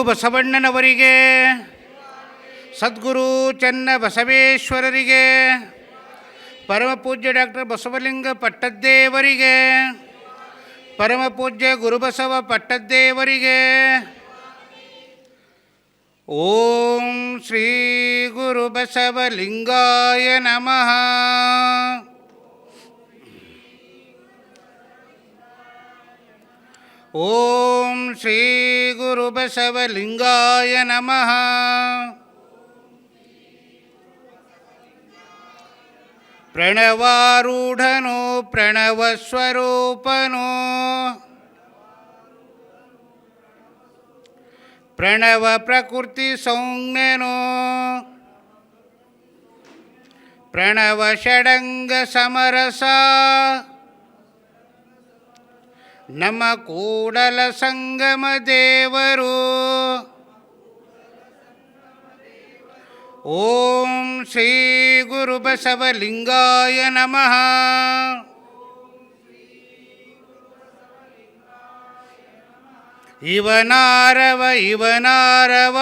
ಬಸವಣ್ಣನವರಿಗೆ, ಸದ್ಗುರು ಚನ್ನ ಬಸವೇಶ್ವರರಿಗೆ, ಪರಮಪೂಜ್ಯ ಡಾಕ್ಟರ್ ಬಸವಲಿಂಗ ಪಟ್ಟದ್ದೇವರಿಗೆ, ಪರಮಪೂಜ್ಯ ಗುರುಬಸವ ಪಟ್ಟದ್ದೇವರಿಗೆ. ಓಂ ಶ್ರೀ ಗುರು ಬಸವಲಿಂಗಾಯ ನಮಃ. ಓಂ ಶ್ರೀ ಗುರು ಬಸವಲಿಂಗಾಯ ನಮಃ. ಪ್ರಣವಾರೂಢನೋ ಪ್ರಣವಸ್ವರೂಪನೋ, ಪ್ರಣವ ಪ್ರಕೃತಿ ಸಂಜ್ಞನೋ, ಪ್ರಣವ ಷಡಂಗ ಸಮರಸ, ನಮ್ಮ ಕೂಡಲ ಸಂಗಮ ದೇವರು. ಓಂ ಶ್ರೀ ಗುರು ಬಸವಲಿಂಗಾಯ ನಮಃ. ಇವನಾರವ ಇವನಾರವ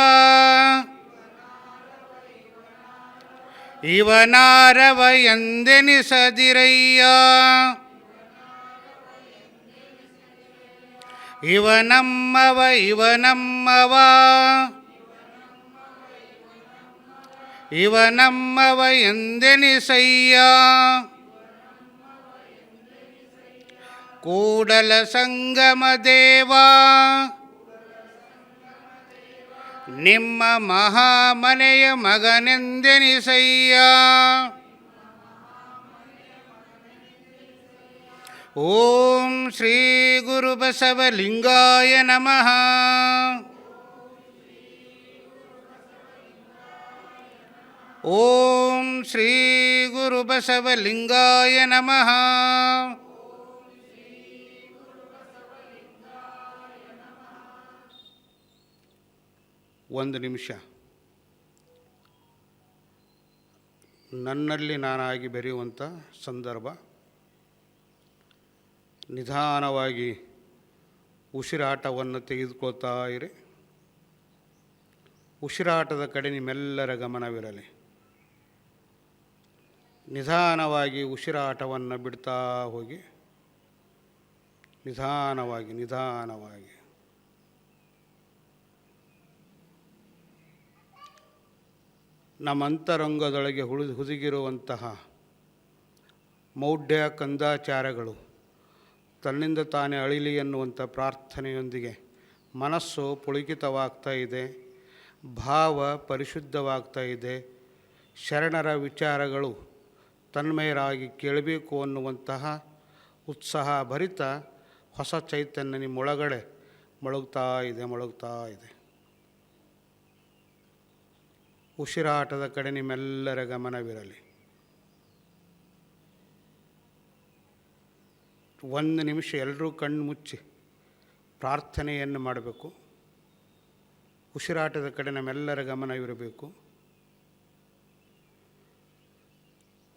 ಇವನಾರವ ಎಂದೆನಿಸದಿರಯ್ಯ, ಇವನಮ್ಮವ ಇವನಮ್ಮವ ಇವನಮ್ಮವ ಎಂದೆನಿಸಯ್ಯ. ಕೂಡಲ ಸಂಗಮ ದೇವ ನಿಮ್ಮ ಮಹಾಮನೆಯ ಮಗನೆಂದೆನಿಸಯ್ಯ. ಓಂ ಶ್ರೀ ಗುರು ಬಸವಲಿಂಗಾಯ ನಮಃ. ಓಂ ಶ್ರೀ ಗುರು ಬಸವಲಿಂಗಾಯ ನಮಃ. ಒಂದು ನಿಮಿಷ ನನ್ನಲ್ಲಿ ನಾನಾಗಿ ಬೆರೆಯುವಂಥ ಸಂದರ್ಭ. ನಿಧಾನವಾಗಿ ಉಸಿರಾಟವನ್ನು ತೆಗೆದುಕೊಳ್ತಾ ಇರಿ. ಉಸಿರಾಟದ ಕಡೆ ನಿಮ್ಮೆಲ್ಲರ ಗಮನವಿರಲಿ. ನಿಧಾನವಾಗಿ ಉಸಿರಾಟವನ್ನು ಬಿಡ್ತಾ ಹೋಗಿ. ನಿಧಾನವಾಗಿ ನಿಧಾನವಾಗಿ. ನಮ್ಮ ಅಂತರಂಗದೊಳಗೆ ಹುದುಗಿರುವಂತಹ ಮೌಢ್ಯ ಕಂದಾಚಾರಗಳು ತನ್ನಿಂದ ತಾನೇ ಅಳಿಲಿ ಎನ್ನುವಂಥ ಪ್ರಾರ್ಥನೆಯೊಂದಿಗೆ ಮನಸ್ಸು ಪುಳಕಿತವಾಗ್ತಾ ಇದೆ, ಭಾವ ಪರಿಶುದ್ಧವಾಗ್ತಾ ಇದೆ. ಶರಣರ ವಿಚಾರಗಳು ತನ್ಮಯರಾಗಿ ಕೇಳಬೇಕು ಅನ್ನುವಂತಹ ಉತ್ಸಾಹ ಭರಿತ ಹೊಸ ಚೈತನ್ಯ ನಿಮ್ಮೊಳಗಡೆ ಮೊಳಗ್ತಾ ಇದೆ. ಉಸಿರಾಟದ ಕಡೆ ನಿಮ್ಮೆಲ್ಲರ ಗಮನವಿರಲಿ. ಒಂದು ನಿಮಿಷ ಎಲ್ಲರೂ ಕಣ್ಣು ಮುಚ್ಚಿ ಪ್ರಾರ್ಥನೆಯನ್ನು ಮಾಡಬೇಕು. ಉಸಿರಾಟದ ಕಡೆ ನಮ್ಮೆಲ್ಲರ ಗಮನವಿರಬೇಕು.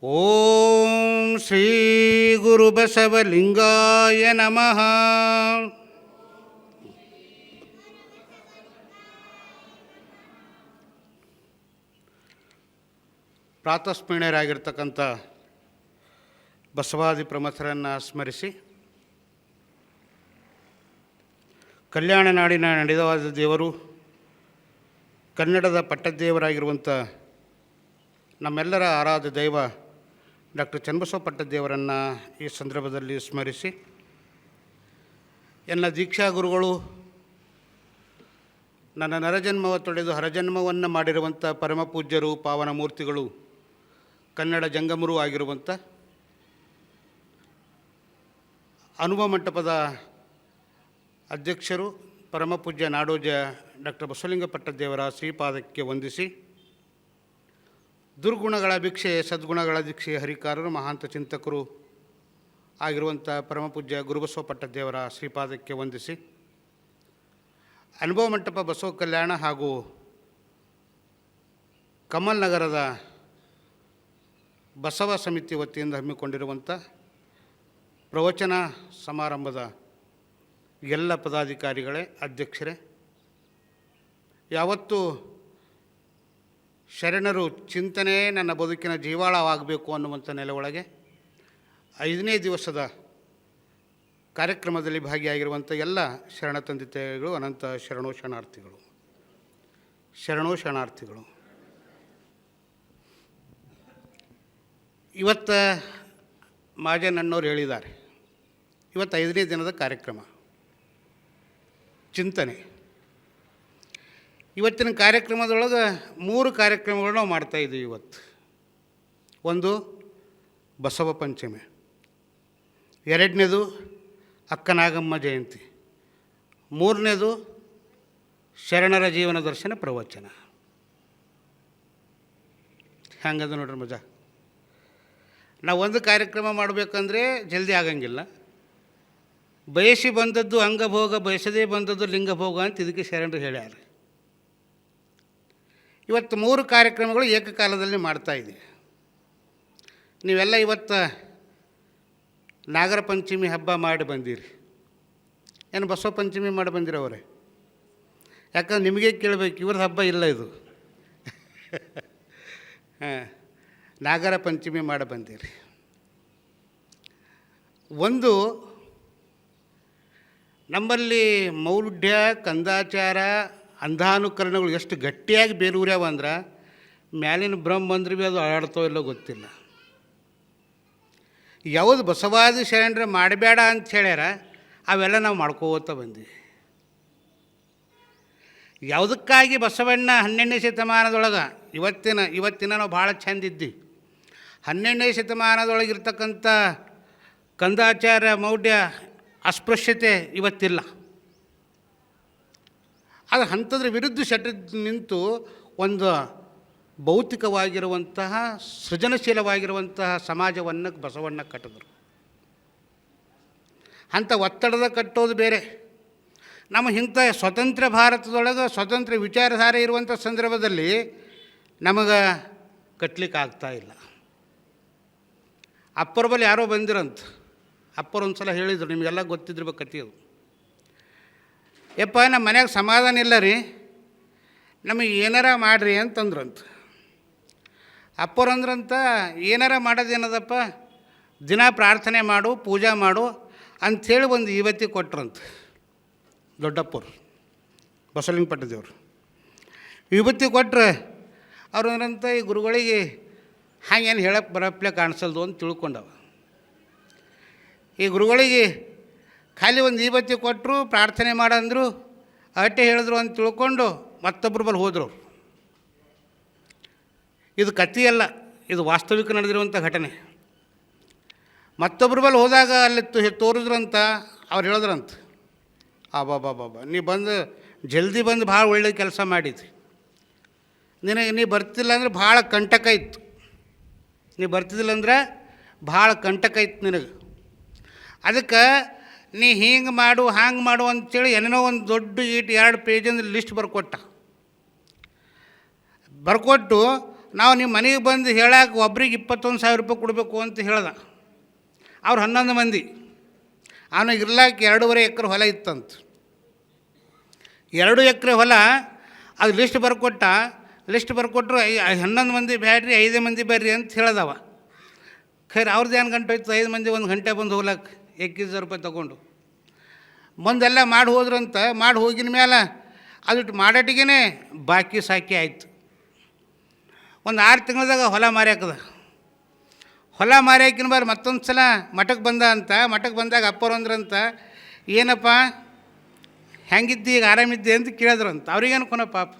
ಓಂ ಶ್ರೀ ಗುರು ಬಸವಲಿಂಗಾಯ ನಮಃ. ಪ್ರಾತಸ್ಮರಣರಾಗಿರ್ತಕ್ಕಂಥ ಬಸವಾದಿ ಪ್ರಮಥರನ್ನು ಸ್ಮರಿಸಿ, ಕಲ್ಯಾಣ ನಾಡಿನ ನಡೆದವಾದ ದೇವರು, ಕನ್ನಡದ ಪಟ್ಟದ್ದೇವರಾಗಿರುವಂಥ ನಮ್ಮೆಲ್ಲರ ಆರಾಧ್ಯ ದೈವ ಡಾಕ್ಟರ್ ಚನ್ನಬಸವ ಪಟ್ಟದ್ದೇವರನ್ನು ಈ ಸಂದರ್ಭದಲ್ಲಿ ಸ್ಮರಿಸಿ, ಎಲ್ಲ ದೀಕ್ಷಾ ಗುರುಗಳು, ನನ್ನ ನರಜನ್ಮವ ತೊಡೆದು ಹರಜನ್ಮವನ್ನು ಮಾಡಿರುವಂಥ ಪರಮಪೂಜ್ಯರು, ಪಾವನ ಮೂರ್ತಿಗಳು, ಕನ್ನಡ ಜಂಗಮರೂ ಆಗಿರುವಂಥ ಅನುಭವ ಮಂಟಪದ ಅಧ್ಯಕ್ಷರು, ಪರಮಪೂಜ್ಯ ನಾಡೋಜ ಡಾಕ್ಟರ್ ಬಸವಲಿಂಗ ಪಟ್ಟದ್ದೇವರ ಶ್ರೀಪಾದಕ್ಕೆ ವಂದಿಸಿ, ದುರ್ಗುಣಗಳ ಭಿಕ್ಷೆ ಸದ್ಗುಣಗಳ ದೀಕ್ಷೆ ಹರಿಕಾರರು, ಮಹಾಂತ ಚಿಂತಕರು ಆಗಿರುವಂಥ ಪರಮಪೂಜ್ಯ ಗುರುಬಸವ ಪಟ್ಟದ್ದೇವರ ಶ್ರೀಪಾದಕ್ಕೆ ವಂದಿಸಿ, ಅನುಭವ ಮಂಟಪ ಬಸವ ಕಲ್ಯಾಣ ಹಾಗೂ ಕಮಲ್ ನಗರದ ಬಸವ ಸಮಿತಿ ವತಿಯಿಂದ ಹಮ್ಮಿಕೊಂಡಿರುವಂಥ ಪ್ರವಚನ ಸಮಾರಂಭದ ಎಲ್ಲ ಪದಾಧಿಕಾರಿಗಳೇ, ಅಧ್ಯಕ್ಷರೇ, ಯಾವತ್ತೂ ಶರಣರು ಚಿಂತನೆ ನನ್ನ ಬದುಕಿನ ಜೀವಾಳವಾಗಬೇಕು ಅನ್ನುವಂಥ ನೆಲೆ ಒಳಗೆ 5ನೇ ದಿವಸದ ಕಾರ್ಯಕ್ರಮದಲ್ಲಿ ಭಾಗಿಯಾಗಿರುವಂಥ ಎಲ್ಲ ಶರಣ ತಂದೆ ತಾಯಿಗಳು ಅನಂತ ಶರಣೋ ಶರಣಾರ್ಥಿಗಳು. ಇವತ್ತು ಮಾಜನಣ್ಣವ್ರು ಹೇಳಿದ್ದಾರೆ, ಇವತ್ತು 5ನೇ ದಿನದ ಕಾರ್ಯಕ್ರಮ ಚಿಂತನೆ. ಇವತ್ತಿನ ಕಾರ್ಯಕ್ರಮದೊಳಗೆ 3 ಕಾರ್ಯಕ್ರಮಗಳು ನಾವು ಮಾಡ್ತಾಯಿದ್ದೀವಿ. ಇವತ್ತು ಒಂದು ಬಸವ ಪಂಚಮಿ, 2ನೇದು ಅಕ್ಕನಾಗಮ್ಮ ಜಯಂತಿ, 3ನೇದು ಶರಣರ ಜೀವನ ದರ್ಶನ ಪ್ರವಚನ. ಹಂಗದ ನೋಡ್ರಿ ಮಜಾ. ನಾವು ಒಂದು ಕಾರ್ಯಕ್ರಮ ಮಾಡಬೇಕಂದ್ರೆ ಜಲ್ದಿ ಆಗಂಗಿಲ್ಲ. ಬಯಸಿ ಬಂದದ್ದು ಅಂಗಭೋಗ, ಬಯಸದೇ ಬಂದದ್ದು ಲಿಂಗಭೋಗ ಅಂತ ಇದಕ್ಕೆ ಶರಣರು ಹೇಳ್ಯಾರ. ಇವತ್ತು 3 ಕಾರ್ಯಕ್ರಮಗಳು ಏಕಕಾಲದಲ್ಲಿ ಮಾಡ್ತಾಯಿದ್ದೀವಿ. ನೀವೆಲ್ಲ ಇವತ್ತು ನಾಗರ ಪಂಚಮಿ ಹಬ್ಬ ಮಾಡಿ ಬಂದಿರಿ, ಏನು ಬಸವ ಪಂಚಮಿ ಮಾಡಿ ಬಂದಿರವರೇ? ಯಾಕಂದ್ರೆ ನಿಮಗೆ ಕೇಳಬೇಕು, ಇವ್ರದ್ದು ಹಬ್ಬ ಇಲ್ಲ ಇದು. ಹಾಂ, ನಾಗರ ಪಂಚಮಿ ಮಾಡಿ ಬಂದಿರಿ. ಒಂದು ನಮ್ಮಲ್ಲಿ ಮೌಢ್ಯ, ಕಂದಾಚಾರ, ಅಂಧಾನುಕರಣಗಳು ಎಷ್ಟು ಗಟ್ಟಿಯಾಗಿ ಬೇರೂರ್ಯಾವ ಅಂದ್ರೆ ಮ್ಯಾಲಿನ ಬ್ರಹ್ಮ ಬಂದ್ರೆ ಭೀ ಅದು ಆಡಾಡ್ತೋ ಇಲ್ಲೋ ಗೊತ್ತಿಲ್ಲ. ಯಾವುದು ಬಸವಾದಿ ಶರಣರ ಮಾಡಬೇಡ ಅಂತ ಹೇಳ್ಯಾರ ಅವೆಲ್ಲ ನಾವು ಮಾಡ್ಕೋತ ಬಂದ್ವಿ. ಯಾವುದಕ್ಕಾಗಿ ಬಸವಣ್ಣ 12ನೇ ಶತಮಾನದೊಳಗೆ ಇವತ್ತಿನ ನಾವು ಭಾಳ ಚಂದ ಇದ್ದೀವಿ. 12ನೇ ಶತಮಾನದೊಳಗಿರ್ತಕ್ಕಂಥ ಕಂದಾಚಾರ, ಮೌಢ್ಯ, ಅಸ್ಪೃಶ್ಯತೆ ಇವತ್ತಿಲ್ಲ. ಅದು ಅಂಥದ್ರ ವಿರುದ್ಧ ನಿಂತು ಒಂದು ಭೌತಿಕವಾಗಿರುವಂತಹ ಸೃಜನಶೀಲವಾಗಿರುವಂತಹ ಸಮಾಜವನ್ನು ಬಸವಣ್ಣ ಕಟ್ಟಿದ್ರು. ಅಂಥ ಒತ್ತಡದ ಕಟ್ಟೋದು ಬೇರೆ. ನಮ್ಮ ಇಂಥ ಸ್ವತಂತ್ರ ಭಾರತದೊಳಗೆ ಸ್ವತಂತ್ರ ವಿಚಾರಧಾರೆ ಇರುವಂಥ ಸಂದರ್ಭದಲ್ಲಿ ನಮಗೆ ಕಟ್ಟಲಿಕ್ಕೆ ಆಗ್ತಾಯಿಲ್ಲ. ಅಪ್ಪರ ಬಳಿ ಯಾರೋ ಬಂದಿರಂತ, ಅಪ್ಪರು ಒಂದು ಸಲ ಹೇಳಿದರು, ನಿಮಗೆಲ್ಲ ಗೊತ್ತಿದ್ದಿರ್ಬೇಕು ಕಥೆ ಅದು. ಯಪ್ಪ ನಮ್ಮ ಮನ್ಯಾಗ ಸಮಾಧಾನ ಇಲ್ಲ ರೀ, ನಮಗೆ ಏನಾರ ಮಾಡಿರಿ ಅಂತಂದ್ರಂತ. ಅಪ್ಪರು ಅಂದ್ರಂತ, ಏನಾರ ಮಾಡೋದೇನದಪ್ಪ, ದಿನ ಪ್ರಾರ್ಥನೆ ಮಾಡು, ಪೂಜೆ ಮಾಡು ಅಂಥೇಳಿ ಒಂದು ಇವತ್ತಿ ಕೊಟ್ರಂತ ದೊಡ್ಡಪ್ಪರು, ಬಸವಲಿಂಗ ಪಟ್ಟದೇವರು. ವಿಭೂತಿ ಕೊಟ್ಟರೆ ಅವ್ರು ಅಂದ್ರಂತ, ಈ ಗುರುಗಳಿಗೆ ಹಾಗೇನು ಹೇಳಕ್ಕೆ ಬರಪ್ಲೆ ಕಾಣಿಸಲ್ದು ಅಂತ ತಿಳ್ಕೊಂಡವ. ಈ ಗುರುಗಳಿಗೆ ಖಾಲಿ ಒಂದು ವಿಭೂತಿ ಕೊಟ್ಟರು, ಪ್ರಾರ್ಥನೆ ಮಾಡಂದರು, ಅಟ್ಟೆ ಹೇಳಿದ್ರು ಅಂತ ತಿಳ್ಕೊಂಡು ಮತ್ತೊಬ್ಬರು ಬಲ್ಲಿ ಹೋದರು. ಇದು ಕಥೆಯಲ್ಲ, ಇದು ವಾಸ್ತವಿಕ ನಡೆದಿರುವಂಥ ಘಟನೆ. ಮತ್ತೊಬ್ಬರು ಬಲ್ಲಿ ಹೋದಾಗ ಅಲ್ಲಿ ತೋರಿದ್ರಂತ, ಅವ್ರು ಹೇಳಿದ್ರಂತ, ಬಾಬಾ ನೀ ಬಂದು ಜಲ್ದಿ ಬಂದು ಭಾಳ ಒಳ್ಳೆಯ ಕೆಲಸ ಮಾಡಿದ್ರಿ, ನೀ ಬರ್ತಿಲ್ಲ ಅಂದ್ರೆ ಭಾಳ ಕಂಟಕ ಇತ್ತು, ನೀ ಬರ್ತಿದ್ದಿಲ್ಲ ಅಂದ್ರೆ ಭಾಳ ಕಂಟಕ ಇತ್ತು ನಿನಗೆ. ಅದಕ್ಕೆ ನೀ ಹಿಂಗೆ ಮಾಡು ಹಾಂಗೆ ಮಾಡು ಅಂಥೇಳಿ ಏನೇನೋ ಒಂದು ದೊಡ್ಡ 2 ಪೇಜಿಂದ ಲಿಸ್ಟ್ ಬರ್ಕೊಟ್ಟು ನಾವು ನಿಮ್ಮ ಮನೆಗೆ ಬಂದು ಹೇಳಕ್ಕೆ ಒಬ್ರಿಗೆ 21,000 ರೂಪಾಯಿ ಕೊಡಬೇಕು ಅಂತ ಹೇಳ್ದ. ಅವ್ರು 11 ಮಂದಿ. ಅವನಿಗೆ ಇರ್ಲಾಕೆ 2.5 ಎಕರೆ ಹೊಲ ಇತ್ತಂತ. 2 ಎಕರೆ ಹೊಲ ಅದು ಲಿಸ್ಟ್ ಬರ್ಕೊಟ್ರು 11 ಮಂದಿ ಬ್ಯಾಡ್ರಿ, 5 ಮಂದಿ ಬರ್ರಿ ಅಂತ ಹೇಳ್ದವ. ಖೈರ್ ಅವ್ರದ್ದು ಏನು ಗಂಟೆ ಹೋಯ್ತು, 5 ಮಂದಿ 1 ಗಂಟೆ ಬಂದು ಹೋಗ್ಲಕ್ಕೆ 21,000 ರೂಪಾಯಿ ತೊಗೊಂಡು ಮುಂದೆಲ್ಲ ಮಾಡಿ ಹೋದ್ರಂತ. ಮಾಡಿ ಹೋಗಿನ ಮೇಲೆ ಅದಿಟ್ಟು ಮಾಡಾಟಿಗೆ ಬಾಕಿ ಸಾಕಿ ಆಯಿತು. ಒಂದು 6 ತಿಂಗಳದಾಗ ಹೊಲ ಮಾರ್ಯಾಕದ. ಹೊಲ ಮಾರ್ಯಾಕಿನ ಬಾರಿ ಮತ್ತೊಂದು ಸಲ ಮಠಕ್ಕೆ ಬಂದಾಗ ಅಪ್ಪರು ಅಂದ್ರಂತ, ಏನಪ್ಪ ಹೆಂಗಿದ್ದಿ, ಈಗ ಆರಾಮಿದ್ದಿ ಅಂತ ಕೇಳಿದ್ರಂತ. ಅವ್ರಿಗೇನು ಕೊನ ಪಾಪ.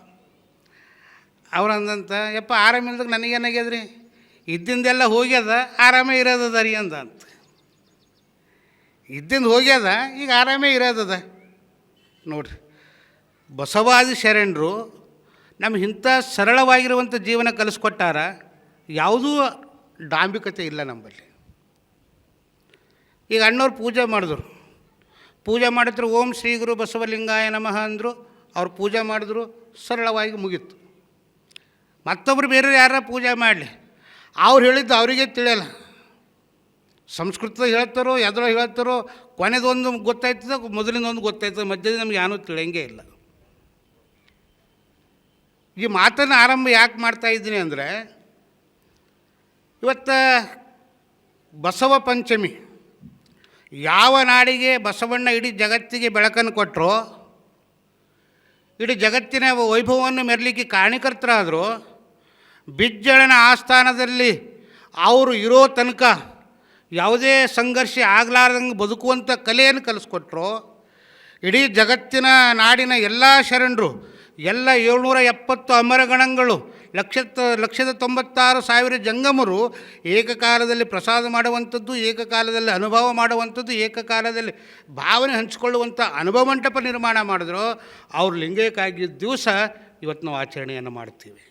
ಅವ್ರು ಅಂದಂತ, ಯಪ್ಪ ಆರಾಮಿಲ್ದಾಗ ನನಗೇನಾಗ್ಯದ್ರಿ, ಇದ್ದಿಂದೆಲ್ಲ ಹೋಗ್ಯದ, ಆರಾಮೇ ಇರೋದದ ರೀ ಅಂತ. ಇದ್ದಿಂದ ಹೋಗ್ಯದ, ಈಗ ಆರಾಮೇ ಇರೋದದ ನೋಡ್ರಿ. ಬಸವಾದಿ ಶರಣರು ನಮ್ಗೆ ಇಂಥ ಸರಳವಾಗಿರುವಂಥ ಜೀವನ ಕಲಿಸ್ಕೊಟ್ಟಾರ. ಯಾವುದೂ ಡಾಂಬಿಕತೆ ಇಲ್ಲ ನಮ್ಮಲ್ಲಿ. ಈಗ ಅಣ್ಣವ್ರು ಪೂಜೆ ಮಾಡಿದ್ರು, ಓಂ ಶ್ರೀ ಗುರು ಬಸವಲಿಂಗಾಯ ನಮಃ ಅಂದರು. ಅವ್ರು ಪೂಜೆ ಮಾಡಿದ್ರು, ಸರಳವಾಗಿ ಮುಗೀತು. ಮತ್ತೊಬ್ಬರು ಬೇರೆ ಯಾರ ಪೂಜೆ ಮಾಡಲಿ, ಅವ್ರು ಹೇಳಿದ್ದು ಅವರಿಗೆ ತಿಳಿಯಲ್ಲ. ಸಂಸ್ಕೃತದಾಗ ಹೇಳ್ತಾರೋ ಎದ್ರೊಳಗೆ ಹೇಳ್ತಾರೋ, ಕೊನೆದೊಂದು ಗೊತ್ತಾಯ್ತದ, ಮೊದಲಿಂದೊಂದು ಗೊತ್ತಾಯ್ತದೆ, ಮಧ್ಯದಲ್ಲಿ ನಮ್ಗೆ ಏನೂ ತಿಳಿಯಂಗೇ ಇಲ್ಲ. ಈ ಮಾತನ್ನು ಆರಂಭ ಯಾಕೆ ಮಾಡ್ತಾ ಇದ್ದೀನಿ ಅಂದರೆ, ಇವತ್ತು ಬಸವ ಪಂಚಮಿ. ಯಾವ ನಾಡಿಗೆ ಬಸವಣ್ಣ ಇಡೀ ಜಗತ್ತಿಗೆ ಬೆಳಕನ್ನು ಕೊಟ್ಟರು, ಇಡೀ ಜಗತ್ತಿನ ವೈಭವವನ್ನು ಮೆರಲಿಕ್ಕೆ ಕಾರಣೀಕರ್ತರಾದರು, ಬಿಜ್ಜಳನ ಆಸ್ಥಾನದಲ್ಲಿ ಅವರು ಇರೋ ತನಕ ಯಾವುದೇ ಸಂಘರ್ಷ ಆಗಲಾರ್ದಂಗೆ ಬದುಕುವಂಥ ಕಲೆಯನ್ನು ಕಲಿಸ್ಕೊಟ್ರು. ಇಡೀ ಜಗತ್ತಿನ ನಾಡಿನ ಎಲ್ಲ ಶರಣರು, ಎಲ್ಲ 770 ಅಮರಗಣಗಳು, 1,96,000 ಜಂಗಮರು ಏಕಕಾಲದಲ್ಲಿ ಪ್ರಸಾದ ಮಾಡುವಂಥದ್ದು, ಏಕಕಾಲದಲ್ಲಿ ಅನುಭವ ಮಾಡುವಂಥದ್ದು, ಏಕಕಾಲದಲ್ಲಿ ಭಾವನೆ ಹಂಚಿಕೊಳ್ಳುವಂಥ ಅನುಭವ ಮಂಟಪ ನಿರ್ಮಾಣ ಮಾಡಿದ್ರು. ಅವ್ರ ಲಿಂಗೈಕ್ಯಾಗಿದ್ದ ದಿವಸ ಇವತ್ತು ನಾವು ಆಚರಣೆಯನ್ನು ಮಾಡ್ತೀವಿ.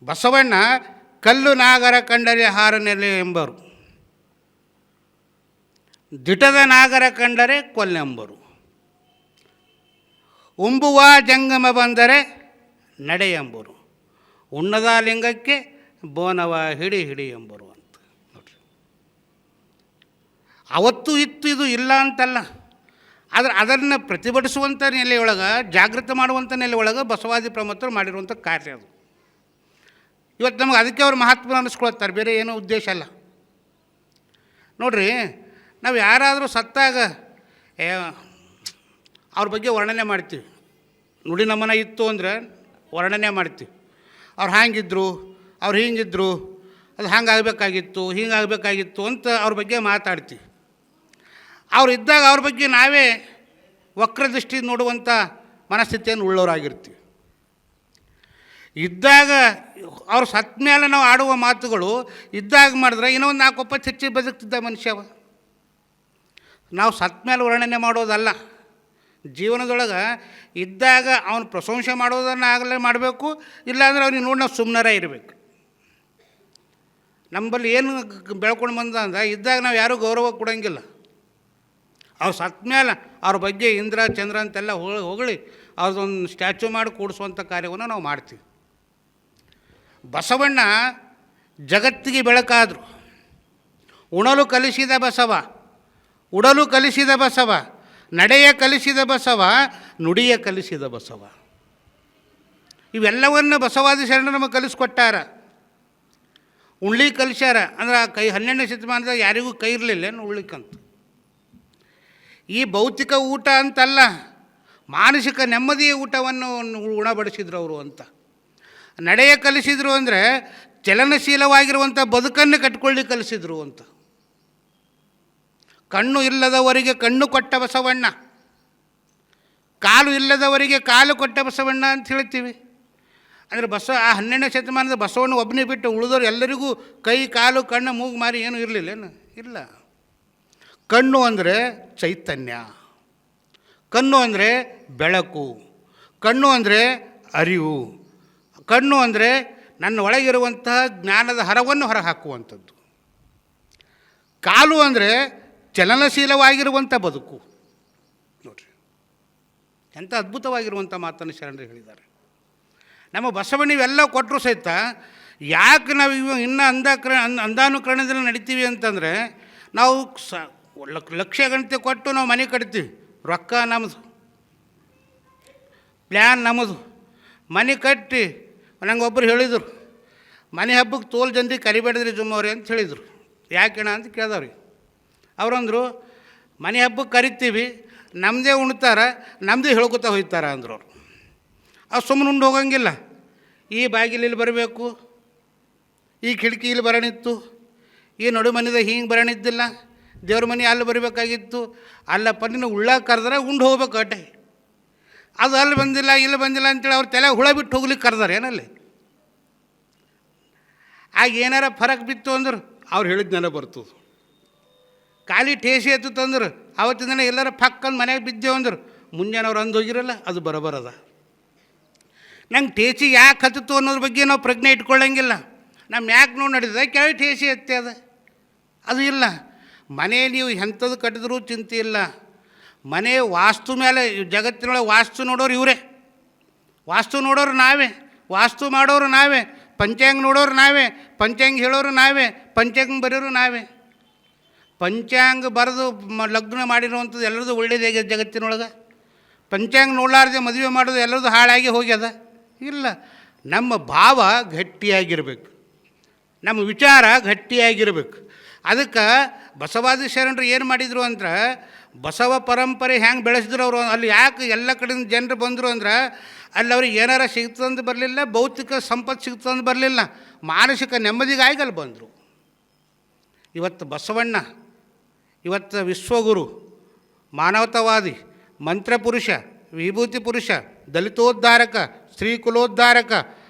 ಬಸವಣ್ಣ ಕಲ್ಲು ನಾಗರ ಕಂಡರೆ ಹಾರನೆಲೆ ಎಂಬರು, ದಿಟದ ನಾಗರ ಕಂಡರೆ ಕೊಲ್ಲೆಂಬರು, ಉಂಬುವ ಜಂಗಮ ಬಂದರೆ ನಡೆ ಎಂಬರು, ಉಣ್ಣದ ಲಿಂಗಕ್ಕೆ ಬೋನವ ಹಿಡಿ ಹಿಡಿ ಎಂಬರು ಅಂತ ನೋಡ್ರಿ. ಅವತ್ತು ಇತ್ತು, ಇದು ಇಲ್ಲ ಅಂತಲ್ಲ. ಆದರೆ ಅದನ್ನು ಪ್ರತಿಭಟಿಸುವಂಥ ನೆಲೆಯೊಳಗೆ, ಜಾಗೃತ ಮಾಡುವಂಥ ನೆಲೆಯೊಳಗೆ ಬಸವಾದಿ ಪ್ರಮುಖರು ಮಾಡಿರುವಂಥ ಕಾರ್ಯ ಅದು. ಇವತ್ತು ನಮಗೆ ಅದಕ್ಕೆ ಅವ್ರು ಮಹಾತ್ಮ ಅನ್ನಿಸ್ಕೊಳ್ತಾರೆ, ಬೇರೆ ಏನೋ ಉದ್ದೇಶ ಅಲ್ಲ. ನೋಡಿರಿ, ನಾವು ಯಾರಾದರೂ ಸತ್ತಾಗ ಅವ್ರ ಬಗ್ಗೆ ವರ್ಣನೆ ಮಾಡ್ತೀವಿ. ನುಡಿ ನಮನ ಇತ್ತು ಅಂದರೆ ವರ್ಣನೆ ಮಾಡ್ತೀವಿ. ಅವ್ರು ಹಾಗಿದ್ರು, ಅವ್ರು ಹಿಂಗಿದ್ರು, ಅದು ಹಂಗಾಗಬೇಕಾಗಿತ್ತು, ಹಿಂಗಾಗಬೇಕಾಗಿತ್ತು ಅಂತ ಅವ್ರ ಬಗ್ಗೆ ಮಾತಾಡ್ತೀವಿ. ಅವ್ರು ಇದ್ದಾಗ ಅವ್ರ ಬಗ್ಗೆ ನಾವೇ ವಕ್ರದೃಷ್ಟಿ ನೋಡುವಂಥ ಮನಸ್ಥಿತಿಯನ್ನು ಉಳ್ಳವರಾಗಿರ್ತೀವಿ. ಇದ್ದಾಗ ಅವ್ರು ಸತ್ತ ಮೇಲೆ ನಾವು ಆಡುವ ಮಾತುಗಳು ಇದ್ದಾಗ ಮಾಡಿದ್ರೆ ಇನ್ನೊಂದು 4 ಒಪ್ಪತ್ತು ಹೆಚ್ಚಿಗೆ ಬದುಕ್ತಿದ್ದ ಮನುಷ್ಯವ. ನಾವು ಸತ್ತ ಮೇಲೆ ವರ್ಣನೆ ಮಾಡೋದಲ್ಲ. ಜೀವನದೊಳಗೆ ಇದ್ದಾಗ ಅವನು ಪ್ರಶಂಸೆ ಮಾಡೋದನ್ನು ಆಗಲೇ ಮಾಡಬೇಕು, ಇಲ್ಲಾಂದ್ರೆ ಅವ್ನಿಗೆ ನೋಡಿ ನಾವು ಸುಮ್ಮನೆ ಇರಬೇಕು. ನಮ್ಮಲ್ಲಿ ಏನು ಬೆಳ್ಕೊಂಡು ಬಂದ ಅಂದ್ರೆ, ಇದ್ದಾಗ ನಾವು ಯಾರೂ ಗೌರವ ಕೊಡೋಂಗಿಲ್ಲ. ಅವ್ರು ಸತ್ತ ಮೇಲೆ ಅವ್ರ ಬಗ್ಗೆ ಇಂದ್ರ ಚಂದ್ರ ಅಂತೆಲ್ಲ ಹೊಗಳಿ ಅವ್ರದ್ದೊಂದು ಸ್ಟ್ಯಾಚ್ಯೂ ಮಾಡಿ ಕೂಡಿಸುವಂಥ ಕಾರ್ಯವನ್ನು ನಾವು ಮಾಡ್ತೀವಿ. ಬಸವಣ್ಣ ಜಗತ್ತಿಗೆ ಬೆಳಕಾದರು. ಉಣಲು ಕಲಿಸಿದ ಬಸವ, ಉಡಲು ಕಲಿಸಿದ ಬಸವ, ನಡೆಯ ಕಲಿಸಿದ ಬಸವ, ನುಡಿಯ ಕಲಿಸಿದ ಬಸವ. ಇವೆಲ್ಲವನ್ನು ಬಸವಾದಿ ಶರಣರು ನಮಗೆ ಕಲಿಸ್ಕೊಟ್ಟಾರ. ಉಣ್ಲಿ ಕಲಿಸ್ಯಾರ ಅಂದ್ರೆ ಆ ಕೈ 12ನೇ ಶತಮಾನದಾಗ ಯಾರಿಗೂ ಕೈ ಇರಲಿಲ್ಲ ಉಳ್ಳಿಕ್ಕಂತ. ಈ ಭೌತಿಕ ಊಟ ಅಂತಲ್ಲ, ಮಾನಸಿಕ ನೆಮ್ಮದಿಯ ಊಟವನ್ನು ಉಣಬಡಿಸಿದ್ರು ಅವರು ಅಂತ. ನಡೆಯ ಕಲಿಸಿದರು ಅಂದರೆ ಚಲನಶೀಲವಾಗಿರುವಂಥ ಬದುಕನ್ನು ಕಟ್ಕೊಳ್ಳಿ ಕಲಿಸಿದರು ಅಂತ. ಕಣ್ಣು ಇಲ್ಲದವರಿಗೆ ಕಣ್ಣು ಕೊಟ್ಟ ಬಸವಣ್ಣ, ಕಾಲು ಇಲ್ಲದವರಿಗೆ ಕಾಲು ಕೊಟ್ಟ ಬಸವಣ್ಣ ಅಂತ ಹೇಳ್ತೀವಿ. ಅಂದರೆ ಆ 12ನೇ ಶತಮಾನದ ಬಸವಣ್ಣ ಒಬ್ಬನೇ ಬಿಟ್ಟು ಉಳಿದವರು ಎಲ್ಲರಿಗೂ ಕೈ ಕಾಲು ಕಣ್ಣು ಮೂಗು ಮಾರಿ ಏನೂ ಇರಲಿಲ್ಲೇನು? ಇಲ್ಲ. ಕಣ್ಣು ಅಂದರೆ ಚೈತನ್ಯ, ಕಣ್ಣು ಅಂದರೆ ಬೆಳಕು, ಕಣ್ಣು ಅಂದರೆ ಅರಿವು, ಕಣ್ಣು ಅಂದರೆ ನನ್ನ ಒಳಗಿರುವಂತಹ ಜ್ಞಾನದ ಹರವನ್ನು ಹೊರಹಾಕುವಂಥದ್ದು. ಕಾಲು ಅಂದರೆ ಚಲನಶೀಲವಾಗಿರುವಂಥ ಬದುಕು. ನೋಡಿರಿ, ಎಂಥ ಅದ್ಭುತವಾಗಿರುವಂಥ ಮಾತನ್ನು ಶರಣರು ಹೇಳಿದ್ದಾರೆ. ನಮ್ಮ ಬಸವಣ್ಣ ಇವೆಲ್ಲ ಕೊಟ್ಟರು ಸಹಿತ ಯಾಕೆ ನಾವು ಇನ್ನೂ ಅಂಧಾನುಕರಣದಲ್ಲಿ ನಡಿತೀವಿ ಅಂತಂದರೆ, ನಾವು ಲಕ್ಷ ಗಂಟೆ ಕೊಟ್ಟು ನಾವು ಮನೆ ಕಟ್ತೀವಿ, ರೊಕ್ಕ ನಮ್ಮದು, ಪ್ಲ್ಯಾನ್ ನಮ್ಮದು. ಮನೆ ಕಟ್ಟಿ ನಂಗೆ ಒಬ್ಬರು ಹೇಳಿದರು, ಮನೆ ಹಬ್ಬಕ್ಕೆ ತೋಲ್ ಜಲ್ದಿ ಕರಿಬೇಡಿದ್ರಿ ಜುಮ್ಮವ್ರಿ ಅಂತ ಹೇಳಿದರು. ಯಾಕೆಣ ಅಂತ ಕೇಳಿದವ್ರಿ. ಅವರಂದರು, ಮನೆ ಹಬ್ಬಕ್ಕೆ ಕರಿತೀವಿ, ನಮ್ಮದೇ ಉಣ್ತಾರ, ನಮ್ಮದೇ ಹೇಳ್ಕೊತಾ ಹೋಗ್ತಾರ ಅಂದರು ಅವರು. ಅವ್ರು ಸುಮ್ಮನೆ ಉಂಡು ಹೋಗಂಗಿಲ್ಲ. ಈ ಬಾಗಿಲಲ್ಲಿ ಬರಬೇಕು, ಈ ಕಿಟಕಿ ಇಲ್ಲಿ ಬರೋಣಿತ್ತು, ಈ ನಡು ಮನೆದಾಗ ಹಿಂಗೆ ಬರೋಣಿದ್ದಿಲ್ಲ, ದೇವ್ರ ಮನೆ ಅಲ್ಲಿ ಬರಬೇಕಾಗಿತ್ತು, ಅಲ್ಲಪ್ಪ ನೀನು ಉಳ್ಳಾಗ ಕರೆದ್ರೆ ಉಂಡು ಹೋಗ್ಬೇಕು ಅಟ್ಟೆ. ಅದು ಅಲ್ಲಿ ಬಂದಿಲ್ಲ ಇಲ್ಲಿ ಬಂದಿಲ್ಲ ಅಂತೇಳಿ ಅವ್ರು ತಲೆ ಹುಳ ಬಿಟ್ಟು ಹೋಗ್ಲಿಕ್ಕೆ ಕರೆದಾರೆ ಏನಲ್ಲಿ. ಆಗ ಏನಾರ ಫರಕ್ ಬಿತ್ತು ಅಂದ್ರೆ ಅವ್ರು ಹೇಳಿದ್ನೆಲ್ಲ ಬರ್ತದೆ. ಖಾಲಿ ಠೇಸಿ ಎತ್ತಂದ್ರೆ ಆವತ್ತಿನ ದಿನ ಎಲ್ಲರೂ ಪಕ್ಕಂದು ಮನೆಗೆ ಬಿದ್ದೇವು ಅಂದ್ರೆ ಮುಂಜಾನೆ ಅವ್ರು ಅಂದು ಹೋಗಿರಲ್ಲ, ಅದು ಬರೋಬರದ. ನಂಗೆ ಟೇಸಿ ಯಾಕೆ ಹತ್ತಿತ್ತು ಅನ್ನೋದ್ರ ಬಗ್ಗೆ ನಾವು ಪ್ರಜ್ಞೆ ಇಟ್ಕೊಳ್ಳಂಗಿಲ್ಲ. ನಮ್ಮ ಯಾಕೆ ನೋಡಿ ನಡೀತದೆ ಕೆಳಗೆ ಟೇಸಿ ಎತ್ತೆ ಅದು ಇಲ್ಲ. ಮನೆ ನೀವು ಎಂಥದ್ದು ಕಟ್ಟಿದ್ರೂ ಚಿಂತೆ ಇಲ್ಲ. ಮನೆ ವಾಸ್ತು ಮೇಲೆ, ಜಗತ್ತಿನೊಳಗೆ ವಾಸ್ತು ನೋಡೋರು ಇವರೇ, ವಾಸ್ತು ನೋಡೋರು ನಾವೇ, ವಾಸ್ತು ಮಾಡೋರು ನಾವೇ, ಪಂಚಾಂಗ ನೋಡೋರು ನಾವೇ, ಪಂಚಾಂಗ ಹೇಳೋರು ನಾವೇ, ಪಂಚಾಂಗ ಬರೆಯೋರು ನಾವೇ. ಪಂಚಾಂಗ ಬರೆದು ಲಗ್ನ ಮಾಡಿರುವಂಥದ್ದು ಎಲ್ಲರದು ಒಳ್ಳೇದಾಗಿದೆ ಜಗತ್ತಿನೊಳಗೆ. ಪಂಚಾಂಗ ನೋಡಲಾರ್ದೆ ಮದುವೆ ಮಾಡೋದು ಎಲ್ಲರದು ಹಾಳಾಗಿ ಹೋಗ್ಯದ? ಇಲ್ಲ. ನಮ್ಮ ಭಾವ ಗಟ್ಟಿಯಾಗಿರ್ಬೇಕು, ನಮ್ಮ ವಿಚಾರ ಗಟ್ಟಿಯಾಗಿರ್ಬೇಕು. ಅದಕ್ಕೆ ಬಸವಾದಿ ಶರಣರು ಏನು ಮಾಡಿದರು ಅಂದ್ರೆ, ಬಸವ ಪರಂಪರೆ ಹೆಂಗೆ ಬೆಳೆಸಿದ್ರು ಅವರು. ಅಲ್ಲಿ ಯಾಕೆ ಎಲ್ಲ ಕಡೆಯಿಂದ ಜನರು ಬಂದರು ಅಂದ್ರೆ, ಅಲ್ಲಿ ಅವ್ರಿಗೆ ಏನಾರ ಸಿಗ್ತಂದು ಬರಲಿಲ್ಲ, ಭೌತಿಕ ಸಂಪತ್ತು ಸಿಗ್ತಂದು ಬರಲಿಲ್ಲ, ಮಾನಸಿಕ ನೆಮ್ಮದಿಗಾಗಿ ಅಲ್ಲಿ ಬಂದರು. ಇವತ್ತು ಬಸವಣ್ಣ, ಇವತ್ತು ವಿಶ್ವಗುರು, ಮಾನವತಾವಾದಿ, ಮಂತ್ರಪುರುಷ, ವಿಭೂತಿ ಪುರುಷ, ದಲಿತೋದ್ಧಾರಕ, ಸ್ತ್ರೀಕುಲೋದ್ಧಾರಕ,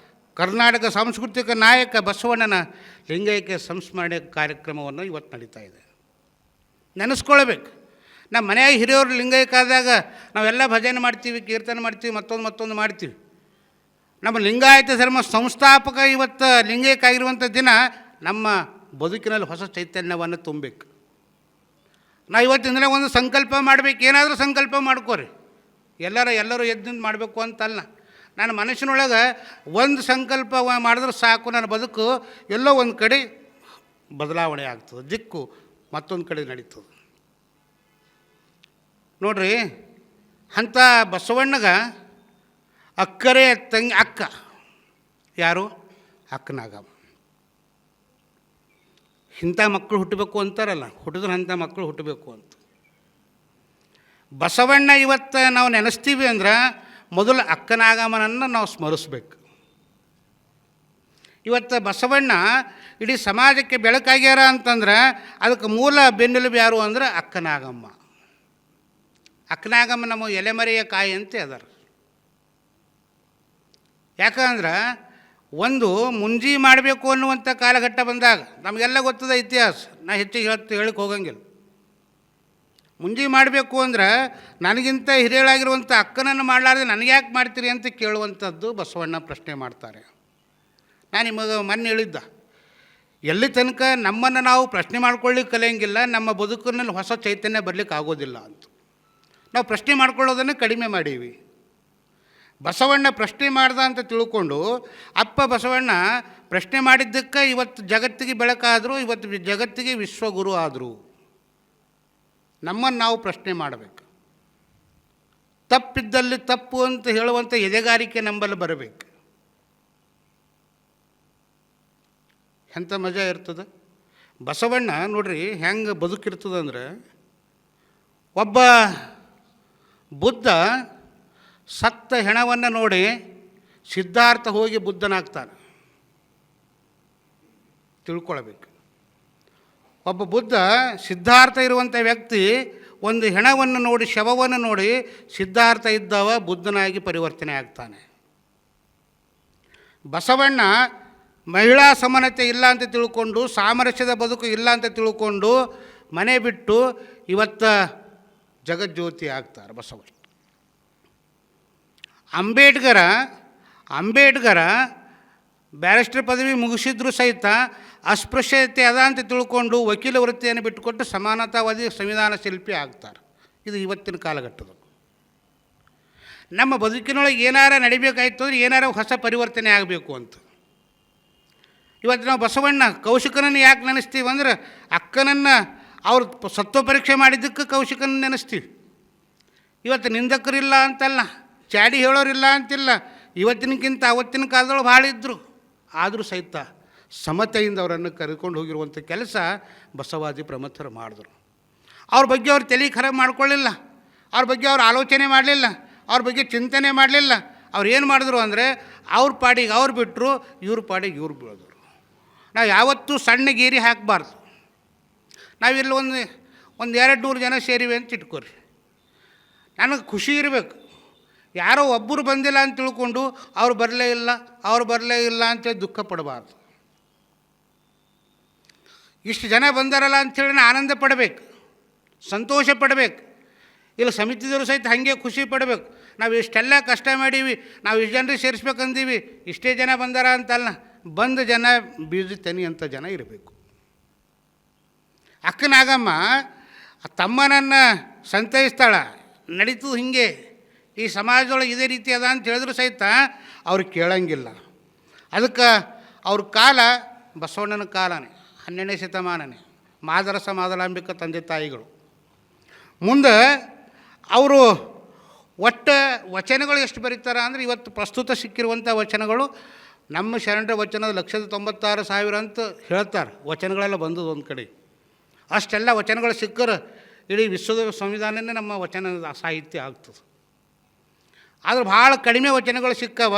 ಕರ್ನಾಟಕ ಸಾಂಸ್ಕೃತಿಕ ನಾಯಕ ಬಸವಣ್ಣನ ಲಿಂಗೈಕ್ಯ ಸಂಸ್ಮರಣೆ ಕಾರ್ಯಕ್ರಮವನ್ನು ಇವತ್ತು ನಡೀತಾ ಇದೆ. ನೆನೆಸ್ಕೊಳ್ಬೇಕು. ನಮ್ಮ ಮನೆಯಾಗ ಹಿರಿಯವರು ಲಿಂಗೈಕ್ಯ ಆದಾಗ ನಾವೆಲ್ಲ ಭಜನೆ ಮಾಡ್ತೀವಿ, ಕೀರ್ತನೆ ಮಾಡ್ತೀವಿ, ಮತ್ತೊಂದು ಮಾಡ್ತೀವಿ. ನಮ್ಮ ಲಿಂಗಾಯತ ಧರ್ಮ ಸಂಸ್ಥಾಪಕ ಇವತ್ತು ಲಿಂಗೈಕ್ಯ ಆಗಿರುವಂಥ ದಿನ ನಮ್ಮ ಬದುಕಿನಲ್ಲಿ ಹೊಸ ಚೈತನ್ಯವನ್ನು ತುಂಬಬೇಕು. ನಾವು ಇವತ್ತಿನ ದಿನ ಒಂದು ಸಂಕಲ್ಪ ಮಾಡಬೇಕು. ಏನಾದರೂ ಸಂಕಲ್ಪ ಮಾಡ್ಕೋರಿ, ಎಲ್ಲರೂ ಎದ್ದು ಮಾಡಬೇಕು ಅಂತಲ್ಲ. ನನ್ನ ಮನಸ್ಸಿನೊಳಗೆ ಒಂದು ಸಂಕಲ್ಪ ಮಾಡಿದ್ರೆ ಸಾಕು, ನನ್ನ ಬದುಕು ಎಲ್ಲೋ ಒಂದು ಕಡೆ ಬದಲಾವಣೆ ಆಗ್ತದೆ, ದಿಕ್ಕು ಮತ್ತೊಂದು ಕಡೆ ನಡೀತದೆ. ನೋಡ್ರಿ, ಅಂಥ ಬಸವಣ್ಣಗೆ ಅಕ್ಕರೆ ತಂಗಿ ಅಕ್ಕ ಯಾರು? ಅಕ್ಕನಾಗಮ್ಮ. ಇಂಥ ಮಕ್ಕಳು ಹುಟ್ಟಬೇಕು ಅಂತಾರಲ್ಲ, ಹುಟ್ಟಿದ್ರೆ ಅಂಥ ಮಕ್ಕಳು ಹುಟ್ಟಬೇಕು ಅಂತ. ಬಸವಣ್ಣ ಇವತ್ತು ನಾವು ನೆನೆಸ್ತೀವಿ ಅಂದ್ರೆ ಮೊದಲು ಅಕ್ಕನಾಗಮ್ಮನನ್ನು ನಾವು ಸ್ಮರಿಸ್ಬೇಕು. ಇವತ್ತು ಬಸವಣ್ಣ ಇಡೀ ಸಮಾಜಕ್ಕೆ ಬೆಳಕಾಗ್ಯಾರ ಅಂತಂದ್ರೆ ಅದಕ್ಕೆ ಮೂಲ ಬೆನ್ನೆಲುಬು ಯಾರು ಅಂದ್ರೆ ಅಕ್ಕನಾಗಮ್ಮ. ಅಕ್ಕನಾಗಮ್ಮ ನಮ್ಮ ಎಲೆಮರೆಯ ಕಾಯಿ ಅಂತ ಅದಾರ. ಯಾಕಂದ್ರೆ ಒಂದು ಮುಂಜಿ ಮಾಡಬೇಕು ಅನ್ನುವಂಥ ಕಾಲಘಟ್ಟ ಬಂದಾಗ ನಮಗೆಲ್ಲ ಗೊತ್ತದ ಇತಿಹಾಸ, ನಾ ಹೆಚ್ಚಿಗೆ ಹೇಳಕ್ಕೆ ಹೋಗಂಗಿಲ್ಲ. ಮುಂಜಿ ಮಾಡಬೇಕು ಅಂದ್ರೆ ನನಗಿಂತ ಹಿರಿಯಳಾಗಿರುವಂಥ ಅಕ್ಕನನ್ನು ಮಾಡಲಾರ್ದೆ ನನಗೆ ಯಾಕೆ ಮಾಡ್ತೀರಿ ಅಂತ ಕೇಳುವಂಥದ್ದು ಬಸವಣ್ಣ ಪ್ರಶ್ನೆ ಮಾಡ್ತಾರೆ. ನಾನು ನಿಮಗೆ ಮೊನ್ನೆ ಹೇಳಿದ್ದ, ಎಲ್ಲಿ ತನಕ ನಮ್ಮನ್ನು ನಾವು ಪ್ರಶ್ನೆ ಮಾಡ್ಕೊಳ್ಳಿಕ್ಕೆ ಕಲಿಯಂಗಿಲ್ಲ, ನಮ್ಮ ಬದುಕಿನಲ್ಲಿ ಹೊಸ ಚೈತನ್ಯ ಬರಲಿಕ್ಕೆ ಆಗೋದಿಲ್ಲ ಅಂತ. ನಾವು ಪ್ರಶ್ನೆ ಮಾಡ್ಕೊಳ್ಳೋದನ್ನು ಕಡಿಮೆ ಮಾಡೀವಿ. ಬಸವಣ್ಣ ಪ್ರಶ್ನೆ ಮಾಡ್ದ ಅಂತ ತಿಳ್ಕೊಂಡು ಅಪ್ಪ ಬಸವಣ್ಣ ಪ್ರಶ್ನೆ ಮಾಡಿದ್ದಕ್ಕೆ ಇವತ್ತು ಜಗತ್ತಿಗೆ ಬೆಳಕಾದರು, ಇವತ್ತು ಜಗತ್ತಿಗೆ ವಿಶ್ವಗುರು ಆದರು. ನಮ್ಮನ್ನು ನಾವು ಪ್ರಶ್ನೆ ಮಾಡಬೇಕು. ತಪ್ಪಿದ್ದಲ್ಲಿ ತಪ್ಪು ಅಂತ ಹೇಳುವಂಥ ಎದೆಗಾರಿಕೆ ನಂಬಲ್ಲಿ ಬರಬೇಕು. ಎಂಥ ಮಜಾ ಇರ್ತದೆ. ಬಸವಣ್ಣ ನೋಡ್ರಿ ಹೆಂಗೆ ಬದುಕಿರ್ತದಂದ್ರೆ, ಒಬ್ಬ ಬುದ್ಧ ಸತ್ತ ಹೆಣವನ್ನು ನೋಡಿ ಸಿದ್ಧಾರ್ಥ ಹೋಗಿ ಬುದ್ಧನಾಗ್ತಾನೆ. ತಿಳ್ಕೊಳ್ಬೇಕು. ಒಬ್ಬ ಬುದ್ಧ ಸಿದ್ಧಾರ್ಥ ಇರುವಂಥ ವ್ಯಕ್ತಿ ಒಂದು ಹೆಣವನ್ನು ನೋಡಿ, ಶವವನ್ನು ನೋಡಿ ಸಿದ್ಧಾರ್ಥ ಇದ್ದವ ಬುದ್ಧನಾಗಿ ಪರಿವರ್ತನೆ ಆಗ್ತಾನೆ. ಬಸವಣ್ಣ ಮಹಿಳಾ ಸಮಾನತೆ ಇಲ್ಲ ಅಂತ ತಿಳ್ಕೊಂಡು, ಸಾಮರಸ್ಯದ ಬದುಕು ಇಲ್ಲ ಅಂತ ತಿಳ್ಕೊಂಡು ಮನೆ ಬಿಟ್ಟು ಇವತ್ತು ಜಗಜ್ಯೋತಿ ಆಗ್ತಾರೆ ಬಸವಣ್ಣ. ಅಂಬೇಡ್ಕರ ಬ್ಯಾರಿಸ್ಟರ್ ಪದವಿ ಮುಗಿಸಿದ್ರು ಸಹಿತ ಅಸ್ಪೃಶ್ಯತೆ ಅದ ಅಂತ ತಿಳ್ಕೊಂಡು ವಕೀಲ ವೃತ್ತಿಯನ್ನು ಬಿಟ್ಟುಕೊಟ್ಟು ಸಮಾನತಾವಾದಿ ಸಂವಿಧಾನ ಶಿಲ್ಪಿ ಆಗ್ತಾರೆ. ಇದು ಇವತ್ತಿನ ಕಾಲಘಟ್ಟದ. ನಮ್ಮ ಬದುಕಿನೊಳಗೆ ಏನಾರ ನಡಿಬೇಕಾಯ್ತು ಅಂದರೆ ಏನಾರ ಹೊಸ ಪರಿವರ್ತನೆ ಆಗಬೇಕು ಅಂತ. ಇವತ್ತು ನಾವು ಬಸವಣ್ಣ ಕೌಶಿಕನನ್ನು ಯಾಕೆ ನೆನೆಸ್ತೀವಿ ಅಂದ್ರೆ, ಅಕ್ಕನನ್ನು ಅವ್ರು ಸತ್ವ ಪರೀಕ್ಷೆ ಮಾಡಿದ್ದಕ್ಕೆ ಕೌಶಿಕನ ನೆನೆಸ್ತೀವಿ. ಇವತ್ತು ನಿಂದಕರಿಲ್ಲ ಅಂತಲ್ಲ, ಚಾಡಿ ಹೇಳೋರಿಲ್ಲ ಅಂತಿಲ್ಲ. ಇವತ್ತಿನಕ್ಕಿಂತ ಅವತ್ತಿನ ಕಾಲದೊಳಗೆ ಭಾಳ ಇದ್ದರು. ಆದರೂ ಸಹಿತ ಸಮತೆಯಿಂದ ಅವರನ್ನು ಕರ್ಕೊಂಡು ಹೋಗಿರುವಂಥ ಕೆಲಸ ಬಸವಾದಿ ಪ್ರಮಥರು ಮಾಡಿದ್ರು. ಅವ್ರ ಬಗ್ಗೆ ಅವ್ರು ತಲೆ ಖರಾಬ್ ಮಾಡ್ಕೊಳ್ಳಿಲ್ಲ, ಅವ್ರ ಬಗ್ಗೆ ಅವ್ರು ಆಲೋಚನೆ ಮಾಡಲಿಲ್ಲ, ಅವ್ರ ಬಗ್ಗೆ ಚಿಂತನೆ ಮಾಡಲಿಲ್ಲ. ಅವ್ರು ಏನು ಮಾಡಿದ್ರು ಅಂದರೆ ಅವ್ರ ಪಾಡಿಗೆ ಅವ್ರು ಬಿಟ್ಟರು, ಇವ್ರ ಪಾಡಿಗೆ ಇವ್ರು ಬೀಳಿದ್ರು. ನಾವು ಯಾವತ್ತೂ ಸಣ್ಣ ಗೀರಿ ಹಾಕಬಾರ್ದು. ನಾವಿಲ್ಲಿ ಒಂದು 200 ಜನ ಸೇರಿವೆ ಅಂತ ಇಟ್ಕೊರಿ, ನನಗೆ ಖುಷಿ ಇರಬೇಕು. ಯಾರೋ ಒಬ್ಬರು ಬಂದಿಲ್ಲ ಅಂತ ತಿಳ್ಕೊಂಡು ಅವ್ರು ಬರಲೇ ಇಲ್ಲ ಅಂತೇಳಿ ದುಃಖ ಪಡಬಾರ್ದು. ಇಷ್ಟು ಜನ ಬಂದಾರಲ್ಲ ಅಂಥೇಳಿ ಆನಂದ ಪಡಬೇಕು, ಸಂತೋಷ ಪಡಬೇಕು. ಇಲ್ಲ ಸಮಿತಿದವರು ಸಹಿತ ಹಾಗೆ ಖುಷಿ ಪಡಬೇಕು. ನಾವು ಇಷ್ಟೆಲ್ಲ ಕಷ್ಟ ಮಾಡೀವಿ, ನಾವು ಇಷ್ಟು ಜನರಿಗೆ ಸೇರಿಸ್ಬೇಕಂದೀವಿ, ಇಷ್ಟೇ ಜನ ಬಂದಾರ ಅಂತಲ್ಲ, ಬಂದ ಜನ ಬೀಜ ತನಿ ಅಂತ ಜನ ಇರಬೇಕು. ಅಕ್ಕನಾಗಮ್ಮ ತಮ್ಮನನ್ನು ಸಂತೈಸ್ತಾಳ, ನಡೀತು ಹಿಂಗೆ. ಈ ಸಮಾಜದೊಳಗೆ ಇದೇ ರೀತಿ ಅದ ಅಂತ ಹೇಳಿದ್ರು ಸಹಿತ ಅವ್ರು ಕೇಳಂಗಿಲ್ಲ. ಅದಕ್ಕೆ ಅವ್ರ ಕಾಲ ಬಸವಣ್ಣನ ಕಾಲನೇ, 12ನೇ ಶತಮಾನನೇ. ಮಾದರಸ ಮಾದಲಾಂಬಿಕ ತಂದೆ ತಾಯಿಗಳು ಮುಂದೆ ಅವರು ಒಟ್ಟು ವಚನಗಳು ಎಷ್ಟು ಬರೀತಾರೆ ಅಂದರೆ ಇವತ್ತು ಪ್ರಸ್ತುತ ಸಿಕ್ಕಿರುವಂಥ ವಚನಗಳು ನಮ್ಮ ಶರಣರ ವಚನದ 1,96,000 ಅಂತ ಹೇಳ್ತಾರೆ. ವಚನಗಳೆಲ್ಲ ಬಂದದ್ದು ಒಂದು ಕಡೆ. ಅಷ್ಟೆಲ್ಲ ವಚನಗಳು ಸಿಕ್ಕರೆ ಇಡೀ ವಿಶ್ವದ ಸಂವಿಧಾನನೇ ನಮ್ಮ ವಚನದ ಸಾಹಿತ್ಯ ಆಗ್ತದೆ. ಆದ್ರೆ ಭಾಳ ಕಡಿಮೆ ವಚನಗಳು ಸಿಕ್ಕವ.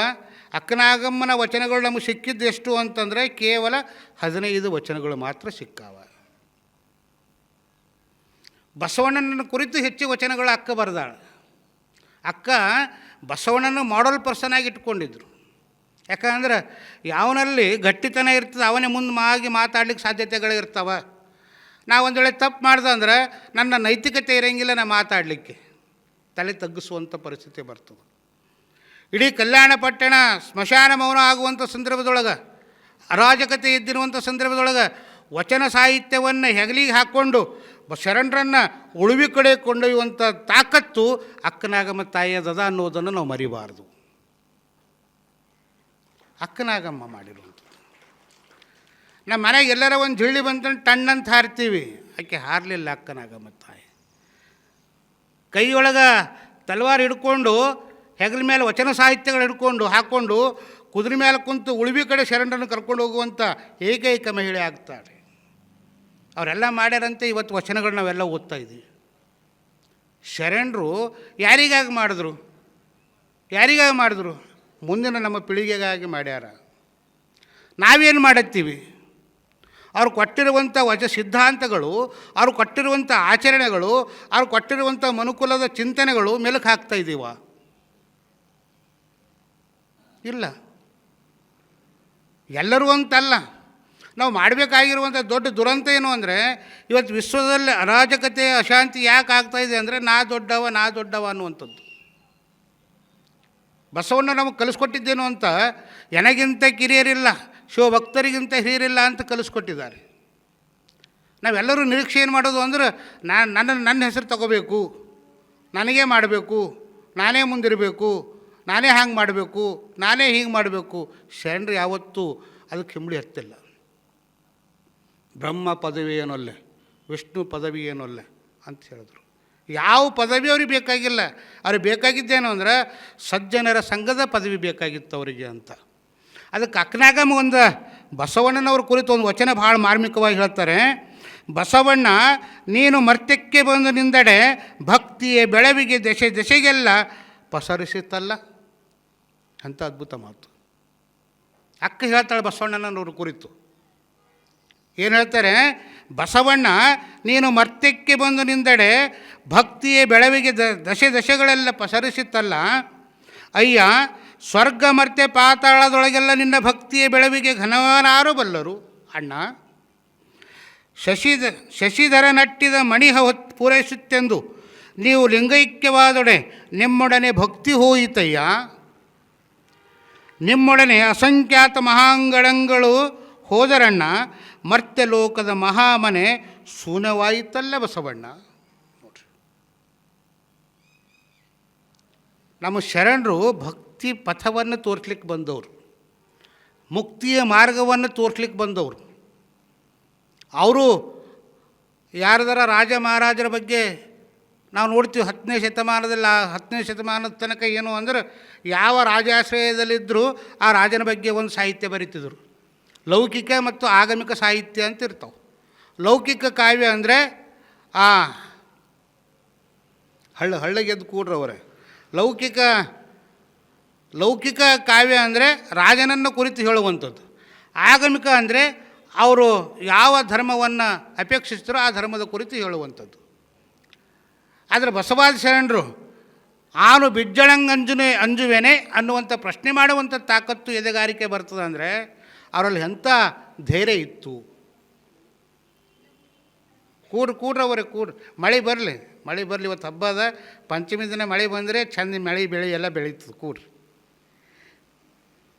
ಅಕ್ಕನಾಗಮ್ಮನ ವಚನಗಳು ನಮಗೆ ಸಿಕ್ಕಿದ್ದು ಎಷ್ಟು ಅಂತಂದರೆ ಕೇವಲ 15 ವಚನಗಳು ಮಾತ್ರ ಸಿಕ್ಕಾವ. ಬಸವಣ್ಣನ ಕುರಿತು ಹೆಚ್ಚು ವಚನಗಳು ಅಕ್ಕ ಬರೆದಾಳೆ. ಅಕ್ಕ ಬಸವಣ್ಣನ ಮಾಡಲ್ ಪರ್ಸನ್ ಆಗಿ ಇಟ್ಕೊಂಡಿದ್ರು. ಯಾಕಂದ್ರೆ ಯಾವನಲ್ಲಿ ಗಟ್ಟಿತನ ಇರ್ತದೆ ಅವನೇ ಮುಂದೆ ಮಾತಾಡ್ಲಿಕ್ಕೆ ಸಾಧ್ಯತೆಗಳಿರ್ತಾವೆ. ನಾವು ಒಂದು ವೇಳೆ ತಪ್ಪು ಮಾಡ್ದೆ ಅಂದ್ರೆ ನನ್ನ ನೈತಿಕತೆ ಇರೋಂಗಿಲ್ಲ ನಾ ಮಾತಾಡಲಿಕ್ಕೆ, ತಲೆ ತಗ್ಗಿಸುವಂಥ ಪರಿಸ್ಥಿತಿ ಬರ್ತದೆ. ಇಡೀ ಕಲ್ಯಾಣ ಪಟ್ಟಣ ಸ್ಮಶಾನ ಮೌನ ಆಗುವಂಥ ಸಂದರ್ಭದೊಳಗೆ, ಅರಾಜಕತೆ ಇದ್ದಿರುವಂಥ ಸಂದರ್ಭದೊಳಗೆ ವಚನ ಸಾಹಿತ್ಯವನ್ನು ಹೆಗಲಿಗೆ ಹಾಕ್ಕೊಂಡು ಶರಣರನ್ನು ಉಳುವಿ ಕಡೆ ಕೊಂಡೊಯ್ಯುವಂಥ ತಾಕತ್ತು ಅಕ್ಕನಾಗಮ್ಮ ತಾಯಿಯದ ಅನ್ನೋದನ್ನು ನಾವು ಮರಿಬಾರ್ದು. ಅಕ್ಕನಾಗಮ್ಮ ಮಾಡಿರುವಂಥದ್ದು. ನಮ್ಮ ಮನೆಗೆ ಎಲ್ಲರ ಒಂದು ಜಿಳ್ಳಿ ಬಂತಂದು ಟಣ್ಣಂತ ಹಾರ್ತೀವಿ, ಆಕೆ ಹಾರಲಿಲ್ಲ ಅಕ್ಕನಾಗಮ್ಮ ತಾಯಿ. ಕೈಯೊಳಗೆ ತಲವಾರು ಹಿಡ್ಕೊಂಡು ಹೆಗಲ ಮೇಲೆ ವಚನ ಸಾಹಿತ್ಯಗಳು ಹಿಡ್ಕೊಂಡು ಹಾಕ್ಕೊಂಡು ಕುದುರೆ ಮೇಲೆ ಕುಂತು ಉಳುವಿ ಕಡೆ ಶರಣರನ್ನು ಕರ್ಕೊಂಡು ಹೋಗುವಂಥ ಏಕೈಕ ಮಹಿಳೆ ಆಗ್ತಾಳೆ. ಅವರೆಲ್ಲ ಮಾಡ್ಯಾರಂತೆ ಇವತ್ತು ವಚನಗಳು ನಾವೆಲ್ಲ ಓದ್ತಾ ಇದ್ದೀವಿ. ಶರಣರು ಯಾರಿಗಾಗಿ ಮಾಡಿದ್ರು? ಮುಂದಿನ ನಮ್ಮ ಪೀಳಿಗೆಗಾಗಿ ಮಾಡ್ಯಾರ. ನಾವೇನು ಮಾಡತ್ತೀವಿ? ಅವ್ರು ಕೊಟ್ಟಿರುವಂಥ ಸಿದ್ಧಾಂತಗಳು, ಅವ್ರು ಕೊಟ್ಟಿರುವಂಥ ಆಚರಣೆಗಳು, ಅವ್ರು ಕೊಟ್ಟಿರುವಂಥ ಮನುಕುಲದ ಚಿಂತನೆಗಳು ಮೆಲುಕು ಹಾಕ್ತಾ ಇದ್ದೀವ? ಇಲ್ಲ. ಎಲ್ಲರೂ ಅಂತಲ್ಲ. ನಾವು ಮಾಡಬೇಕಾಗಿರುವಂಥ ದೊಡ್ಡ ದುರಂತ ಏನು ಅಂದರೆ ಇವತ್ತು ವಿಶ್ವದಲ್ಲಿ ಅರಾಜಕತೆ ಅಶಾಂತಿ ಯಾಕೆ ಆಗ್ತಾಯಿದೆ ಅಂದರೆ ನಾ ದೊಡ್ಡವ ಅನ್ನುವಂಥದ್ದು. ಬಸವಣ್ಣ ನಮಗೆ ಕಲಿಸ್ಕೊಟ್ಟಿದ್ದೇನು ಅಂತ, ನನಗಿಂತ ಕಿರಿಯರಿಲ್ಲ, ಶಿವಭಕ್ತರಿಗಿಂತ ಹಿರಿಯರಿಲ್ಲ ಅಂತ ಕಲಿಸ್ಕೊಟ್ಟಿದ್ದಾರೆ. ನಾವೆಲ್ಲರೂ ನಿರೀಕ್ಷೆ ಏನು ಮಾಡೋದು ಅಂದ್ರೆ ನನ್ನ ಹೆಸರು ತಗೋಬೇಕು, ನನಗೇ ಮಾಡಬೇಕು, ನಾನೇ ಮುಂದಿರಬೇಕು, ನಾನೇ ಹಂಗೆ ಮಾಡಬೇಕು, ನಾನೇ ಹೀಗೆ ಮಾಡಬೇಕು. ಶರಣರು ಯಾವತ್ತೂ ಅದಕ್ಕೆ ಹಿಂಬಳಿ ಹತ್ತಿಲ್ಲ. ಬ್ರಹ್ಮ ಪದವಿ ಏನೊಲ್ಲೆ, ವಿಷ್ಣು ಪದವಿ ಏನೊಲ್ಲೆ ಅಂತ ಹೇಳಿದ್ರು. ಯಾವ ಪದವಿ ಅವ್ರಿಗೆ ಬೇಕಾಗಿಲ್ಲ. ಅವ್ರಿಗೆ ಬೇಕಾಗಿದ್ದೇನು ಅಂದ್ರೆ ಸಜ್ಜನರ ಸಂಘದ ಪದವಿ ಬೇಕಾಗಿತ್ತು ಅವರಿಗೆ ಅಂತ. ಅದಕ್ಕೆ ಅಕ್ಕನಾಗಮ್ಮ ಒಂದು ಬಸವಣ್ಣನವ್ರ ಕುರಿತು ಒಂದು ವಚನ ಭಾಳ ಮಾರ್ಮಿಕವಾಗಿ ಹೇಳ್ತಾರೆ. ಬಸವಣ್ಣ ನೀನು ಮರ್ತ್ಯಕ್ಕೆ ಬಂದು ನಿಂದಡೆ ಭಕ್ತಿಯ ಬೆಳವಿಗೆ ದೆಸೆಗೆಲ್ಲ ಪಸರಿಸುತ್ತಲ್ಲ ಅಂತ ಅದ್ಭುತ ಮಾತು ಅಕ್ಕ ಹೇಳ್ತಾಳೆ ಬಸವಣ್ಣನವ್ರ ಕುರಿತು. ಏನು ಹೇಳ್ತಾರೆ? ಬಸವಣ್ಣ ನೀನು ಮರ್ತ್ಯಕ್ಕೆ ಬಂದು ನಿಂದಡೆ ಭಕ್ತಿಯ ಬೆಳವಿಗೆ ದಶೆಗಳೆಲ್ಲ ಪಸರಿಸುತ್ತಲ್ಲ. ಅಯ್ಯ ಸ್ವರ್ಗ ಮರ್ತ್ಯ ಪಾತಾಳದೊಳಗೆಲ್ಲ ನಿನ್ನ ಭಕ್ತಿಯ ಬೆಳವಿಗೆ ಘನವನಾರು ಬಲ್ಲರು ಅಣ್ಣ. ಶಶಿಧರ ನಟ್ಟಿದ ಮಣಿಹ ಪೂರೈಸುತ್ತೆಂದು ನೀವು ಲಿಂಗೈಕ್ಯವಾದೊಡೆ ನಿಮ್ಮೊಡನೆ ಭಕ್ತಿ ಹೋಯಿತಯ್ಯ. ನಿಮ್ಮೊಡನೆ ಅಸಂಖ್ಯಾತ ಮಹಾಂಗಳಗಳು ಹೋದರಣ್ಣ, ಮರ್ತ್ಯ ಲೋಕದ ಮಹಾಮನೆ ಶೂನ್ಯವಾಯಿತಲ್ಲ ಬಸವಣ್ಣ. ನೋಡ್ರಿ, ನಮ್ಮ ಶರಣರು ಭಕ್ತಿ ಪಥವನ್ನು ತೋರಿಸ್ಲಿಕ್ಕೆ ಬಂದವರು, ಮುಕ್ತಿಯ ಮಾರ್ಗವನ್ನು ತೋರಿಸ್ಲಿಕ್ಕೆ ಬಂದವರು. ಅವರು ಯಾರದರ ರಾಜ ಮಹಾರಾಜರ ಬಗ್ಗೆ ನಾವು ನೋಡ್ತೀವಿ. 10ನೇ ಶತಮಾನದ ತನಕ ಏನು ಅಂದ್ರೆ ಯಾವ ರಾಜಾಶ್ರಯದಲ್ಲಿದ್ದರೂ ಆ ರಾಜನ ಬಗ್ಗೆ ಒಂದು ಸಾಹಿತ್ಯ ಬರೀತಿದ್ರು. ಲೌಕಿಕ ಮತ್ತು ಆಗಮಿಕ ಸಾಹಿತ್ಯ ಅಂತ ಇರ್ತಾವೆ. ಲೌಕಿಕ ಕಾವ್ಯ ಅಂದರೆ ಹಳ್ಳಗೆದ್ದು ಕೂಡ್ರವರೇ. ಲೌಕಿಕ ಕಾವ್ಯ ಅಂದರೆ ರಾಜನನ್ನು ಕುರಿತು ಹೇಳುವಂಥದ್ದು. ಆಗಮಿಕ ಅಂದರೆ ಅವರು ಯಾವ ಧರ್ಮವನ್ನು ಅಪೇಕ್ಷಿಸ್ತಾರೋ ಆ ಧರ್ಮದ ಕುರಿತು ಹೇಳುವಂಥದ್ದು. ಆದರೆ ಬಸವಾದಿ ಶರಣರು ಆನು ಅಂಜುವೇನೆ ಅನ್ನುವಂಥ ಪ್ರಶ್ನೆ ಮಾಡುವಂಥ ತಾಕತ್ತು ಎದೆಗಾರಿಕೆ ಬರ್ತದೆ ಅಂದರೆ ಅವರಲ್ಲಿ ಎಂಥ ಧೈರ್ಯ ಇತ್ತು. ಕೂಡ್ರವರೇ ಮಳೆ ಬರಲಿ ಇವತ್ತು ಹಬ್ಬ ಅದ, ಪಂಚಮಿ ದಿನ ಮಳೆ ಬಂದರೆ ಚಂದ ಮಳೆ ಬೆಳೆ ಎಲ್ಲ ಬೆಳೀತದೆ. ಕೂಡ್ರಿ.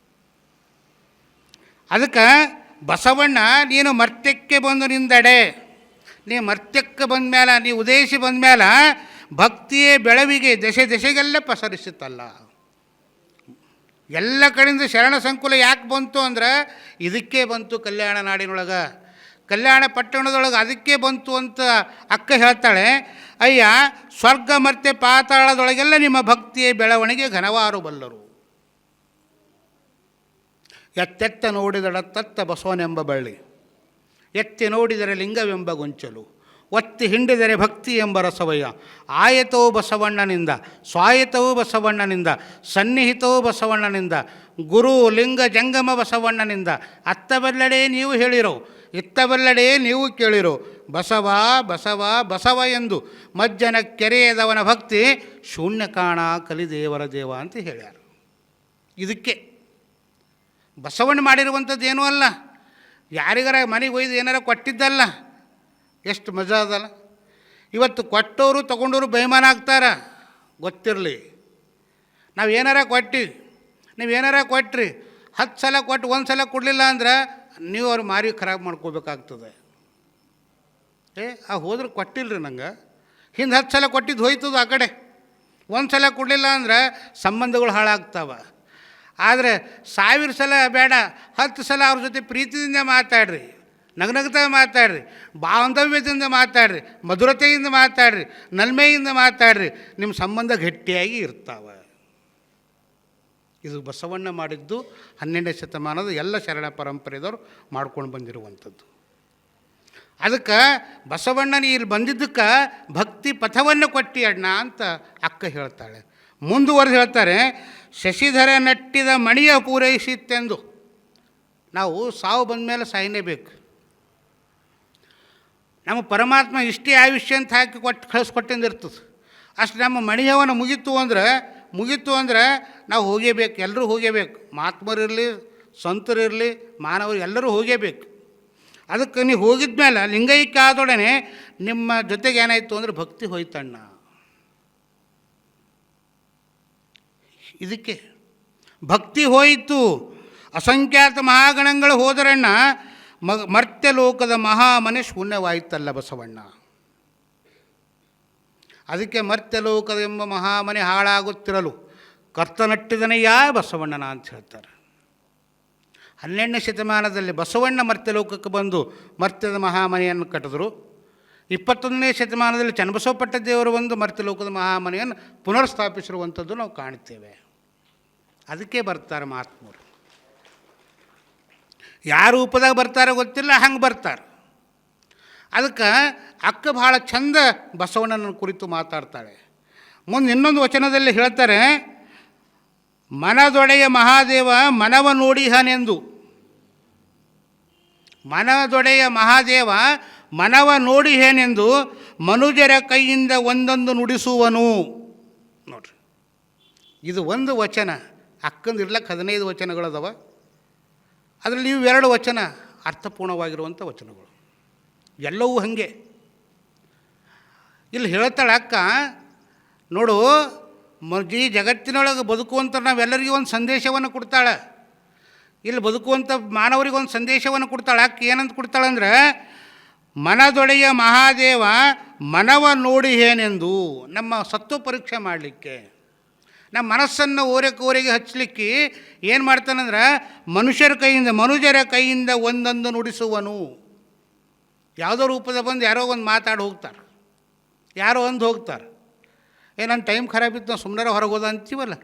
ಅದಕ್ಕೆ ಬಸವಣ್ಣ ನೀನು ಮರ್ತ್ಯಕ್ಕೆ ಬಂದು ನಿಂದಡೆ, ನೀ ಮರ್ತ್ಯಕ್ಕೆ ಬಂದ ಮೇಲೆ, ನೀ ಉದೇಶಿ ಬಂದ ಮೇಲೆ ಭಕ್ತಿಯೇ ಬೆಳವಿಗೆ ದೆಸೆಗೆಲ್ಲ ಪಸರಿಸುತ್ತಲ್ಲ. ಎಲ್ಲ ಕಡೆಯಿಂದ ಶರಣ ಸಂಕುಲ ಯಾಕೆ ಬಂತು ಅಂದ್ರೆ ಇದಕ್ಕೆ ಬಂತು. ಕಲ್ಯಾಣ ನಾಡಿನೊಳಗೆ ಕಲ್ಯಾಣ ಪಟ್ಟಣದೊಳಗೆ ಅದಕ್ಕೆ ಬಂತು ಅಂತ ಅಕ್ಕ ಹೇಳ್ತಾಳೆ. ಅಯ್ಯ, ಸ್ವರ್ಗ ಮತ್ತೆ ಪಾತಾಳದೊಳಗೆಲ್ಲ ನಿಮ್ಮ ಭಕ್ತಿಯ ಬೆಳವಣಿಗೆ ಘನವಾರು ಬಲ್ಲರು. ಎತ್ತೆತ್ತ ನೋಡಿದಡತ್ತತ್ತ ಬಸವನೆಂಬ ಬಳ್ಳಿ, ಎತ್ತಿ ನೋಡಿದರೆ ಲಿಂಗವೆಂಬ ಗೊಂಚಲು, ಒತ್ತಿ ಹಿಂಡಿದರೆ ಭಕ್ತಿ ಎಂಬ ರಸವಯ್ಯ. ಆಯತವೂ ಬಸವಣ್ಣನಿಂದ, ಸ್ವಾಯತವೂ ಬಸವಣ್ಣನಿಂದ, ಸನ್ನಿಹಿತವೂ ಬಸವಣ್ಣನಿಂದ, ಗುರು ಲಿಂಗ ಜಂಗಮ ಬಸವಣ್ಣನಿಂದ. ಅತ್ತಬಲ್ಲಡೆ ನೀವು ಹೇಳಿರೋ, ಇತ್ತಬಲ್ಲಡೆ ನೀವು ಕೇಳಿರೋ, ಬಸವ ಬಸವ ಬಸವ ಎಂದು ಮಜ್ಜನ ಕೆರೆಯದವನ ಭಕ್ತಿ ಶೂನ್ಯ ಕಾಣ ಕಲಿದೇವರ ದೇವ ಅಂತ ಹೇಳ್ಯಾರ. ಇದಕ್ಕೆ ಬಸವಣ್ಣ ಮಾಡಿರುವಂಥದ್ದು ಏನೂ ಅಲ್ಲ, ಯಾರಿಗಾರ ಮನೆಗೆ ಒಯ್ದು ಏನಾರ ಕೊಟ್ಟಿದ್ದಲ್ಲ. ಎಷ್ಟು ಮಜಾ ಅದಲ್ಲ. ಇವತ್ತು ಕೊಟ್ಟವರು ತೊಗೊಂಡವರು ಬೇಮಾನ ಆಗ್ತಾರ, ಗೊತ್ತಿರಲಿ. ನಾವು ಏನಾರ ಕೊಟ್ಟು, ನೀವೇನಾರ ಕೊಟ್ರಿ, 10 ಸಲ ಕೊಟ್ಟು 1 ಸಲ ಕೊಡಲಿಲ್ಲ ಅಂದ್ರೆ ನೀವು ಅವ್ರು ಮಾರಿ ಖರಾಬ್ ಮಾಡ್ಕೋಬೇಕಾಗ್ತದೆ. ಹೋದ್ರೆ ಕೊಟ್ಟಿಲ್ಲರಿ ನಂಗೆ, ಹಿಂದೆ 10 ಸಲ ಕೊಟ್ಟಿದ್ದು ಹೋಯ್ತದ ಆ ಕಡೆ. 1 ಸಲ ಕೊಡಲಿಲ್ಲ ಅಂದ್ರೆ ಸಂಬಂಧಗಳು ಹಾಳಾಗ್ತಾವೆ. ಆದರೆ 1000 ಸಲ ಬೇಡ, 10 ಸಲ ಅವ್ರ ಜೊತೆ ಪ್ರೀತಿಯಿಂದ ಮಾತಾಡ್ರಿ, ನಗನಗ್ತಾ ಮಾತಾಡ್ರಿ, ಬಾಂಧವ್ಯದಿಂದ ಮಾತಾಡ್ರಿ, ಮಧುರತೆಯಿಂದ ಮಾತಾಡ್ರಿ, ನಲ್ಮೆಯಿಂದ ಮಾತಾಡ್ರಿ, ನಿಮ್ಮ ಸಂಬಂಧ ಗಟ್ಟಿಯಾಗಿ ಇರ್ತಾವೆ. ಇದು ಬಸವಣ್ಣ ಮಾಡಿದ್ದು 12ನೇ ಶತಮಾನದ ಎಲ್ಲ ಶರಣ ಪರಂಪರೆದವರು ಮಾಡ್ಕೊಂಡು ಬಂದಿರುವಂಥದ್ದು. ಅದಕ್ಕೆ ಬಸವಣ್ಣನ ಇಲ್ಲಿ ಬಂದಿದ್ದಕ್ಕೆ ಭಕ್ತಿ ಪಥವನ್ನು ಕೊಟ್ಟಿ ಅಣ್ಣ ಅಂತ ಅಕ್ಕ ಹೇಳ್ತಾಳೆ. ಮುಂದುವರೆದು ಹೇಳ್ತಾರೆ, ಶಶಿಧರ ನಟ್ಟಿದ ಮಣಿಯ ಪೂರೈಸಿತ್ತೆಂದು. ನಾವು ಸಾವು ಬಂದ ಮೇಲೆ ಸಾಯಲೇಬೇಕು. ನಮ್ಮ ಪರಮಾತ್ಮ ಇಷ್ಟೇ ಆಯುಷ್ಯ ಅಂತ ಹಾಕಿ ಕಳಿಸ್ಕೊಟ್ಟಿಂದಿರ್ತದೆ. ಅಷ್ಟು ನಮ್ಮ ಮಣಿಯವನ ಮುಗೀತು ಅಂದ್ರೆ ನಾವು ಹೋಗೇಬೇಕು, ಎಲ್ಲರೂ ಹೋಗೇಬೇಕು. ಮಹಾತ್ಮರಿರಲಿ, ಸಂತರಿರಲಿ, ಮಾನವರು ಎಲ್ಲರೂ ಹೋಗೇಬೇಕು. ಅದಕ್ಕೆ ನೀವು ಹೋಗಿದ್ಮೇಲೆ ಲಿಂಗೈಕ್ಯ ಆದೊಡನೆ ನಿಮ್ಮ ಜೊತೆಗೆ ಏನಾಯಿತು ಅಂದರೆ ಭಕ್ತಿ ಹೋಯ್ತಣ್ಣ. ಇದಕ್ಕೆ ಭಕ್ತಿ ಹೋಯಿತು. ಅಸಂಖ್ಯಾತ ಮಹಾಗಣಗಳು ಹೋದರಣ್ಣ, ಮರ್ತ್ಯ ಲೋಕದ ಮಹಾಮನೆ ಶೂನ್ಯವಾಯಿತಲ್ಲ ಬಸವಣ್ಣ. ಅದಕ್ಕೆ ಮರ್ತ್ಯಲೋಕದ ಎಂಬ ಮಹಾಮನೆ ಹಾಳಾಗುತ್ತಿರಲು ಕರ್ತನಟ್ಟಿದನೆಯ ಬಸವಣ್ಣನ ಅಂತ ಹೇಳ್ತಾರೆ. 12ನೇ ಶತಮಾನದಲ್ಲಿ ಬಸವಣ್ಣ ಮರ್ತ್ಯಲೋಕಕ್ಕೆ ಬಂದು ಮರ್ತ್ಯದ ಮಹಾಮನೆಯನ್ನು ಕಟ್ಟಿದ್ರು. 21ನೇ ಶತಮಾನದಲ್ಲಿ ಚನ್ನಬಸವ ಪಟ್ಟದೇವರು ಒಂದು ಮರ್ತ್ಯಲೋಕದ ಮಹಾಮನೆಯನ್ನು ಪುನರ್ಸ್ಥಾಪಿಸಿರುವಂಥದ್ದು ನಾವು ಕಾಣ್ತೇವೆ. ಅದಕ್ಕೆ ಬರ್ತಾರೆ ಮಹಾತ್ಮರು. ಯಾವ ರೂಪದಾಗ ಬರ್ತಾರೋ ಗೊತ್ತಿಲ್ಲ, ಹಂಗೆ ಬರ್ತಾರೆ. ಅದಕ್ಕೆ ಅಕ್ಕ ಭಾಳ ಚಂದ ಬಸವಣ್ಣನ ಕುರಿತು ಮಾತಾಡ್ತಾಳೆ. ಮುಂದೆ ಇನ್ನೊಂದು ವಚನದಲ್ಲಿ ಹೇಳ್ತಾರೆ, ಮನದೊಡೆಯ ಮಹಾದೇವ ಮನವ ನೋಡಿಹನೆಂದು. ಮನದೊಡೆಯ ಮಹಾದೇವ ಮನವ ನೋಡಿಹೇನೆಂದು ಮನುಜರ ಕೈಯಿಂದ ಒಂದೊಂದು ನುಡಿಸುವನು. ನೋಡ್ರಿ, ಇದು ಒಂದು ವಚನ. ಅಕ್ಕಂದು ಇರ್ಲಕ್ಕೆ 15 ವಚನಗಳದವ. ಅದರಲ್ಲಿ ಇವು 2 ವಚನ ಅರ್ಥಪೂರ್ಣವಾಗಿರುವಂಥ ವಚನಗಳು. ಎಲ್ಲವೂ ಹಾಗೆ. ಇಲ್ಲಿ ಹೇಳ್ತಾಳೆ ಅಕ್ಕ, ನೋಡು, ಈ ಜಗತ್ತಿನೊಳಗೆ ಬದುಕುವಂಥ ನಾವೆಲ್ಲರಿಗೂ ಒಂದು ಸಂದೇಶವನ್ನು ಕೊಡ್ತಾಳೆ. ಇಲ್ಲಿ ಬದುಕುವಂಥ ಮಾನವರಿಗೆ ಒಂದು ಸಂದೇಶವನ್ನು ಕೊಡ್ತಾಳೆ. ಅಕ್ಕ ಏನಂತ ಕೊಡ್ತಾಳಂದ್ರೆ, ಮನದೊಡೆಯ ಮಹಾದೇವ ಮನವ ನೋಡಿ ಏನೆಂದು, ನಮ್ಮ ಸತ್ವ ಪರೀಕ್ಷೆ ಮಾಡಲಿಕ್ಕೆ, ನಮ್ಮ ಮನಸ್ಸನ್ನು ಓರೆಗೆ ಹಚ್ಚಲಿಕ್ಕೆ ಏನು ಮಾಡ್ತಾನಂದ್ರೆ, ಮನುಜರ ಕೈಯಿಂದ ಒಂದೊಂದು ನುಡಿಸುವನು. ಯಾವುದೋ ರೂಪದ ಬಂದು ಯಾರೋ ಒಂದು ಮಾತಾಡಿ ಹೋಗ್ತಾರೆ, ಯಾರೋ ಒಂದು ಹೋಗ್ತಾರೆ. ನನ್ನ ಟೈಮ್ ಖರಾಬಿತ್ತು, ನಾವು ಸುಮ್ಮನೆ ಹೊರಗೆ ಹೋದ ಅಂತೀವಲ್ಲ,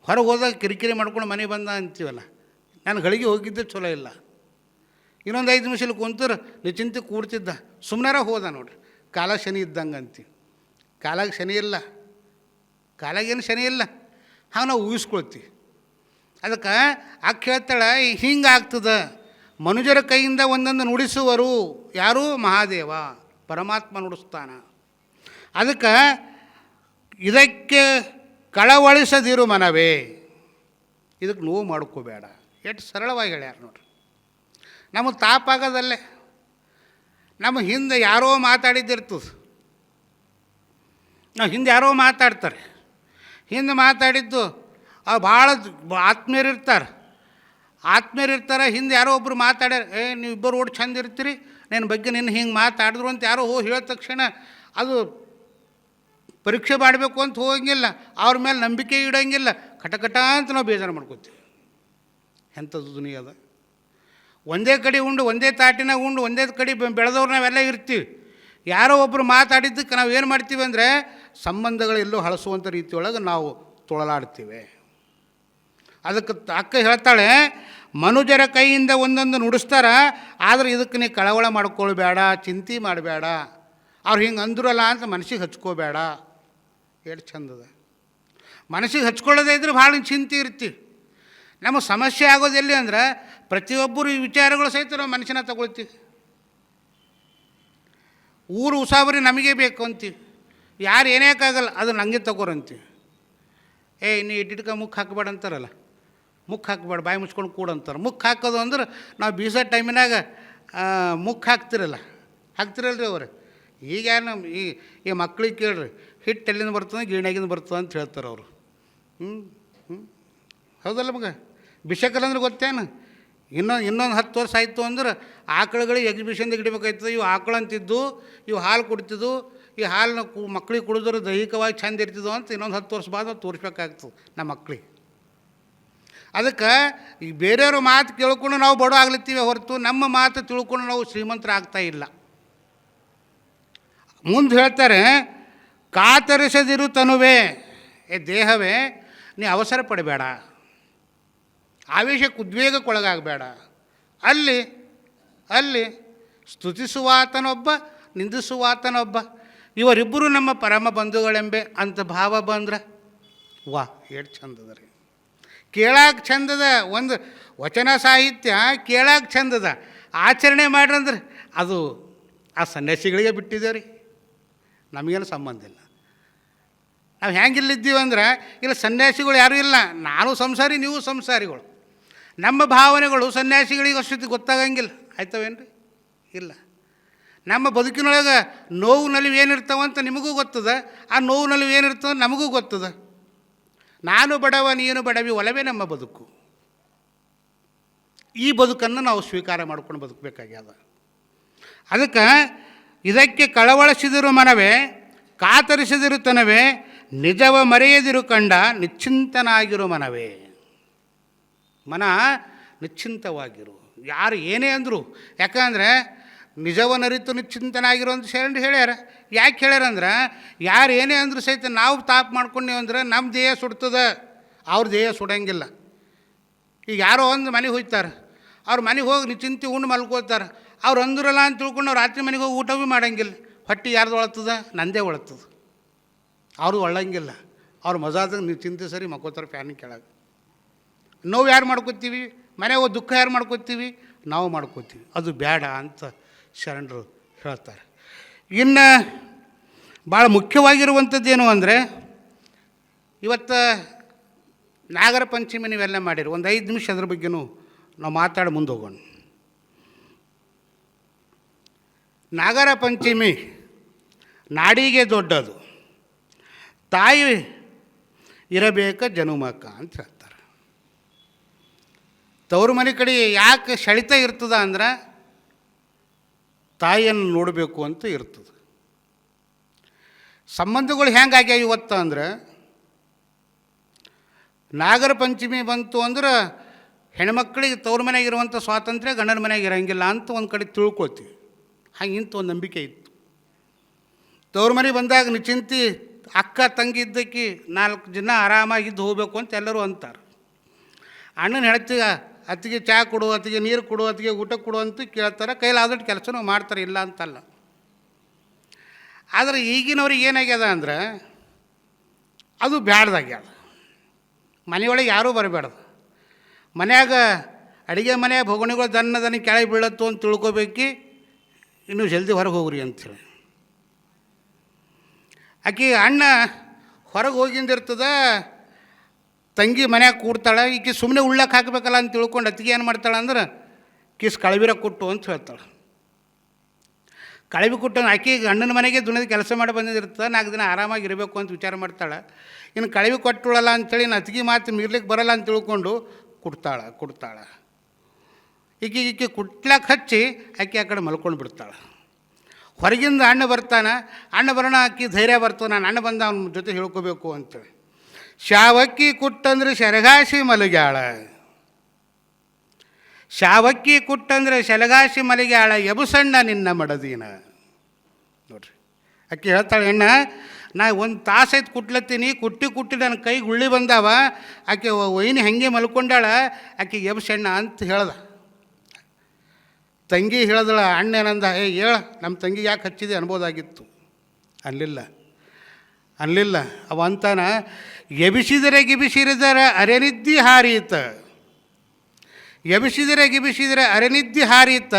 ಹೊರಗೆ ಹೋದಾಗ ಕಿರಿಕಿರಿ ಮಾಡ್ಕೊಂಡು ಮನೆ ಬಂದ ಅಂತೀವಲ್ಲ. ನಾನು ಗಳಿಗೆ ಹೋಗಿದ್ದೆ ಚಲೋ ಇಲ್ಲ, ಇನ್ನೊಂದು 5 ನಿಮಿಷ ಕುಂತರು ನಿಚಿಂತೆ ಕೂಡ್ತಿದ್ದ, ಸುಮ್ಮನೆ ಹೋದ ನೋಡ್ರಿ. ಕಾಲ ಶನಿ ಇದ್ದಂಗೆ ಅಂತೀವಿ. ಕಾಲಾಗ ಶನಿ ಇಲ್ಲ, ಕಾಲಾಗೇನು ಶನಿ ಇಲ್ಲ, ಹಾಗೆ ನಾವು ಊಹಿಸ್ಕೊಳ್ತೀವಿ. ಅದಕ್ಕೆ ಅಕ್ಕ ಹೇಳ್ತಾಳೆ, ಹಿಂಗೆ ಆಗ್ತದೆ. ಮನುಜರ ಕೈಯಿಂದ ಒಂದೊಂದು ನುಡಿಸುವರು. ಯಾರು? ಮಹಾದೇವ, ಪರಮಾತ್ಮ ನುಡಿಸ್ತಾನ. ಅದಕ್ಕೆ ಇದಕ್ಕೆ ಕಳವಳಿಸದಿರು ಮನವೇ, ಇದಕ್ಕೆ ನೋವು ಮಾಡ್ಕೋಬೇಡ. ಎಷ್ಟು ಸರಳವಾಗಿ ಹೇಳ್ಯಾರ ನೋಡ್ರಿ. ನಮಗೆ ತಾಪಾಗೋದಲ್ಲೇ, ನಮ್ಮ ಹಿಂದೆ ಯಾರೋ ಮಾತಾಡಿದ್ದಿರ್ತದೆ. ನಾವು ಹಿಂದೆ ಯಾರೋ ಮಾತಾಡ್ತಾರೆ, ಹಿಂದೆ ಮಾತಾಡಿದ್ದು ಭಾಳ ಆತ್ಮೀಯರಿರ್ತಾರೆ. ಹಿಂದೆ ಯಾರೋ ಒಬ್ಬರು ಮಾತಾಡ್ಯಾರ, ನೀವಿಬ್ಬರು ಓಡಿ ಚಂದ ಇರ್ತೀರಿ, ನಿನ್ನ ಬಗ್ಗೆ ನಿನ್ನ ಹಿಂಗೆ ಮಾತಾಡಿದ್ರು ಅಂತ ಯಾರೋ ಹೇಳಿದ ತಕ್ಷಣ ಅದು ಪರೀಕ್ಷೆ ಮಾಡಬೇಕು ಅಂತ ಹೋಗಂಗಿಲ್ಲ, ಅವ್ರ ಮೇಲೆ ನಂಬಿಕೆ ಇಡೋಂಗಿಲ್ಲ, ಕಟಕಟ ಅಂತ ನಾವು ಬೇಜಾರು ಮಾಡ್ಕೋತೀವಿ. ಎಂಥದ್ದು ದುನಿಯದ. ಒಂದೇ ಕಡೆ ಉಂಡು ಒಂದೇ ತಾಟಿನಾಗ ಉಂಡು ಒಂದೇ ಕಡೆ ಬೆಳೆದವ್ರು ನಾವೆಲ್ಲ ಇರ್ತೀವಿ. ಯಾರೋ ಒಬ್ಬರು ಮಾತಾಡಿದ್ದಕ್ಕೆ ನಾವು ಏನು ಮಾಡ್ತೀವಿ ಅಂದರೆ ಸಂಬಂಧಗಳೆಲ್ಲೋ ಹಳಸುವಂಥ ರೀತಿಯೊಳಗೆ ನಾವು ತೊಳಲಾಡ್ತೀವಿ. ಅದಕ್ಕೆ ಅಕ್ಕ ಹೇಳ್ತಾಳೆ, ಮನುಜರ ಕೈಯಿಂದ ಒಂದೊಂದು ನುಡಿಸ್ತಾರ, ಆದರೆ ಇದಕ್ಕೆ ನೀ ಕಳವಳ ಮಾಡ್ಕೊಳ್ಬೇಡ, ಚಿಂತೆ ಮಾಡಬೇಡ, ಅವ್ರು ಹಿಂಗೆ ಅಂದ್ರಲ್ಲ ಅಂತ ಮನಸ್ಸಿಗೆ ಹಚ್ಕೋಬೇಡ. ಎಷ್ಟು ಚಂದದ. ಮನಸ್ಸಿಗೆ ಹಚ್ಕೊಳ್ಳೋದೇ ಇದ್ರೆ ಭಾಳ ಚಿಂತೆ ಇರ್ತೀವಿ. ನಮ್ಮ ಸಮಸ್ಯೆ ಆಗೋದೆಲ್ಲಿ ಅಂದ್ರೆ ಪ್ರತಿಯೊಬ್ಬರು ಈ ವಿಚಾರಗಳು ಸಹಿತ ನಾವು ಮನುಷ್ಯನ ತಗೊಳ್ತೀವಿ. ಊರು ಉಸಾಬರಿ ನಮಗೆ ಬೇಕು ಅಂತೀವಿ, ಯಾರು ಏನೇಕಾಗಲ್ಲ ಅದು ನನಗೆ ತಗೋರಂತೀವಿ. ನೀ ಇಟ್ಟಿಟ್ಕ ಮುಖ ಹಾಕಬೇಡ ಅಂತಾರಲ್ಲ, ಮುಖ ಹಾಕಬೇಡ, ಬಾಯಿ ಮುಚ್ಕೊಂಡು ಕೂಡ ಅಂತಾರೆ. ಮುಖ ಹಾಕೋದು ಅಂದ್ರೆ ನಾವು ಬೀಸೋ ಟೈಮಿನಾಗ ಮುಖ ಹಾಕ್ತಿರಲ್ರಿ ಅವ್ರು. ಈಗ ನಮ್ಮ ಈ ಮಕ್ಳಿಗೆ ಕೇಳ್ರಿ, ಹಿಟ್ಟು ಎಲ್ಲಿಂದ ಬರ್ತದೆ, ಗಿರಣಿಯಾಗಿಂದ ಬರ್ತದೆ ಅಂತ ಹೇಳ್ತಾರೆ ಅವರು. ಹೌದಲ್ಲ ಮಗ? ಬಿಷಕಲ್ ಅಂದ್ರೆ ಗೊತ್ತೇನು? ಇನ್ನೊಂದು 10 ವರ್ಷ ಆಯಿತು ಅಂದ್ರೆ ಆಕಳುಗಳಿಗೆ ಎಕ್ಸಿಬಿಷನ್ದಾಗ ಇಡಬೇಕಾಯ್ತದೆ. ಇವು ಆಕಳು ಅಂತಿದ್ದು, ಇವು ಹಾಲು ಕುಡ್ತಿದ್ದು, ಈ ಹಾಲನ್ನ ಮಕ್ಳಿಗೆ ಕುಡಿದ್ರೆ ದೈಹಿಕವಾಗಿ ಚಂದ ಇರ್ತಿದ್ವು ಅಂತ ಇನ್ನೊಂದು 10 ವರ್ಷ ಬಾದ ತೋರಿಸ್ಬೇಕಾಗ್ತದೆ ನಮ್ಮ ಮಕ್ಳಿಗೆ. ಅದಕ್ಕೆ ಈಗ ಬೇರೆಯವ್ರ ಮಾತು ಕೇಳ್ಕೊಂಡು ನಾವು ಬಡ ಆಗ್ಲತ್ತೀವಿ ಹೊರತು ನಮ್ಮ ಮಾತು ತಿಳ್ಕೊಂಡು ನಾವು ಶ್ರೀಮಂತರಾಗ್ತಾ ಇಲ್ಲ. ಮುಂದೆ ಹೇಳ್ತಾರೆ, ಕಾತರಿಸದಿರು ತನುವೇ, ದೇಹವೇ ನೀ ಅವಸರ ಪಡಬೇಡ, ಆವೇಶಕ್ಕೆ ಉದ್ವೇಗಕ್ಕೊಳಗಾಗಬೇಡ. ಅಲ್ಲಿ ಸ್ತುತಿಸುವಾತನೊಬ್ಬ, ನಿಂದಿಸುವಾತನೊಬ್ಬ, ಇವರಿಬ್ಬರು ನಮ್ಮ ಪರಮ ಬಂಧುಗಳೆಂಬೆ ಅಂತ ಭಾವ ಬಂದ್ರೆ ವಾ ಎಷ್ಟು ಚಂದದ ರೀ. ಕೇಳಾಕೆ ಚಂದದ, ಒಂದು ವಚನ ಸಾಹಿತ್ಯ ಕೇಳಾಕೆ ಚಂದದ, ಆಚರಣೆ ಮಾಡ್ರಂದ್ರೆ ಅದು ಆ ಸನ್ಯಾಸಿಗಳಿಗೆ ಬಿಟ್ಟಿದ್ದೇವೆ ರೀ, ನಮಗೇನು ಸಂಬಂಧ ಇಲ್ಲ. ನಾವು ಹೆಂಗಿಲ್ಲಿದ್ದೀವಿ ಅಂದ್ರೆ ಇಲ್ಲ ಸನ್ಯಾಸಿಗಳು ಯಾರೂ ಇಲ್ಲ, ನಾನು ಸಂಸಾರಿ, ನೀವು ಸಂಸಾರಿಗಳು. ನಮ್ಮ ಭಾವನೆಗಳು ಸನ್ಯಾಸಿಗಳಿಗೆ ಅಷ್ಟೊತ್ತಿ ಗೊತ್ತಾಗಂಗಿಲ್ಲ, ಆಯ್ತವೇನು ರೀ? ಇಲ್ಲ. ನಮ್ಮ ಬದುಕಿನೊಳಗೆ ನೋವು ನಲಿವು ಏನಿರ್ತಾವಂತ ನಿಮಗೂ ಗೊತ್ತದ, ಆ ನೋವು ನಲಿವು ಏನಿರ್ತವೆ ನಮಗೂ ಗೊತ್ತದ. ನಾನು ಬಡವ ನೀನು ಬಡವಿ ಒಲವೇ ನಮ್ಮ ಬದುಕು. ಈ ಬದುಕನ್ನು ನಾವು ಸ್ವೀಕಾರ ಮಾಡ್ಕೊಂಡು ಬದುಕಬೇಕಾಗ್ಯದ. ಅದಕ್ಕೆ ಇದಕ್ಕೆ ಕಳವಳಿಸಿದಿರು ಮನವೇ, ಕಾತರಿಸಿದಿರು ತನವೇ, ನಿಜವ ಮರೆಯದಿರು ಕಂಡ ನಿಶ್ಚಿಂತನಾಗಿರು ಮನವೇ. ಮನ ನಿಶ್ಚಿಂತವಾಗಿರು, ಯಾರು ಏನೇ ಅಂದರು. ಯಾಕಂದರೆ ನಿಜವನ್ನರಿತು ನಿಶ್ಚಿಂತನಾಗಿರು ಅಂತ ಹೇಳ್ಯಾರ. ಯಾಕೆ ಹೇಳ್ಯಾರಂದ್ರೆ ಯಾರು ಏನೇ ಅಂದರೂ ಸಹಿತ ನಾವು ತಾಪ ಮಾಡ್ಕೊಂಡೇವು ಅಂದ್ರೆ ನಮ್ಮ ದೇಹ ಸುಡ್ತದೆ, ಅವ್ರ ದೇಹ ಸುಡಂಗಿಲ್ಲ. ಈಗ ಯಾರೋ ಒಂದು ಮನೆಗೆ ಹೋಗ್ತಾರೆ, ಅವ್ರ ಮನೆಗೆ ಹೋಗಿ ನಿಶ್ಚಿಂತೆ ಉಂಡು ಮಲ್ಕೋತಾರೆ. ಅವ್ರು ಅಂದ್ರಲ್ಲ ಅಂತ ತಿಳ್ಕೊಂಡು ಅವ್ರು ರಾತ್ರಿ ಮನೆಗೆ ಹೋಗಿ ಊಟ ಭೀ ಮಾಡೋಂಗಿಲ್ಲ. ಹೊಟ್ಟೆ ಯಾರ್ದು ಒಳತ್ತದ? ನಂದೇ ಒಳತ್ತದ, ಅವ್ರದ್ದು ಒಳ್ಳಂಗಿಲ್ಲ. ಅವ್ರ ಮಜಾದಾಗ ನಿಶ್ಚಿಂತೆ ಸರಿ ಮಕ್ಕೋತಾರೆ ಫ್ಯಾನಿಗೆ ಕೆಳಗೆ. ನೋವು ಯಾರು ಮಾಡ್ಕೋತೀವಿ? ಮನೆಗೆ ದುಃಖ ಯಾರು ಮಾಡ್ಕೋತೀವಿ? ನಾವು ಮಾಡ್ಕೋತೀವಿ. ಅದು ಬೇಡ ಅಂತ ಶರಣರು ಹೇಳ್ತಾರೆ. ಇನ್ನು ಭಾಳ ಮುಖ್ಯವಾಗಿರುವಂಥದ್ದೇನು ಅಂದರೆ, ಇವತ್ತು ನಾಗರ ಪಂಚಮಿ ನೀವೆಲ್ಲ ಮಾಡಿರಿ. ಒಂದು 5 ನಿಮಿಷ ಅದ್ರ ಬಗ್ಗೆನೂ ನಾವು ಮಾತಾಡಿ ಮುಂದೆ ಹೋಗೋಣ. ನಾಗರ ಪಂಚಮಿ ನಾಡಿಗೆ ದೊಡ್ಡದು, ತಾಯಿ ಇರಬೇಕ ಜನುಮಕ ಅಂತ ಹೇಳ್ತಾರೆ. ತವರು ಮನೆ ಕಡೆ ಯಾಕೆ ಸೆಳಿತ ಇರ್ತದ ಅಂದ್ರೆ ತಾಯಿಯನ್ನು ನೋಡಬೇಕು ಅಂತ ಇರ್ತದೆ. ಸಂಬಂಧಗಳು ಹೆಂಗಾಗ್ಯಾವ ಇವತ್ತು ಅಂದ್ರೆ, ನಾಗರ ಪಂಚಮಿ ಬಂತು ಅಂದ್ರೆ ಹೆಣ್ಮಕ್ಳಿಗೆ ತವ್ರ ಮನೆಯಾಗಿರುವಂಥ ಸ್ವಾತಂತ್ರ್ಯ ಗಂಡನ ಮನೆಯಾಗ ಇರೋಂಗಿಲ್ಲ ಅಂತ ಒಂದು ಕಡೆ ತಿಳ್ಕೊಳ್ತೀವಿ. ಹಾಗೆ ಇಂಥ ಒಂದು ನಂಬಿಕೆ ಇತ್ತು. ತವ್ರ ಮನೆಗೆ ಬಂದಾಗ ನಿಶ್ಚಿಂತೆ ಅಕ್ಕ ತಂಗಿ ಇದ್ದಕ್ಕೆ 4 ಜನ ಆರಾಮಾಗಿದ್ದು ಹೋಗಬೇಕು ಅಂತ ಎಲ್ಲರೂ ಅಂತಾರೆ. ಅಣ್ಣನ ಹೇಳ್ತೀಗ ಅತ್ತಿಗೆ ಚಹಾ ಕೊಡು, ಅತ್ತಿಗೆ ನೀರು ಕೊಡು, ಅತ್ತಿಗೆ ಊಟ ಕೊಡು ಅಂತ ಕೇಳ್ತಾರೆ. ಕೈಲಾದಷ್ಟು ಕೆಲಸನೂ ಮಾಡ್ತಾರೆ, ಇಲ್ಲ ಅಂತಲ್ಲ. ಆದರೆ ಈಗಿನವ್ರಿಗೆ ಏನಾಗ್ಯದ ಅಂದ್ರೆ ಅದು ಬ್ಯಾಡ್ದಾಗ್ಯದ. ಮನೆಯೊಳಗೆ ಯಾರೂ ಬರಬೇಡ್ದು. ಮನ್ಯಾಗ ಅಡುಗೆ ಮನೆಯಾಗ ಭೋಗಣಿಗಳು ದನ್ನ ಕೆಳಗೆ ಬೀಳತ್ತು ಅಂತ ತಿಳ್ಕೊಬೇಕು. ಇನ್ನೂ ಜಲ್ದಿ ಹೊರಗೆ ಹೋಗ್ರಿ ಅಂಥೇಳಿ. ಆಕೆ ಅಣ್ಣ ಹೊರಗೆ ಹೋಗಿಂದಿರ್ತದ, ತಂಗಿ ಮನ್ಯಾಗ ಕೂಡ್ತಾಳೆ. ಈಕೆ ಸುಮ್ಮನೆ ಉಳ್ಳಕ್ಕೆ ಹಾಕಬೇಕಲ್ಲ ಅಂತ ತಿಳ್ಕೊಂಡು ಅತ್ತಿಗೆ ಏನು ಮಾಡ್ತಾಳೆ ಅಂದ್ರೆ ಕಿಸ್ ಕಳವಿರ ಕೊಟ್ಟು ಅಂತ ಹೇಳ್ತಾಳೆ. ಕಳವಿ ಕೊಟ್ಟು ಆಕೆಗೆ ಅಣ್ಣನ ಮನೆಗೆ ದುನಿದ ಕೆಲಸ ಮಾಡಿ ಬಂದಿರ್ತದೆ, 4 ದಿನ ಆರಾಮಾಗಿ ಇರಬೇಕು ಅಂತ ವಿಚಾರ ಮಾಡ್ತಾಳೆ. ಇನ್ನು ಕಳವಿ ಕೊಟ್ಟುಳಲ್ಲ ಅಂಥೇಳಿ ಅತ್ತಿಗೆ ಮಾತು ಮೀರ್ಲಿಕ್ಕೆ ಬರಲ್ಲ ಅಂತ ತಿಳ್ಕೊಂಡು ಕೊಡ್ತಾಳೆ. ಈಕೆ ಕುಟ್ಲಾಕ್ ಹಚ್ಚಿ ಆಕೆ ಆ ಕಡೆ ಮಲ್ಕೊಂಡು ಬಿಡ್ತಾಳೆ. ಹೊರಗಿಂದ ಅಣ್ಣ ಬರ್ತಾನೆ. ಅಣ್ಣ ಬರೋಣ ಆಕೆ ಧೈರ್ಯ ಬರ್ತದೆ, ನಾನು ಅಣ್ಣ ಬಂದ ಅವನ ಜೊತೆ ಹೇಳ್ಕೋಬೇಕು ಅಂತೇಳಿ. ಶಾವಕ್ಕಿ ಕುಟ್ಟಂದ್ರೆ ಶರಗಾಸಿ ಮಲಗ್ಯಾಳ, ಶಾವಕ್ಕಿ ಕುಟ್ಟಂದ್ರೆ ಶಲಗಾಸಿ ಮಲಿಗ್ಯಾಳ ಎಬುಸಣ್ಣ ನಿನ್ನ ಮಡದೀನ. ನೋಡ್ರಿ, ಆಕೆ ಹೇಳ್ತಾಳೆ, ಹೆಣ್ಣ ನಾ ಒಂದು ತಾಸೈತು ಕುಟ್ಲತ್ತೀನಿ, ಕುಟ್ಟಿ ನನ್ನ ಕೈ ಗುಳ್ಳಿ ಬಂದಾವ, ಆಕೆ ವೈನಿ ಹಾಗೆ ಮಲ್ಕೊಂಡಾಳ, ಆಕೆ ಎಬಸಣ್ಣ ಅಂತ ಹೇಳ್ದ. ತಂಗಿ ಹೇಳ್ದಳ, ಅಣ್ಣ ಏನಂದ, ಹೇಳ ನಮ್ಮ ತಂಗಿ ಯಾಕೆ ಹಚ್ಚಿದೆ ಅನ್ಬೋದಾಗಿತ್ತು. ಅನ್ಲಿಲ್ಲ ಅವ ಅಂತಾನ, ಗಿಬಿಸಿದರೆ ಅರೆನಿದ್ದಿ ಹಾರೀತ, ಗಿಬಿಸಿದರೆ ಅರೆನಿದ್ದಿ ಹಾರೀತ,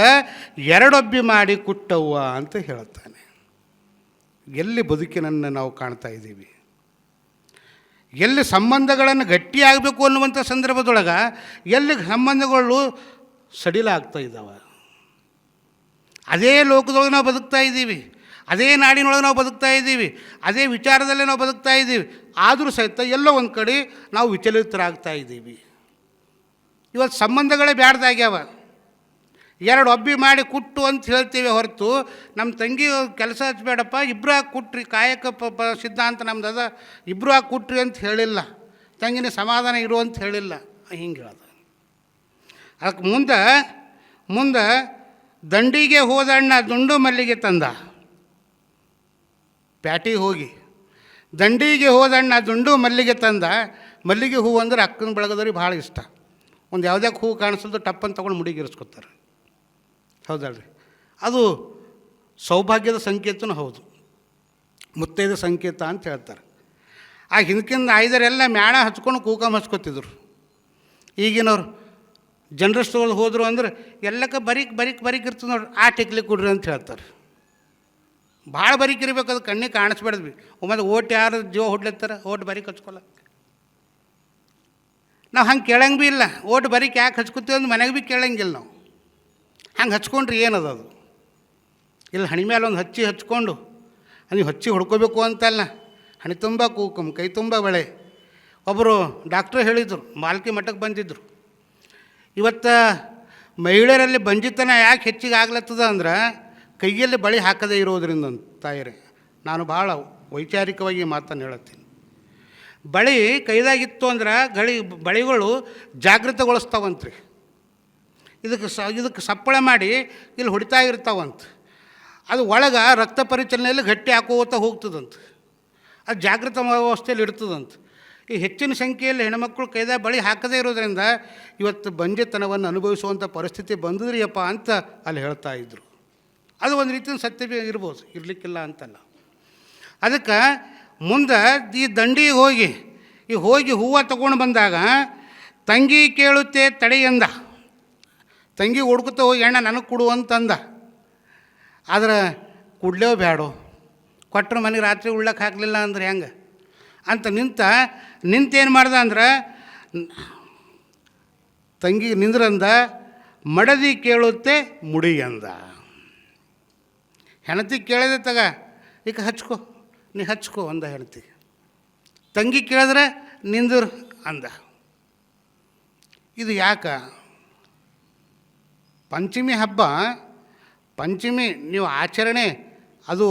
ಎರಡೊಬ್ಬಿ ಮಾಡಿ ಕುಟ್ಟವ್ವ ಅಂತ ಹೇಳ್ತಾನೆ. ಎಲ್ಲಿ ಬದುಕಿನನ್ನು ನಾವು ಕಾಣ್ತಾ ಇದ್ದೀವಿ, ಎಲ್ಲಿ ಸಂಬಂಧಗಳನ್ನು ಗಟ್ಟಿಯಾಗಬೇಕು ಅನ್ನುವಂಥ ಸಂದರ್ಭದೊಳಗೆ ಎಲ್ಲಿ ಸಂಬಂಧಗಳು ಸಡಿಲಾಗ್ತಾ ಇದ್ದಾವೆ. ಅದೇ ಲೋಕದೊಳಗೆ ನಾವು ಬದುಕ್ತಾ ಇದ್ದೀವಿ, ಅದೇ ನಾಡಿನೊಳಗೆ ನಾವು ಬದುಕ್ತಾ ಇದ್ದೀವಿ, ಅದೇ ವಿಚಾರದಲ್ಲೇ ನಾವು ಬದುಕ್ತಾ ಇದ್ದೀವಿ. ಆದರೂ ಸಹಿತ ಎಲ್ಲೋ ಒಂದು ಕಡೆ ನಾವು ವಿಚಲಿತರಾಗ್ತಾ ಇದ್ದೀವಿ. ಇವತ್ತು ಸಂಬಂಧಗಳೇ ಬ್ಯಾಡ್ದಾಗ್ಯಾವ. ಎರಡು ಒಬ್ಬಿ ಮಾಡಿ ಕುಟ್ಟು ಅಂತ ಹೇಳ್ತೀವಿ ಹೊರತು, ನಮ್ಮ ತಂಗಿ ಕೆಲಸ ಹಚ್ಚಬೇಡಪ್ಪ, ಇಬ್ಬರು ಹಾಕಿ ಕುಟ್ರಿ, ಕಾಯಕ ಸಿದ್ಧಾಂತ ನಮ್ದು ಅದ, ಇಬ್ಬರು ಹಾಕಿ ಕುಟ್ರಿ ಅಂತ ಹೇಳಿಲ್ಲ, ತಂಗಿನ ಸಮಾಧಾನ ಇರು ಅಂತ ಹೇಳಿಲ್ಲ. ಹಿಂಗೆ ಹೇಳ್ದ. ಅದಕ್ಕೆ ಮುಂದೆ ದಂಡಿಗೆ ಹೋದಣ್ಣ ದುಂಡು ಮಲ್ಲಿಗೆ ತಂದ. ಪ್ಯಾಟಿಗೆ ಹೋಗಿ ದಂಡಿಗೆ ಹೋದಣ್ಣ ದುಂಡು ಮಲ್ಲಿಗೆ ತಂದ. ಮಲ್ಲಿಗೆ ಹೂವು ಅಂದ್ರೆ ಅಕ್ಕನ ಬೆಳಗದವ್ರಿಗೆ ಭಾಳ ಇಷ್ಟ. ಒಂದು ಯಾವುದ್ಯಾಕೆ ಹೂವು ಕಾಣಿಸೋದು ಟಪ್ಪನ್ನು ತೊಗೊಂಡು ಮುಡಿಗಿರಿಸ್ಕೊತಾರೆ. ಹೌದಲ್ರಿ, ಅದು ಸೌಭಾಗ್ಯದ ಸಂಕೇತನೂ ಹೌದು, ಮುತ್ತೈದ ಸಂಕೇತ ಅಂತ ಹೇಳ್ತಾರೆ. ಆ ಹಿಂದಕ್ಕಿಂದ ಐದರೆಲ್ಲ ಮ್ಯಾಣ ಹಚ್ಕೊಂಡು ಕೂಕಮ್ ಹಚ್ಕೊತಿದ್ರು. ಈಗಿನವ್ರು ಜನರಲ್ ಸ್ಟೋರ್ ಹೋದರು ಅಂದ್ರೆ ಎಲ್ಲಕ್ಕೆ ಬರೀಕ್ ಇರ್ತದೆ ನೋಡ್ರಿ, ಆ ಟಿಕ್ಲಿ ಕೊಡ್ರಿ ಅಂತ ಹೇಳ್ತಾರೆ. ಭಾಳ ಬರೀಕಿರ್ಬೇಕು, ಅದು ಕಣ್ಣಿಗೆ ಕಾಣಿಸ್ಬೇಡ್ದ್ವಿ. ಒಮ್ಮೆ ಓಟ್ ಯಾರು ಜೀವ ಹೊಡ್ಲತ್ತಾರ, ಓಟ್ ಬರೀಕ್ ಹಚ್ಕೊಲ್ಲ. ನಾವು ಹಂಗೆ ಕೇಳಂಗೆ ಭೀ ಇಲ್ಲ. ಓಟ್ ಬರೀಕ್ ಯಾಕೆ ಹಚ್ಕೊತೀವಿ ಅಂದ್ರೆ ಮನೆಗೆ ಭೀ ಕೇಳಂಗಿಲ್ಲ ನಾವು. ಹಂಗೆ ಹಚ್ಕೊಂಡ್ರಿ ಏನದು ಅದು ಇಲ್ಲಿ ಹಣಿ ಮೇಲೆ ಒಂದು ಹಚ್ಕೊಂಡು ನೀವು ಹಚ್ಚಿ ಹೊಡ್ಕೋಬೇಕು ಅಂತಲ್ಲ, ಹಣಿ ತುಂಬ ಕೂಕಮ್, ಕೈ ತುಂಬ ಬಳೆ. ಒಬ್ಬರು ಡಾಕ್ಟ್ರು ಹೇಳಿದರು, ಮಾಲ್ಕಿ ಮಠಕ್ಕೆ ಬಂದಿದ್ದರು. ಇವತ್ತು ಮಹಿಳೆಯರಲ್ಲಿ ಬಂಜಿತನ ಯಾಕೆ ಹೆಚ್ಚಿಗೆ ಆಗ್ಲತ್ತದ ಅಂದ್ರೆ ಕೈಯಲ್ಲಿ ಬಳೆ ಹಾಕದೇ ಇರೋದ್ರಿಂದ ಅಂತ. ತಾಯಿರೇ, ನಾನು ಭಾಳ ವೈಚಾರಿಕವಾಗಿ ಮಾತನ್ನು ಹೇಳತ್ತೀನಿ. ಬಳೆ ಕೈದಾಗಿತ್ತು ಅಂದ್ರೆ ಬಳೆಗಳು ಜಾಗೃತಗೊಳಿಸ್ತಾವಂತ್ರಿ. ಇದಕ್ಕೆ ಸಪ್ಪಳ ಮಾಡಿ ಇಲ್ಲಿ ಹೊಡಿತಾ ಇರ್ತಾವಂತ. ಅದು ಒಳಗೆ ರಕ್ತ ಪರಿಚಲನೆಯಲ್ಲಿ ಗಟ್ಟಿ ಹಾಕೋತಾ ಹೋಗ್ತದಂತ. ಅದು ಜಾಗೃತ ವ್ಯವಸ್ಥೆಯಲ್ಲಿ ಇರ್ತದಂತ. ಈ ಹೆಚ್ಚಿನ ಸಂಖ್ಯೆಯಲ್ಲಿ ಹೆಣ್ಮಕ್ಳು ಕೈದಾಗ ಬಳೆ ಹಾಕದೇ ಇರೋದ್ರಿಂದ ಇವತ್ತು ಬಂಜೆತನವನ್ನು ಅನುಭವಿಸುವಂಥ ಪರಿಸ್ಥಿತಿ ಬಂದಿದ್ರಿಯಪ್ಪ ಅಂತ ಅಲ್ಲಿ ಹೇಳ್ತಾ ಇದ್ದರು. ಅದು ಒಂದು ರೀತಿಯ ಸತ್ಯ ಇರ್ಬೋದು, ಇರಲಿಕ್ಕಿಲ್ಲ ಅಂತಲ್ಲ. ಅದಕ್ಕೆ ಮುಂದೆ ಈ ದಂಡಿಗೆ ಹೋಗಿ ಹೂವು ತೊಗೊಂಡು ಬಂದಾಗ ತಂಗಿ ಕೇಳುತ್ತೆ ತಡೆಯಂದ. ತಂಗಿ ಹುಡ್ಕೊತ ಹೋಗಿ ಎಣ್ಣ ನನಗೆ ಕೊಡು ಅಂತಂದ. ಆದ್ರೆ ಕುಡ್ಲೇವು ಬೇಡೋ, ಕೊಟ್ಟರು ಮನೆಗೆ ರಾತ್ರಿ ಉಳ್ಳಕ್ಕೆ ಹಾಕಲಿಲ್ಲ ಅಂದ್ರೆ ಹೆಂಗೆ ಅಂತ ನಿಂತೇನು ಮಾಡ್ದ ಅಂದ್ರೆ ತಂಗಿ ನಿಂದ್ರಂದ, ಮಡದಿ ಕೇಳುತ್ತೆ ಮುಡಿ ಅಂದ. ಹೆಣತಿ ಕೇಳಿದೆ ತಗ ಈಗ ನೀ ಹಚ್ಕೋ ಅಂದ ಹೆಣತಿ. ತಂಗಿ ಕೇಳಿದ್ರೆ ನಿಂದ್ರು ಅಂದ. ಇದು ಯಾಕೆ? ಪಂಚಮಿ ಹಬ್ಬ, ಪಂಚಮಿ ನೀವು ಆಚರಣೆ ಅದು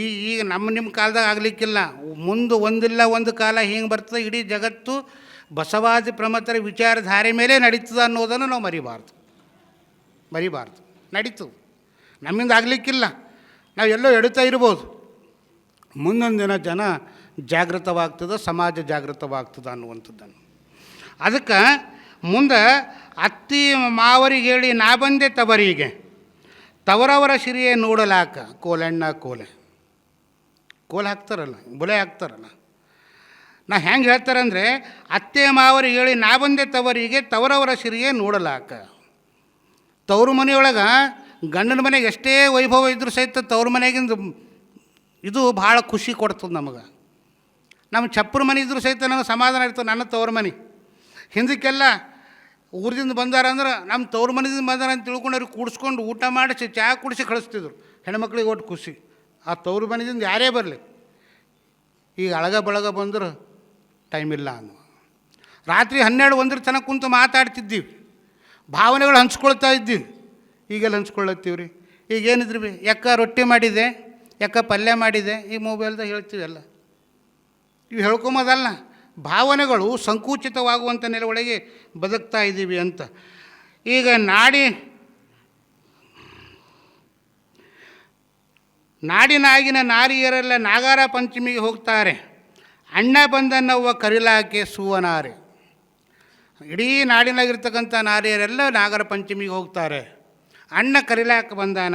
ಈಗ ನಿಮ್ಮ ಕಾಲದಾಗ ಆಗಲಿಕ್ಕಿಲ್ಲ. ಮುಂದೆ ಒಂದಿಲ್ಲ ಒಂದು ಕಾಲ ಹಿಂಗೆ ಬರ್ತದೆ. ಇಡೀ ಜಗತ್ತು ಬಸವಾದಿ ಪ್ರಮಥರ ವಿಚಾರಧಾರೆ ಮೇಲೆ ನಡೀತದೆ ಅನ್ನೋದನ್ನು ನಾವು ಮರಿಬಾರ್ದು. ನಡೀತು, ನಮ್ಮಿಂದ ಆಗಲಿಕ್ಕಿಲ್ಲ. ನಾವು ಎಲ್ಲೋ ಎಡುತ್ತಾ ಇರ್ಬೋದು. ಮುಂದೊಂದು ದಿನ ಜನ ಜಾಗೃತವಾಗ್ತದೆ, ಸಮಾಜ ಜಾಗೃತವಾಗ್ತದೆ ಅನ್ನುವಂಥದ್ದನ್ನು. ಅದಕ್ಕೆ ಮುಂದೆ ಅತ್ತಿ ಮಾವರಿಗೆ ಹೇಳಿ ನಾ ಬಂದೆ ತವರಿಗೆ, ತವರವರ ಸಿರಿಯೇ ನೋಡಲಾಕ ಕೋಲೆಣ್ಣ ಕೋಲೆ ಹಾಕ್ತಾರಲ್ಲ, ಬೊಲೆ ಹಾಕ್ತಾರಲ್ಲ. ನಾ ಹೆಂಗೆ ಹೇಳ್ತಾರಂದರೆ, ಅತ್ತೆ ಮಾವರಿಗೆ ಹೇಳಿ ನಾ ಬಂದೆ ತವರಿಗೆ, ತವರವರ ಸಿರಿಯೇ ನೋಡಲಾಕ. ತವರು ಮನೆಯೊಳಗೆ ಗಂಡನ ಮನೆಗೆ ಎಷ್ಟೇ ವೈಭವ ಇದ್ರೂ ಸಹಿತ ತವ್ರ ಮನೆಗಿಂದ ಇದು ಭಾಳ ಖುಷಿ ಕೊಡ್ತದೆ ನಮಗೆ. ನಮ್ಮ ಚಪ್ಪರ ಮನೆ ಇದ್ರೂ ಸಹಿತ ನನಗೆ ಸಮಾಧಾನ ಇರ್ತದೆ. ನನ್ನ ತವ್ರ ಮನೆ ಹಿಂದಕ್ಕೆಲ್ಲ ಊರಿಂದ ಬಂದಾರ ಅಂದ್ರೆ ನಮ್ಮ ತವ್ರ ಮನೆಯಿಂದ ಬಂದಾರ ಅಂತ ತಿಳ್ಕೊಂಡು ಅವ್ರಿಗೆ ಕೂಡಿಸ್ಕೊಂಡು ಊಟ ಮಾಡಿಸಿ ಚಹಾ ಕುಡಿಸಿ ಕಳಿಸ್ತಿದ್ರು. ಹೆಣ್ಮಕ್ಳಿಗೆ ಒಟ್ಟು ಖುಷಿ. ಆ ತವ್ರ ಮನೆಯಿಂದ ಯಾರೇ ಬರಲಿ. ಈಗ ಅಳಗ ಬಳಗ ಬಂದ್ರೆ ಟೈಮ್ ಇಲ್ಲ ಅನ್ನೋ. ರಾತ್ರಿ 12-1 ತನಕ ಕುಂತು ಮಾತಾಡ್ತಿದ್ದೀವಿ, ಭಾವನೆಗಳು ಹಂಚ್ಕೊಳ್ತಾ ಇದ್ದೀವಿ. ಈಗೆಲ್ಲ ಹಂಚ್ಕೊಳ್ಳತ್ತೀವಿ ರೀ. ಈಗೇನಿದ್ರಿ ಬಿ ಯಾಕ ರೊಟ್ಟಿ ಮಾಡಿದೆ, ಯಾಕ ಪಲ್ಯ ಮಾಡಿದೆ, ಈ ಮೊಬೈಲ್ದಾಗ ಹೇಳ್ತೀವಲ್ಲ. ಇವು ಹೇಳ್ಕೊಂಬೋದಲ್ಲ, ಭಾವನೆಗಳು ಸಂಕುಚಿತವಾಗುವಂಥ ನೆಲೆ ಒಳಗೆ ಬದುಕ್ತಾ ಇದ್ದೀವಿ ಅಂತ. ಈಗ ನಾಡಿನಾಗಿನ ನಾರಿಯರೆಲ್ಲ ನಾಗರ ಪಂಚಮಿಗೆ ಹೋಗ್ತಾರೆ. ಅಣ್ಣ ಬಂದನ್ನವ್ವ ಕರಿಲಾಕೆ ಸುವನಾರೆ. ಇಡೀ ನಾಡಿನಾಗಿರ್ತಕ್ಕಂಥ ನಾರಿಯರೆಲ್ಲ ನಾಗರ ಪಂಚಮಿಗೆ ಹೋಗ್ತಾರೆ. ಅಣ್ಣ ಕರಿಲಾಕೆ ಬಂದಾನ.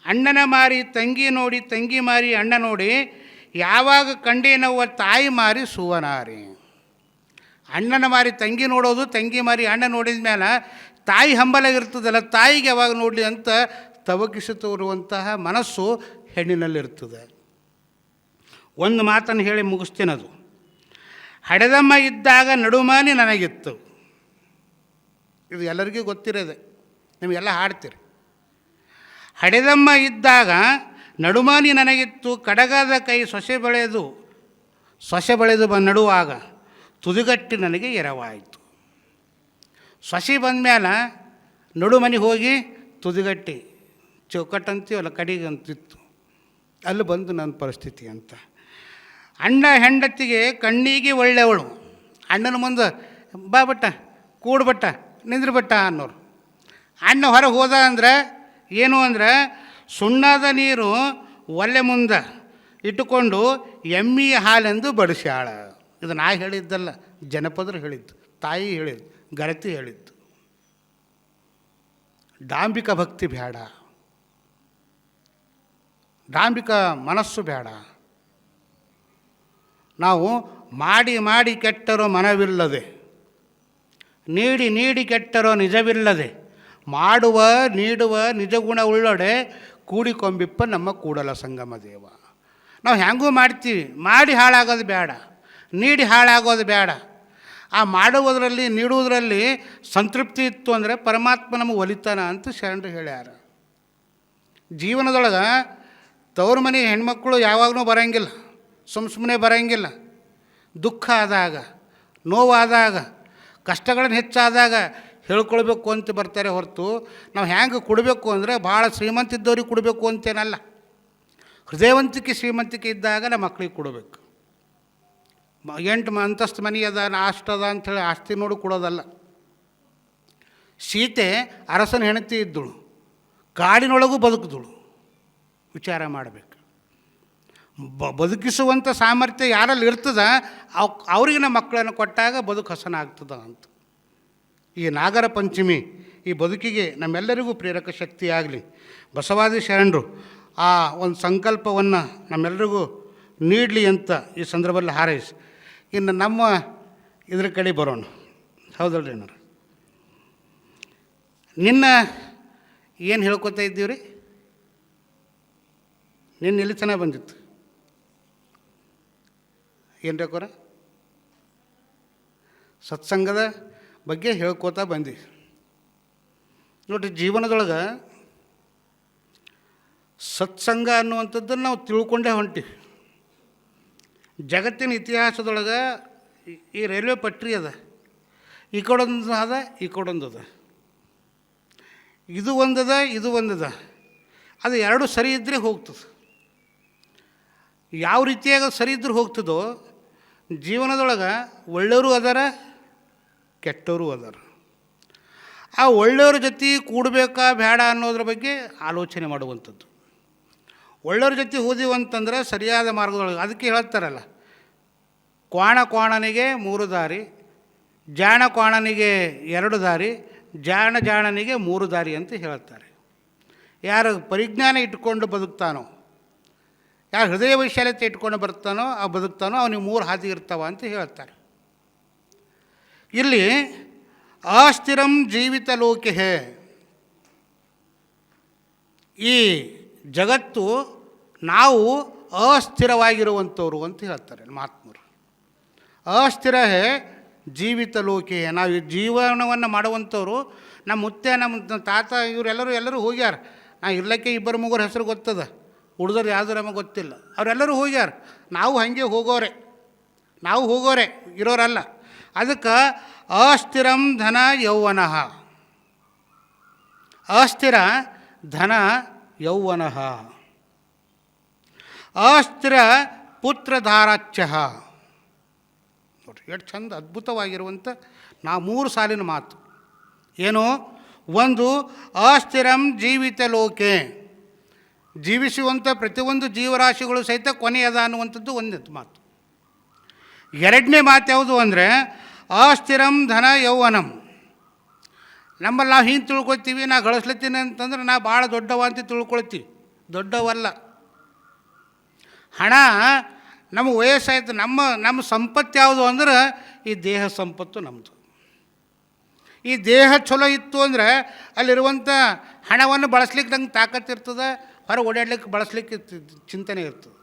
ಅಣ್ಣನ ಮಾರಿ ತಂಗಿ ನೋಡಿ, ತಂಗಿ ಮಾರಿ ಅಣ್ಣ ನೋಡಿ, ಯಾವಾಗ ಕಂಡೇನವ್ವ ತಾಯಿ ಮಾರಿ ಸುವನಾರಿ. ಅಣ್ಣನ ಮಾರಿ ತಂಗಿ ನೋಡೋದು, ತಂಗಿ ಮಾರಿ ಅಣ್ಣ ನೋಡಿದ ಮೇಲೆ ತಾಯಿ ಹಂಬಲಾಗಿರ್ತದಲ್ಲ, ತಾಯಿಗೆ ಯಾವಾಗ ನೋಡಲಿ ಅಂತ ತವಕಿಸುತ್ತಿರುವಂತಹ ಮನಸ್ಸು ಹೆಣ್ಣಿನಲ್ಲಿರ್ತದೆ. ಒಂದು ಮಾತನ್ನು ಹೇಳಿ ಮುಗಿಸ್ತೇನದು. ಹಡೆದಮ್ಮ ಇದ್ದಾಗ ನಡುಮಾನಿ ನನಗಿತ್ತು. ಇದು ಎಲ್ಲರಿಗೂ ಗೊತ್ತಿರೋದೆ, ನಿಮಗೆಲ್ಲ ಹಾಡ್ತೀರಿ. ಹಡೆದಮ್ಮ ಇದ್ದಾಗ ನಡುಮಾನಿ ನನಗಿತ್ತು, ಕಡಗದ ಕೈ ಸೊಸೆ ಬೆಳೆದು ನಡುವಾಗ ತುದಿಗಟ್ಟಿ ನನಗೆ ಎರವಾಯಿತು. ಸೊಸೆ ಬಂದಮೇಲೆ ನಡುಮನೆ ಹೋಗಿ ತುದಿಗಟ್ಟಿ ಚೌಕಟ್ಟಂತೀವಲ್ಲ ಕಡೆಗೆ ಅಂತಿತ್ತು, ಅಲ್ಲಿ ಬಂದು ನನ್ನ ಪರಿಸ್ಥಿತಿ ಅಂತ. ಅಣ್ಣ ಹೆಂಡತಿಗೆ ಕಣ್ಣಿಗೆ ಒಳ್ಳೆಯವಳು. ಅಣ್ಣನ ಮುಂದೆ ಬಾ ಬಟ್ಟ, ಕೂಡು ಬಟ್ಟ, ನಿಂದ್ರ ಬಟ್ಟ ಅನ್ನೋರು. ಅಣ್ಣ ಹೊರಗೆ ಹೋದ ಅಂದ್ರೆ ಏನು ಅಂದ್ರೆ ಸುಣ್ಣದ ನೀರು ಒಲೆ ಮುಂದೆ ಇಟ್ಟುಕೊಂಡು ಎಮ್ಮಿ ಹಾಲೆಂದು ಬಡಿಸ್ಯಾಳ. ಇದು ನಾ ಹೇಳಿದ್ದಲ್ಲ, ಜನಪದರು ಹೇಳಿದ್ದು, ತಾಯಿ ಹೇಳಿದ್ದು, ಗರತಿ ಹೇಳಿದ್ದು. ಡಾಂಬಿಕ ಭಕ್ತಿ ಬೇಡ, ಡಾಂಬಿಕ ಮನಸ್ಸು ಬೇಡ. ನಾವು ಮಾಡಿ ಕೆಟ್ಟರೋ ಮನವಿಲ್ಲದೆ, ನೀಡಿ ಕೆಟ್ಟರೋ ನಿಜವಿಲ್ಲದೆ, ಮಾಡುವ ನೀಡುವ ನಿಜಗುಣ ಉಳ್ಳೊಡೆ ಕೂಡಿಕೊಂಬಿಪ್ಪ ನಮ್ಮ ಕೂಡಲ ಸಂಗಮ ದೇವ. ನಾವು ಹೆಂಗೂ ಮಾಡ್ತೀವಿ, ಮಾಡಿ ಹಾಳಾಗೋದು ಬೇಡ, ನೀಡಿ ಹಾಳಾಗೋದು ಬೇಡ. ಆ ಮಾಡುವುದರಲ್ಲಿ ನೀಡುವುದರಲ್ಲಿ ಸಂತೃಪ್ತಿ ಇತ್ತು ಅಂದರೆ ಪರಮಾತ್ಮ ನಮಗೆ ಒಲಿತಾನ ಅಂತ ಶರಣರು ಹೇಳ್ಯಾರ. ಜೀವನದೊಳಗೆ ತವ್ರ ಮನೆ ಹೆಣ್ಮಕ್ಳು ಯಾವಾಗಲೂ ಬರೋಂಗಿಲ್ಲ, ಸುಮ್ಮನೆ ಬರೋಂಗಿಲ್ಲ. ದುಃಖ ಆದಾಗ, ನೋವಾದಾಗ, ಕಷ್ಟಗಳನ್ನು ಹೆಚ್ಚಾದಾಗ ಹೇಳ್ಕೊಳ್ಬೇಕು ಅಂತ ಬರ್ತಾರೆ ಹೊರತು ನಾವು ಹ್ಯಾಂಗೆ ಕೊಡಬೇಕು ಅಂದರೆ ಭಾಳ ಶ್ರೀಮಂತ ಇದ್ದವ್ರಿಗೆ ಕೊಡಬೇಕು ಅಂತೇನಲ್ಲ. ಹೃದಯವಂತಿಕೆ ಶ್ರೀಮಂತಿಕೆ ಇದ್ದಾಗ ನಮ್ಮ ಮಕ್ಳಿಗೆ ಕೊಡಬೇಕು. 8 ಅಂತಸ್ತು ಮನೆ ಅದ, ಅಷ್ಟದ ಅಂಥೇಳಿ ಆಸ್ತಿ ನೋಡಿ ಕೊಡೋದಲ್ಲ. ಸೀತೆ ಅರಸನ ಹೆಂಡತಿ ಇದ್ದಳು, ಕಾಡಿನೊಳಗೂ ಬದುಕಿದಳು. ವಿಚಾರ ಮಾಡಬೇಕು. ಬದುಕಿಸುವಂಥ ಸಾಮರ್ಥ್ಯ ಯಾರಲ್ಲಿ ಇರ್ತದ ಅವ್ರಿಗೆ ನಮ್ಮ ಮಕ್ಕಳನ್ನು ಕೊಟ್ಟಾಗ ಬದುಕು ಹಸನ ಆಗ್ತದ ಅಂತ. ಈ ನಾಗರ ಪಂಚಮಿ ಈ ಬದುಕಿಗೆ ನಮ್ಮೆಲ್ಲರಿಗೂ ಪ್ರೇರಕ ಶಕ್ತಿ ಆಗಲಿ. ಬಸವಾದಿ ಶರಣರು ಆ ಒಂದು ಸಂಕಲ್ಪವನ್ನು ನಮ್ಮೆಲ್ಲರಿಗೂ ನೀಡಲಿ ಅಂತ ಈ ಸಂದರ್ಭದಲ್ಲಿ ಹಾರೈಸಿ, ಇನ್ನು ನಮ್ಮ ಇದ್ರ ಕಡೆ ಬರೋಣ. ಹೌದಲ್ರಿ ಏನಾರು ನಿನ್ನ ಏನು ಹೇಳ್ಕೊತಾ ಇದ್ದೀವಿ ರೀ? ನಿನ್ನ ಎಲ್ಲಿ ಚೆನ್ನಾಗಿ ಬಂದಿತ್ತು ಏನು ರೇಕೋರ? ಸತ್ಸಂಗದ ಬಗ್ಗೆ ಹೇಳ್ಕೋತಾ ಬಂದಿ. ನೋಡಿರಿ, ಜೀವನದೊಳಗೆ ಸತ್ಸಂಗ ಅನ್ನುವಂಥದ್ದನ್ನು ನಾವು ತಿಳ್ಕೊಂಡೇ ಹೊಂಟಿವಿ. ಜಗತ್ತಿನ ಇತಿಹಾಸದೊಳಗೆ ಈ ರೈಲ್ವೆ ಪಟ್ರಿ ಅದ, ಈ ಕಡೊಂದು ಅದ, ಈ ಕಡೊಂದು ಅದ, ಇದು ಒಂದದ, ಇದು ಒಂದದ. ಅದು ಎರಡು ಸರಿ ಇದ್ದರೆ ಹೋಗ್ತದೆ. ಯಾವ ರೀತಿಯಾಗಿ ಸರಿ ಇದ್ದರೆ ಹೋಗ್ತದೋ ಜೀವನದೊಳಗೆ ಒಳ್ಳೆಯವರು ಅದಾರ, ಕೆಟ್ಟವರು ಅದಾರ. ಆ ಒಳ್ಳೆಯವ್ರ ಜೊತೆ ಕೂಡಬೇಕಾ ಬೇಡ ಅನ್ನೋದ್ರ ಬಗ್ಗೆ ಆಲೋಚನೆ ಮಾಡುವಂಥದ್ದು. ಒಳ್ಳೆಯವ್ರ ಜೊತೆ ಹೋದಿವಂತಂದ್ರೆ ಸರಿಯಾದ ಮಾರ್ಗದೊಳಗೆ, ಅದಕ್ಕೆ ಹೇಳ್ತಾರಲ್ಲ, ಕ್ವಾಣನಿಗೆ 3 ದಾರಿ, ಜಾಣನಿಗೆ 2 ದಾರಿ, ಜಾಣನಿಗೆ 3 ದಾರಿ ಅಂತ ಹೇಳ್ತಾರೆ. ಯಾರು ಪರಿಜ್ಞಾನ ಇಟ್ಕೊಂಡು ಬದುಕ್ತಾನೋ, ಯಾರು ಹೃದಯ ವೈಶಾಲ್ಯತೆ ಇಟ್ಕೊಂಡು ಬರ್ತಾನೋ ಬದುಕ್ತಾನೋ ಅವನಿಗೆ 3 ಹಾದಿ ಇರ್ತಾವ ಅಂತ ಹೇಳ್ತಾರೆ. ಇಲ್ಲಿ ಅಸ್ಥಿರಂ ಜೀವಿತ ಲೋಕೆ, ಈ ಜಗತ್ತು ನಾವು ಅಸ್ಥಿರವಾಗಿರುವಂಥವ್ರು ಅಂತ ಹೇಳ್ತಾರೆ ಮಹಾತ್ಮರು. ಅಸ್ಥಿರ ಜೀವಿತ ಲೋಕೆ, ನಾವು ಈ ಜೀವನವನ್ನು ಮಾಡುವಂಥವ್ರು. ನಮ್ಮ ಮುತ್ತೆ, ನಮ್ಮ ತಾತ ಇವರೆಲ್ಲರೂ ಹೋಗ್ಯಾರ. ನಾ ಇರ್ಲಿಕ್ಕೆ 2-3 ಹೆಸರು ಗೊತ್ತದ, ಉಳಿದವ್ರು ಯಾವುದು ನಮಗೆ ಗೊತ್ತಿಲ್ಲ. ಅವರೆಲ್ಲರೂ ಹೋಗ್ಯಾರ. ನಾವು ಹಾಗೆ ಹೋಗೋರೆ ಇರೋರಲ್ಲ. ಅದಕ್ಕೆ ಅಸ್ಥಿರಂ ಧನ ಯೌವನ, ಅಸ್ಥಿರ ಧನ ಯೌವನ, ಅಸ್ಥಿರ ಪುತ್ರಧಾರಾಚ್ಯ. ನೋಡ್ರಿ ಎಷ್ಟು ಚಂದ ಅದ್ಭುತವಾಗಿರುವಂಥ 3 ಸಾಲಿನ ಮಾತು. ಏನು? ಒಂದು ಅಸ್ಥಿರಂ ಜೀವಿತ ಲೋಕೆ, ಜೀವಿಸುವಂಥ ಪ್ರತಿಯೊಂದು ಜೀವರಾಶಿಗಳು ಸಹಿತ ಕೊನೆಯದ ಅನ್ನುವಂಥದ್ದು ಒಂದಿತ್ತು ಮಾತು. ಎರಡನೇ ಮಾತು ಯಾವುದು ಅಂದರೆ ಅಸ್ಥಿರಂ ಧನ ಯೌವನಂ. ನಮ್ಮಲ್ಲಿ ನಾವು ಹಿಂಗೆ ತಿಳ್ಕೊಳ್ತೀವಿ, ನಾ ಗಳಿಸ್ಲತ್ತೀನಿ ಅಂತಂದ್ರೆ ನಾ ಭಾಳ ದೊಡ್ಡವ ಅಂತ ತಿಳ್ಕೊಳ್ತೀವಿ. ದೊಡ್ಡವಲ್ಲ. ಹಣ ನಮ್ಮ ವಯಸ್ಸಾಯ್ತು. ನಮ್ಮ ಸಂಪತ್ತು ಯಾವುದು ಅಂದ್ರೆ ಈ ದೇಹ ಸಂಪತ್ತು ನಮ್ಮದು. ಈ ದೇಹ ಚಲೋ ಇತ್ತು ಅಂದರೆ ಅಲ್ಲಿರುವಂಥ ಹಣವನ್ನು ಬಳಸ್ಲಿಕ್ಕೆ ನಂಗೆ ತಾಕತ್ತಿರ್ತದೆ, ಹೊರ ಓಡಾಡ್ಲಿಕ್ಕೆ ಬಳಸ್ಲಿಕ್ಕೆ ಚಿಂತನೆ ಇರ್ತದೆ.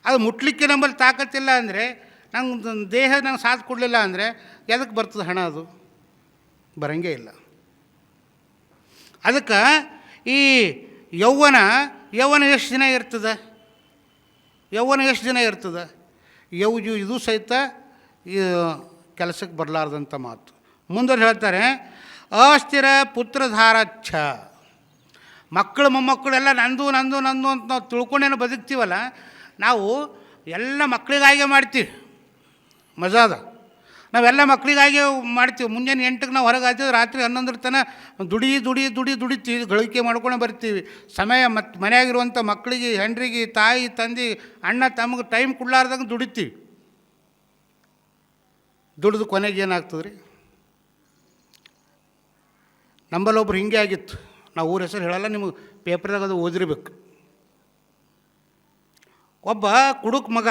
ಅದು ಮುಟ್ಲಿಕ್ಕೆ ನಮ್ಮಲ್ಲಿ ತಾಕತ್ತಿಲ್ಲ ಅಂದರೆ, ನಂಗೆ ದೇಹ ನಂಗೆ ಸಾಥ್ ಕೊಡಲಿಲ್ಲ ಅಂದರೆ ಎದಕ್ಕೆ ಬರ್ತದೆ ಹಣ? ಅದು ಬರೋಂಗೇ ಇಲ್ಲ. ಅದಕ್ಕೆ ಈ ಯೌವನ ಎಷ್ಟು ದಿನ ಇರ್ತದೆ? ಯೌವನ ಎಷ್ಟು ದಿನ ಇರ್ತದೆ? ಇದು ಸಹಿತ ಕೆಲಸಕ್ಕೆ ಬರಲಾರ್ದಂಥ ಮಾತು. ಮುಂದೆ ಹೇಳ್ತಾರೆ ಅಸ್ಥಿರ ಪುತ್ರಧಾರಚ್ಛ. ಮಕ್ಕಳು ಮೊಮ್ಮಕ್ಕಳೆಲ್ಲ ನಂದು ನಂದು ನಂದು ಅಂತ ನಾವು ತಿಳ್ಕೊಂಡೇನು ಬದುಕ್ತೀವಲ್ಲ, ನಾವು ಎಲ್ಲ ಮಕ್ಕಳಿಗಾಗೆ ಮಾಡ್ತೀವಿ. ಮಜಾದ ನಾವೆಲ್ಲ ಮಕ್ಕಳಿಗಾಗೆ ಮಾಡ್ತೀವಿ. ಮುಂಜಾನೆ 8ಕ್ಕೆ ನಾವು ಹೊರಗೆ ಆಗ್ತೀವಿ, ರಾತ್ರಿ 11 ತನಕ ದುಡಿತೀವಿ, ಗಳಿಕೆ ಮಾಡ್ಕೊಂಡು ಬರ್ತೀವಿ. ಸಮಯ ಮತ್ತು ಮನೆಯಾಗಿರುವಂಥ ಮಕ್ಕಳಿಗೆ, ಹೆಂಡ್ರಿಗೆ, ತಾಯಿ ತಂದೆ, ಅಣ್ಣ ತಮಗೆ ಟೈಮ್ ಕೊಡಲಾರ್ದಂಗೆ ದುಡಿತೀವಿ. ದುಡಿದು ಕೊನೆಗೆ ಏನಾಗ್ತದೆ ರೀ? ನಂಬಲ್ಲೊಬ್ರು ಹಿಂಗೆ ಆಗಿತ್ತು. ನಾವು ಊರ ಹೆಸರು ಹೇಳಲ್ಲ, ನಿಮಗೆ ಪೇಪರ್ದಾಗ ಅದು ಓದಿರ್ಬೇಕು. ಒಬ್ಬ ಕುಡುಕ್ ಮಗ,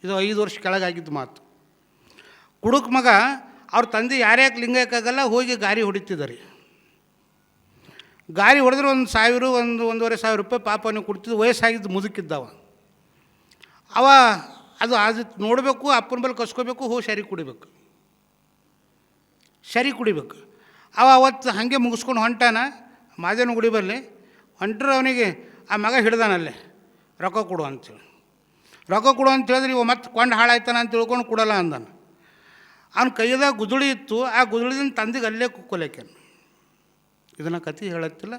ಇದು 5 ವರ್ಷ ಕೆಳಗಾಗಿದ್ದು ಮಾತು. ಕುಡುಕ್ ಮಗ ಅವ್ರ ತಂದೆ ಯಾರ್ಯಾಕೆ ಲಿಂಗಕ್ಕಾಗಲ್ಲ, ಹೋಗಿ ಗಾರಿ ಹೊಡಿತಿದ್ದಾರೆ. ಗಾರಿ ಹೊಡೆದ್ರೆ 1,000 1,500 ರೂಪಾಯಿ ಪಾಪ ನೀವು ಕೊಡ್ತಿದ್ದು. ವಯಸ್ಸಾಗಿದ್ದು ಮುದುಕಿದ್ದವ. ಅದು ನೋಡಬೇಕು, ಅಪ್ಪನ ಬಲ್ಲಿ ಕಸ್ಕೋಬೇಕು, ಹೋಗಿ ಸರಿ ಕುಡಿಬೇಕು. ಅವತ್ತು ಹಾಗೆ ಮುಗಿಸ್ಕೊಂಡು ಹೊಂಟಾನ ಮಾದೇನ ಗುಡಿ ಬಲ್ಲಿ. ಹೊಂಟ್ರೆ ಅವನಿಗೆ ಆ ಮಗ ಹಿಡ್ದಾನಲ್ಲೇ, ರೊಕ್ಕ ಕೊಡು ಅಂತೇಳಿ. ರೊಕ್ಕ ಕೊಡು ಅಂತ ಹೇಳಿದ್ರೆ ಇವ ಮತ್ತೆ ಕೊಂಡು ಹಾಳಾಯ್ತಾನ ಅಂತ ತಿಳ್ಕೊಂಡು ಕೊಡಲ್ಲ ಅಂದಾನ. ಅವನ ಕೈದಾಗ ಗುದುಳಿ ಇತ್ತು, ಆ ಗುದುಳಿದಿಂದ ತಂದೆಗೆ ಅಲ್ಲೇ ಕುಕ್ಕೊಲೇಕೇನು. ಇದನ್ನು ಕತೆ ಹೇಳತ್ತಿಲ್ಲ,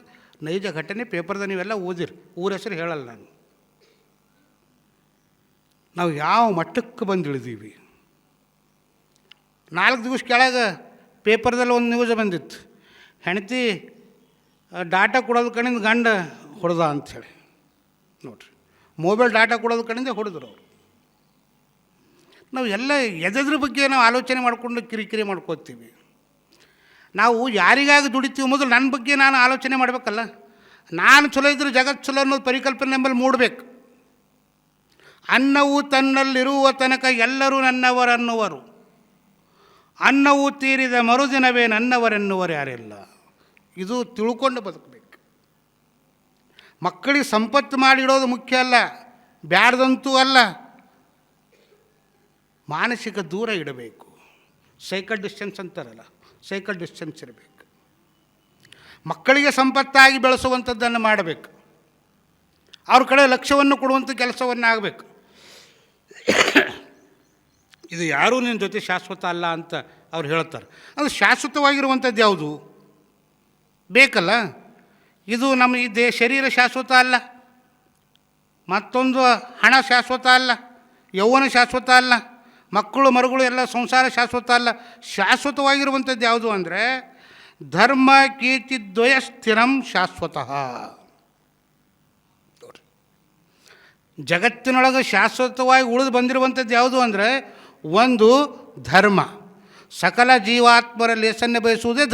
ನೈಜ ಘಟನೆ. ಪೇಪರ್ದಾಗ ನೀವೆಲ್ಲ ಓದಿರಿ, ಊರ ಹೆಸರು ಹೇಳಲ್ಲ ನಾನು. ನಾವು ಯಾವ ಮಟ್ಟಕ್ಕೆ ಬಂದು ಇಳಿದೀವಿ. 4 ದಿವಸ ಕೆಳಗೆ ಪೇಪರ್ದಲ್ಲಿ ಒಂದು ನ್ಯೂಸ್ ಬಂದಿತ್ತು, ಹೆಂಡತಿ ಡಾಟಾ ಕೊಡೋದು ಕಡೆಯಿಂದ ಗಂಡ ಹೊಡೆದ ಅಂಥೇಳಿ. ನೋಡಿರಿ, ಮೊಬೈಲ್ ಡಾಟಾ ಕೊಡೋದು ಕಡೆಯಿಂದ ಹೊಡೆದ್ರು ಅವರು. ನಾವು ಎಲ್ಲ ಎದ್ರ ಬಗ್ಗೆ ನಾವು ಆಲೋಚನೆ ಮಾಡಿಕೊಂಡು ಕಿರಿಕಿರಿ ಮಾಡ್ಕೋತೀವಿ. ನಾವು ಯಾರಿಗಾಗಿ ದುಡಿತೀವಿ ಮೊದಲು ನನ್ನ ಬಗ್ಗೆ ನಾನು ಆಲೋಚನೆ ಮಾಡಬೇಕಲ್ಲ. ನಾನು ಚಲೋ ಇದ್ದರೆ ಜಗತ್ತು ಚಲೋ ಅನ್ನೋದು ಪರಿಕಲ್ಪನೆ ನಮ್ಮಲ್ಲಿ ಮೂಡಬೇಕು. ಅನ್ನವು ತನ್ನಲ್ಲಿರುವ ತನಕ ಎಲ್ಲರೂ ನನ್ನವರನ್ನುವರು, ಅನ್ನವು ತೀರಿದ ಮರುದಿನವೇ ನನ್ನವರೆನ್ನುವರು ಯಾರಿಲ್ಲ. ಇದು ತಿಳ್ಕೊಂಡು ಬದುಕಬೇಕು. ಮಕ್ಕಳಿಗೆ ಸಂಪತ್ತು ಮಾಡಿಡೋದು ಮುಖ್ಯ ಅಲ್ಲ, ಬ್ಯಾಡ್ದಂತೂ ಅಲ್ಲ. ಮಾನಸಿಕ ದೂರ ಇಡಬೇಕು. ಸೈಕಲ್ ಡಿಸ್ಟೆನ್ಸ್ ಅಂತಾರಲ್ಲ, ಸೈಕಲ್ ಡಿಸ್ಟೆನ್ಸ್ ಇರಬೇಕು. ಮಕ್ಕಳಿಗೆ ಸಂಪತ್ತಾಗಿ ಬೆಳೆಸುವಂಥದ್ದನ್ನು ಮಾಡಬೇಕು. ಅವ್ರ ಕಡೆ ಲಕ್ಷ್ಯವನ್ನು ಕೊಡುವಂಥ ಕೆಲಸವನ್ನು ಆಗಬೇಕು. ಇದು ಯಾರೂ ನಿನ್ನ ಜೊತೆ ಶಾಶ್ವತ ಅಲ್ಲ ಅಂತ ಅವ್ರು ಹೇಳ್ತಾರೆ. ಅದು ಶಾಶ್ವತವಾಗಿರುವಂಥದ್ದು ಯಾವುದು ಬೇಕಲ್ಲ. ಇದು ನಮ್ಮ ಈ ಶರೀರ ಶಾಶ್ವತ ಅಲ್ಲ, ಮತ್ತೊಂದು ಹಣ ಶಾಶ್ವತ ಅಲ್ಲ, ಯೌವನ ಶಾಶ್ವತ ಅಲ್ಲ, ಮಕ್ಕಳು ಮರುಗಳು ಎಲ್ಲ ಸಂಸಾರ ಶಾಶ್ವತ ಅಲ್ಲ. ಶಾಶ್ವತವಾಗಿರುವಂಥದ್ದು ಯಾವುದು ಅಂದರೆ ಧರ್ಮ ಕೀರ್ತಿ ದ್ವಯ ಸ್ಥಿರಂ ಶಾಶ್ವತಃ. ಜಗತ್ತಿನೊಳಗೆ ಶಾಶ್ವತವಾಗಿ ಉಳಿದು ಬಂದಿರುವಂಥದ್ದು ಯಾವುದು ಅಂದರೆ ಒಂದು ಧರ್ಮ, ಸಕಲ ಜೀವಾತ್ಮರ ಲೇಸನ್ನು ಬಯಸುವುದೇ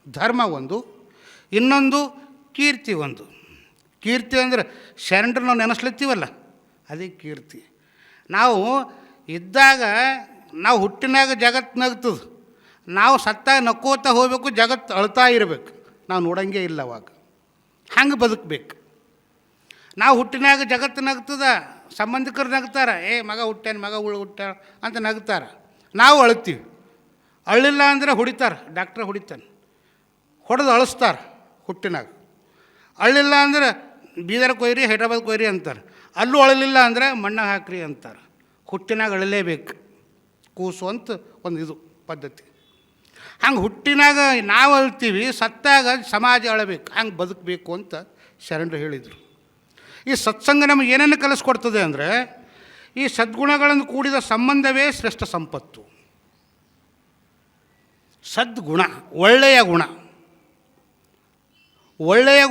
ಧರ್ಮ ಒಂದು. ಇನ್ನೊಂದು ಕೀರ್ತಿ ಒಂದು. ಕೀರ್ತಿ ಅಂದರೆ ಶರಣರು ನಾವು ನೆನೆಸ್ಲತ್ತೀವಲ್ಲ, ಅದೇ ಕೀರ್ತಿ. ನಾವು ಇದ್ದಾಗ ನಾವು ಹುಟ್ಟಿನಾಗ ಜಗತ್ತು ನಗ್ತದೆ, ನಾವು ಸತ್ತಾಗ ನಕ್ಕೋತಾ ಹೋಗಬೇಕು, ಜಗತ್ತು ಅಳ್ತಾ ಇರಬೇಕು. ನಾವು ನೋಡಂಗೆ ಇಲ್ಲ ಅವಾಗ. ಹಂಗೆ ಬದುಕಬೇಕು. ನಾವು ಹುಟ್ಟಿನಾಗ ಜಗತ್ತು ನಗ್ತದ, ಸಂಬಂಧಿಕರು ನಗ್ತಾರೆ, ಮಗ ಹುಟ್ಟ್ಯಾಳ ಅಂತ ನಗ್ತಾರೆ. ನಾವು ಅಳ್ತೀವಿ. ಅಳ್ಳಿಲ್ಲ ಅಂದರೆ ಹೊಡಿತಾರೆ, ಡಾಕ್ಟ್ರ್ ಹೊಡಿತಾನೆ, ಹೊಡೆದು ಅಳಿಸ್ತಾರೆ ಹುಟ್ಟಿನಾಗ. ಅಳ್ಳಿಲ್ಲ ಅಂದರೆ ಬೀದರ್ ಕೊಯ್ರಿ, ಹೈದ್ರಾಬಾದ್ ಕೊಯ್ರಿ ಅಂತಾರೆ. ಅಲ್ಲೂ ಅಳಲಿಲ್ಲ ಅಂದರೆ ಮಣ್ಣಾಗ ಹಾಕ್ರಿ ಅಂತಾರೆ. ಹುಟ್ಟಿನಾಗ ಅಳಲೇಬೇಕು, ಕೂಸು ಅಂತ ಒಂದು ಇದು ಪದ್ಧತಿ. ಹಂಗೆ ಹುಟ್ಟಿನಾಗ ನಾವು ಅಳ್ತೀವಿ, ಸತ್ತಾಗ ಸಮಾಜ ಅಳಬೇಕು. ಹಂಗೆ ಬದುಕಬೇಕು ಅಂತ ಶರಣರು ಹೇಳಿದರು. ಈ ಸತ್ಸಂಗ ನಮಗೆ ಏನನ್ನು ಕಲಿಸ್ಕೊಡ್ತದೆ ಅಂದರೆ ಈ ಸದ್ಗುಣಗಳನ್ನು ಕೂಡಿದ ಸಂಬಂಧವೇ ಶ್ರೇಷ್ಠ ಸಂಪತ್ತು. ಸದ್ಗುಣ, ಒಳ್ಳೆಯ ಗುಣ. ಒಳ್ಳೆಯ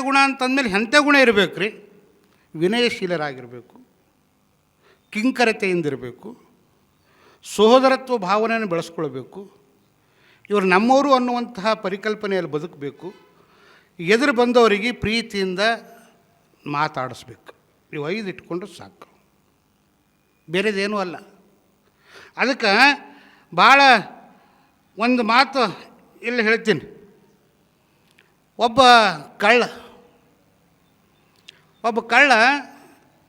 ಗುಣ ಅಂತಂದಮೇಲೆ ಎಂಥ ಗುಣ ಇರಬೇಕು ರೀ? ವಿನಯಶೀಲರಾಗಿರಬೇಕು, ಕಿಂಕರತೆಯಿಂದಿರಬೇಕು, ಸಹೋದರತ್ವ ಭಾವನೆಯನ್ನು ಬೆಳೆಸ್ಕೊಳ್ಬೇಕು, ಇವರು ನಮ್ಮವರು ಅನ್ನುವಂತಹ ಪರಿಕಲ್ಪನೆಯಲ್ಲಿ ಬದುಕಬೇಕು, ಎದುರು ಬಂದವರಿಗೆ ಪ್ರೀತಿಯಿಂದ ಮಾತಾಡಿಸ್ಬೇಕು. ನೀವು 5 ಇಟ್ಕೊಂಡ್ರೆ ಸಾಕು, ಬೇರೆದೇನೂ ಅಲ್ಲ. ಅದಕ್ಕೆ ಭಾಳ ಒಂದು ಮಾತು ಇಲ್ಲಿ ಹೇಳ್ತೀನಿ. ಒಬ್ಬ ಕಳ್ಳ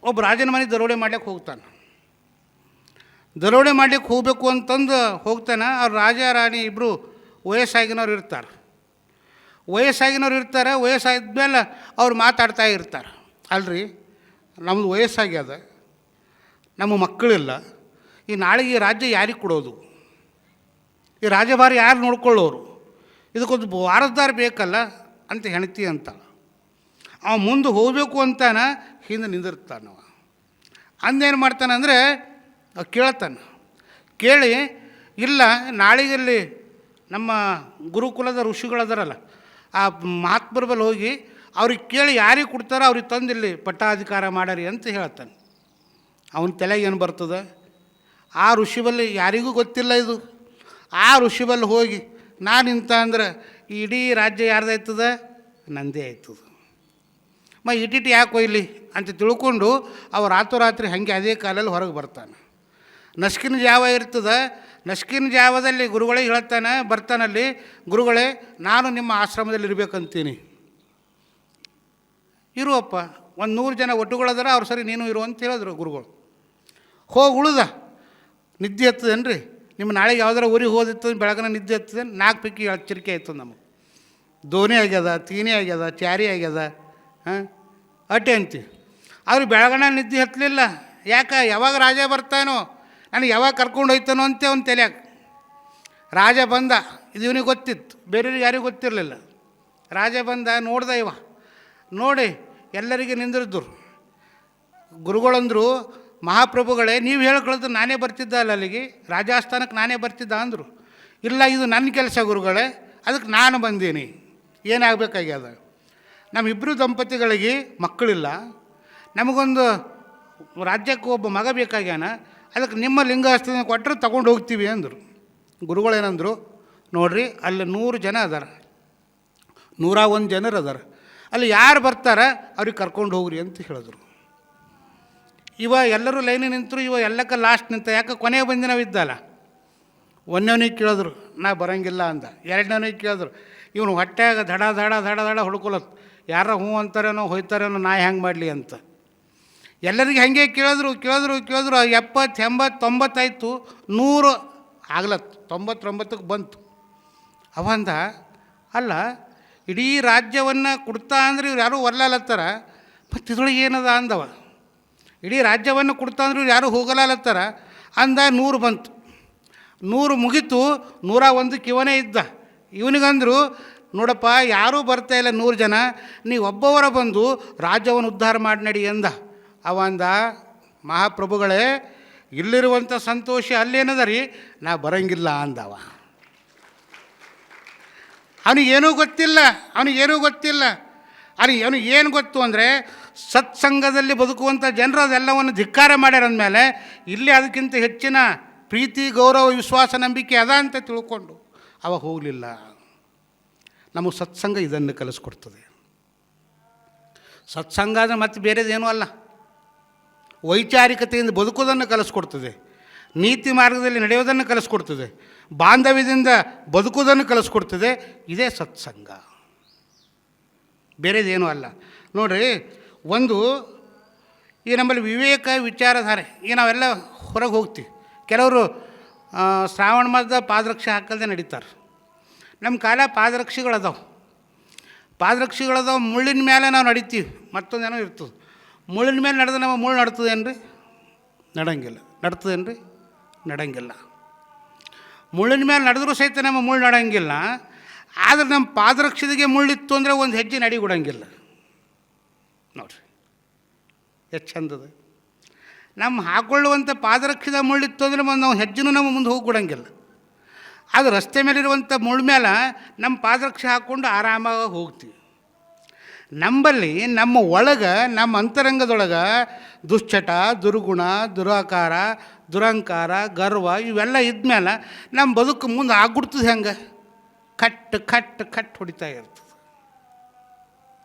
ಒಬ್ಬ ರಾಜನ ಮನೆ ದರೋಡೆ ಮಾಡ್ಲಿಕ್ಕೆ ಹೋಗ್ತಾನೆ. ದರೋಡೆ ಮಾಡ್ಲಿಕ್ಕೆ ಹೋಗಬೇಕು ಅಂತಂದು ಹೋಗ್ತಾನೆ. ಅವ್ರು ರಾಜ ರಾಣಿ ಇಬ್ಬರು ವಯಸ್ಸಾಗಿನವ್ರು ಇರ್ತಾರೆ. ವಯಸ್ಸಾದ್ಮೇಲೆ ಅವ್ರು ಮಾತಾಡ್ತಾ ಇರ್ತಾರೆ. ಅಲ್ರಿ, ನಮ್ಮದು ವಯಸ್ಸಾಗ್ಯದ, ನಮ್ಮ ಮಕ್ಕಳಿಲ್ಲ, ಈ ನಾಳೆಗೆ ಈ ರಾಜ್ಯ ಯಾರಿಗೆ ಕೊಡೋದು? ಈ ರಾಜಭಾರ ಯಾರು ನೋಡ್ಕೊಳ್ಳೋರು? ಇದಕ್ಕೊಂದು ವಾರಸ್ದಾರ ಬೇಕಲ್ಲ ಅಂತ ಹೆಣ್ತಿ ಅಂತ ಅವ ಮುಂದೆ ಹೋಗಬೇಕು ಅಂತಾನ ಹಿಂದೆ ನಿಂದಿರ್ತಾನವ. ಅಂದೇನು ಮಾಡ್ತಾನೆ ಅಂದರೆ ಕೇಳ್ತಾನೆ. ಕೇಳಿ, ಇಲ್ಲ ನಾಳೆಗಲ್ಲಿ ನಮ್ಮ ಗುರುಕುಲದ ಋಷಿಗಳದಾರಲ್ಲ, ಆ ಮಹಾತ್ಮರ ಬಲ್ಲಿ ಹೋಗಿ ಅವ್ರಿಗೆ ಕೇಳಿ ಯಾರಿಗೆ ಕೊಡ್ತಾರೋ ಅವ್ರಿಗೆ ತಂದಿಲ್ಲಿ ಪಟ್ಟಾಧಿಕಾರ ಮಾಡರಿ ಅಂತ ಹೇಳ್ತಾನೆ. ಅವನ ತಲೆಗೆ ಏನು ಬರ್ತದೆ? ಆ ಋಷಿ ಬಲ್ಲಿ ಯಾರಿಗೂ ಗೊತ್ತಿಲ್ಲ ಇದು. ಆ ಋಷಿ ಬಲ್ಲಿ ಹೋಗಿ ನಾನು ಇಂಥ ಅಂದ್ರೆ ಇಡೀ ರಾಜ್ಯ ಯಾರ್ದಾಯ್ತದ? ನಂದೇ ಆಯ್ತದ. ಇಟ್ಟಿಟ್ಟು ಯಾಕೆ ಒಯ್ಲಿ ಅಂತ ತಿಳ್ಕೊಂಡು ಅವ ರಾತ್ರೋರಾತ್ರಿ ಹಾಗೆ ಅದೇ ಕಾಲಲ್ಲಿ ಹೊರಗೆ ಬರ್ತಾನೆ. ನಸ್ಕಿನ ಜಾವ ಇರ್ತದೆ. ನಸ್ಕಿನ ಜಾವದಲ್ಲಿ ಗುರುಗಳಿಗೆ ಬರ್ತಾನಲ್ಲಿ, ಗುರುಗಳೇ ನಾನು ನಿಮ್ಮ ಆಶ್ರಮದಲ್ಲಿ ಇರಬೇಕಂತೀನಿ. ಇರುವಪ್ಪ, ಒಂದು 100 ಜನ ಒಟ್ಟುಗಳದಾರ, ಅವ್ರು ಸರಿ ನೀನು ಇರು ಅಂತ ಹೇಳಿದ್ರು ಗುರುಗಳು. ಹೋಗಿ ಉಳ್ದ. ನಿದ್ದೆ ಹತ್ತದೇನ್ರಿ? ನಿಮ್ಮ ನಾಳೆಗೆ ಯಾವ್ದಾರ ಊರಿಗೆ ಹೋದಿತ್ತು, ಬೆಳಗನ ನಿದ್ದೆ ಹತ್ತದೆ. 4 ಪೈಕಿ ಎಚ್ಚರಿಕೆ ಆಯ್ತದೆ ನಮಗೆ. ದೋಣಿ ಆಗ್ಯದ, ತೀನಿ ಆಗ್ಯದ, ಚಾರಿ ಆಗ್ಯದ, ಅಟ್ಟೆ ಅಂತೀವಿ. ಅವ್ರಿಗೆ ಬೆಳಗನ ನಿದ್ದೆ ಹತ್ತಲಿಲ್ಲ. ಯಾಕೆ? ಯಾವಾಗ ರಾಜ ಬರ್ತಾನೋ, ನನಗೆ ಯಾವಾಗ ಕರ್ಕೊಂಡು ಹೋಯ್ತಾನೋ ಅಂತ ಅವ್ನು ತಲೆಯಾಗ. ರಾಜ ಬಂದ, ಇದು ಇವನಿಗೆ ಗೊತ್ತಿತ್ತು, ಬೇರೆಯವ್ರಿಗೆ ಯಾರಿಗೂ ಗೊತ್ತಿರಲಿಲ್ಲ. ರಾಜ ಬಂದ, ನೋಡ್ದ ಇವ. ನೋಡಿ ಎಲ್ಲರಿಗೆ ನಿಂದಿರಿದ್ರು. ಗುರುಗಳಂದರು, ಮಹಾಪ್ರಭುಗಳೇ ನೀವು ಹೇಳ್ಕೊಳ್ದು ನಾನೇ ಬರ್ತಿದ್ದ ಅಲ್ಲ ಅಲ್ಲಿಗೆ, ರಾಜಾಸ್ಥಾನಕ್ಕೆ ನಾನೇ ಬರ್ತಿದ್ದ ಅಂದರು. ಇಲ್ಲ, ಇದು ನನ್ನ ಕೆಲಸ ಗುರುಗಳೇ, ಅದಕ್ಕೆ ನಾನು ಬಂದೀನಿ. ಏನಾಗಬೇಕಾಗ್ಯದ? ನಮ್ಮಿಬ್ಬರು ದಂಪತಿಗಳಿಗೆ ಮಕ್ಕಳಿಲ್ಲ, ನಮಗೊಂದು ರಾಜ್ಯಕ್ಕೆ ಒಬ್ಬ ಮಗ ಬೇಕಾಗ್ಯಾನ, ಅದಕ್ಕೆ ನಿಮ್ಮ ಲಿಂಗಾಸ್ಥಾನ ಕೊಟ್ಟರೆ ತಗೊಂಡು ಹೋಗ್ತೀವಿ ಅಂದರು. ಗುರುಗಳೇನಂದರು, ನೋಡ್ರಿ ಅಲ್ಲಿ 100 ಜನ ಅದಾರ, 101 ಜನರು ಅದಾರ, ಅಲ್ಲಿ ಯಾರು ಬರ್ತಾರ ಅವ್ರಿಗೆ ಕರ್ಕೊಂಡು ಹೋಗ್ರಿ ಅಂತ ಹೇಳಿದ್ರು. ಇವ ಎಲ್ಲರೂ ಲೈನಿಗೆ ನಿಂತರು. ಇವ ಎಲ್ಲಕ್ಕ ಲಾಸ್ಟ್ ನಿಂತ. ಯಾಕೆ? ಕೊನೆಗೆ ಬಂದಿನವಿದ್ದಲ್ಲ. 1ನೇವನಿಗೆ ಕೇಳಿದ್ರು, ನಾ ಬರೋಂಗಿಲ್ಲ ಅಂದ. 2ನೇವನಿಗೆ ಕೇಳಿದ್ರು. ಇವನು ಹೊಟ್ಟೆಯಾಗ ದಡ ದಡ ದಡ ದಡ ಹುಡ್ಕೊಳತ್ತು. ಯಾರ ಹ್ಞೂ ಅಂತಾರೇನೋ ಹೋಯ್ತಾರೇನೋ, ನಾ ಹೆಂಗೆ ಮಾಡಲಿ ಅಂತ. ಎಲ್ಲರಿಗೆ ಹಾಗೆ ಕೇಳಿದ್ರು. 70, 80, 90 ಆಯಿತು. 100 ಆಗ್ಲತ್ತು. 99ಕ್ಕೆ ಬಂತು. ಅವಂದ, ಅಲ್ಲ ಇಡೀ ರಾಜ್ಯವನ್ನು ಕೊಡ್ತಾ ಅಂದ್ರೆ ಇವ್ರು ಯಾರೂ ಒರ್ಲಾಲತ್ತಾರ, ಮತ್ತು ಇದ್ರೊಳಗೆ ಏನದ ಅಂದವ. ಇಡೀ ರಾಜ್ಯವನ್ನು ಕೊಡ್ತಾ ಅಂದ್ರೆ ಇವ್ರು ಯಾರೂ ಹೋಗಲಾಲತ್ತಾರ ಅಂದ. 100 ಬಂತು. 100 ಮುಗೀತು. 101ಕ್ಕೆ ಇವನೇ ಇದ್ದ. ಇವನಿಗಂದರು, ನೋಡಪ್ಪ ಯಾರೂ ಬರ್ತಾಯಿಲ್ಲ 100 ಜನ, ನೀವು ಒಬ್ಬವರ ಬಂದು ರಾಜ್ಯವನ್ನು ಉದ್ಧಾರ ಮಾಡಿ ನಡಿ ಎಂದ. ಅವಂದ, ಮಹಾಪ್ರಭುಗಳೇ ಇಲ್ಲಿರುವಂಥ ಸಂತೋಷ ಅಲ್ಲೇನದ ರೀ, ನಾ ಬರಂಗಿಲ್ಲ ಅಂದವ. ಅವನಿಗೇನೂ ಗೊತ್ತಿಲ್ಲ. ಅವನಿಗೆ ಏನು ಗೊತ್ತು ಅಂದರೆ, ಸತ್ಸಂಗದಲ್ಲಿ ಬದುಕುವಂಥ ಜನರು ಅದೆಲ್ಲವನ್ನು ಧಿಕ್ಕಾರ ಮಾಡ್ಯಾರ ಅಂದಮೇಲೆ ಇಲ್ಲಿ ಅದಕ್ಕಿಂತ ಹೆಚ್ಚಿನ ಪ್ರೀತಿ, ಗೌರವ, ವಿಶ್ವಾಸ, ನಂಬಿಕೆ ಅದ ಅಂತ ತಿಳ್ಕೊಂಡು ಅವ ಹೋಗಲಿಲ್ಲ. ನಮಗೆ ಸತ್ಸಂಗ ಇದನ್ನು ಕಲಿಸ್ಕೊಡ್ತದೆ. ಸತ್ಸಂಗ ಅಂದರೆ ಮತ್ತೆ ಬೇರೆದೇನೂ ಅಲ್ಲ, ವೈಚಾರಿಕತೆಯಿಂದ ಬದುಕೋದನ್ನು ಕಲಿಸ್ಕೊಡ್ತದೆ, ನೀತಿ ಮಾರ್ಗದಲ್ಲಿ ನಡೆಯೋದನ್ನು ಕಲಿಸ್ಕೊಡ್ತದೆ, ಬಾಂಧವ್ಯದಿಂದ ಬದುಕೋದನ್ನು ಕಲಿಸ್ಕೊಡ್ತದೆ. ಇದೇ ಸತ್ಸಂಗ, ಬೇರೆದೇನೂ ಅಲ್ಲ. ನೋಡಿರಿ, ಒಂದು ಈ ನಮ್ಮಲ್ಲಿ ವಿವೇಕ ವಿಚಾರಧಾರೆ, ಈಗ ನಾವೆಲ್ಲ ಹೊರಗೆ ಹೋಗ್ತೀವಿ. ಕೆಲವರು ಶ್ರಾವಣ ಮಾಸದ ಪಾದರಕ್ಷೆ ಹಾಕಲ್ದೆ ನಡೀತಾರೆ. ನಮ್ಮ ಕಾಲ ಪಾದರಕ್ಷೆಗಳದಾವೆ. ಮುಳ್ಳಿನ ಮೇಲೆ ನಾವು ನಡಿತೀವಿ. ಮತ್ತೊಂದೇನೋ ಇರ್ತದೆ. ಮುಳ್ಳಿನ ಮೇಲೆ ನಡೆದ್ರೆ ನಮ್ಮ ಮುಳ್ಳು ನಡ್ತದೇನು ರೀ? ನಡಂಗಿಲ್ಲ. ಮುಳ್ಳಿನ ಮೇಲೆ ನಡೆದ್ರೂ ಸಹಿತ ನಮ್ಮ ಮುಳ್ಳು ನಡಂಗಿಲ್ಲ. ಆದರೆ ನಮ್ಮ ಪಾದರಕ್ಷೆಗೆ ಮುಳ್ಳಿತ್ತು ಅಂದರೆ ಒಂದು ಹೆಜ್ಜೆ ನಡಿಗೊಡಂಗಿಲ್ಲ. ನೋಡಿರಿ ಎಷ್ಟು ಚಂದದ. ನಮ್ಮ ಹಾಕ್ಕೊಳ್ಳುವಂಥ ಪಾದರಕ್ಷೆದ ಮುಳ್ಳಿತ್ತು ಅಂದರೆ ನಾವು ಹೆಜ್ಜೆನೂ ನಮ್ಮ ಮುಂದೆ ಹೋಗಿ ಕೊಡಂಗಿಲ್ಲ. ಅದು ರಸ್ತೆ ಮೇಲಿರುವಂಥ ಮುಳ್ಳು ಮೇಲೆ ನಮ್ಮ ಪಾದರಕ್ಷೆ ಹಾಕ್ಕೊಂಡು ಆರಾಮಾಗಿ ಹೋಗ್ತೀವಿ. ನಂಬಲ್ಲಿ ನಮ್ಮ ಒಳಗೆ, ನಮ್ಮ ಅಂತರಂಗದೊಳಗೆ ದುಶ್ಚಟ, ದುರ್ಗುಣ, ದುರಾಕಾರ, ದುರಂಕಾರ, ಗರ್ವ ಇವೆಲ್ಲ ಇದ್ಮೇಲೆ ನಮ್ಮ ಬದುಕು ಮುಂದೆ ಆಗ್ಬಿಡ್ತದೆ. ಹೆಂಗೆ ಕಟ್ ಹೊಡಿತಾ ಇರ್ತದೆ,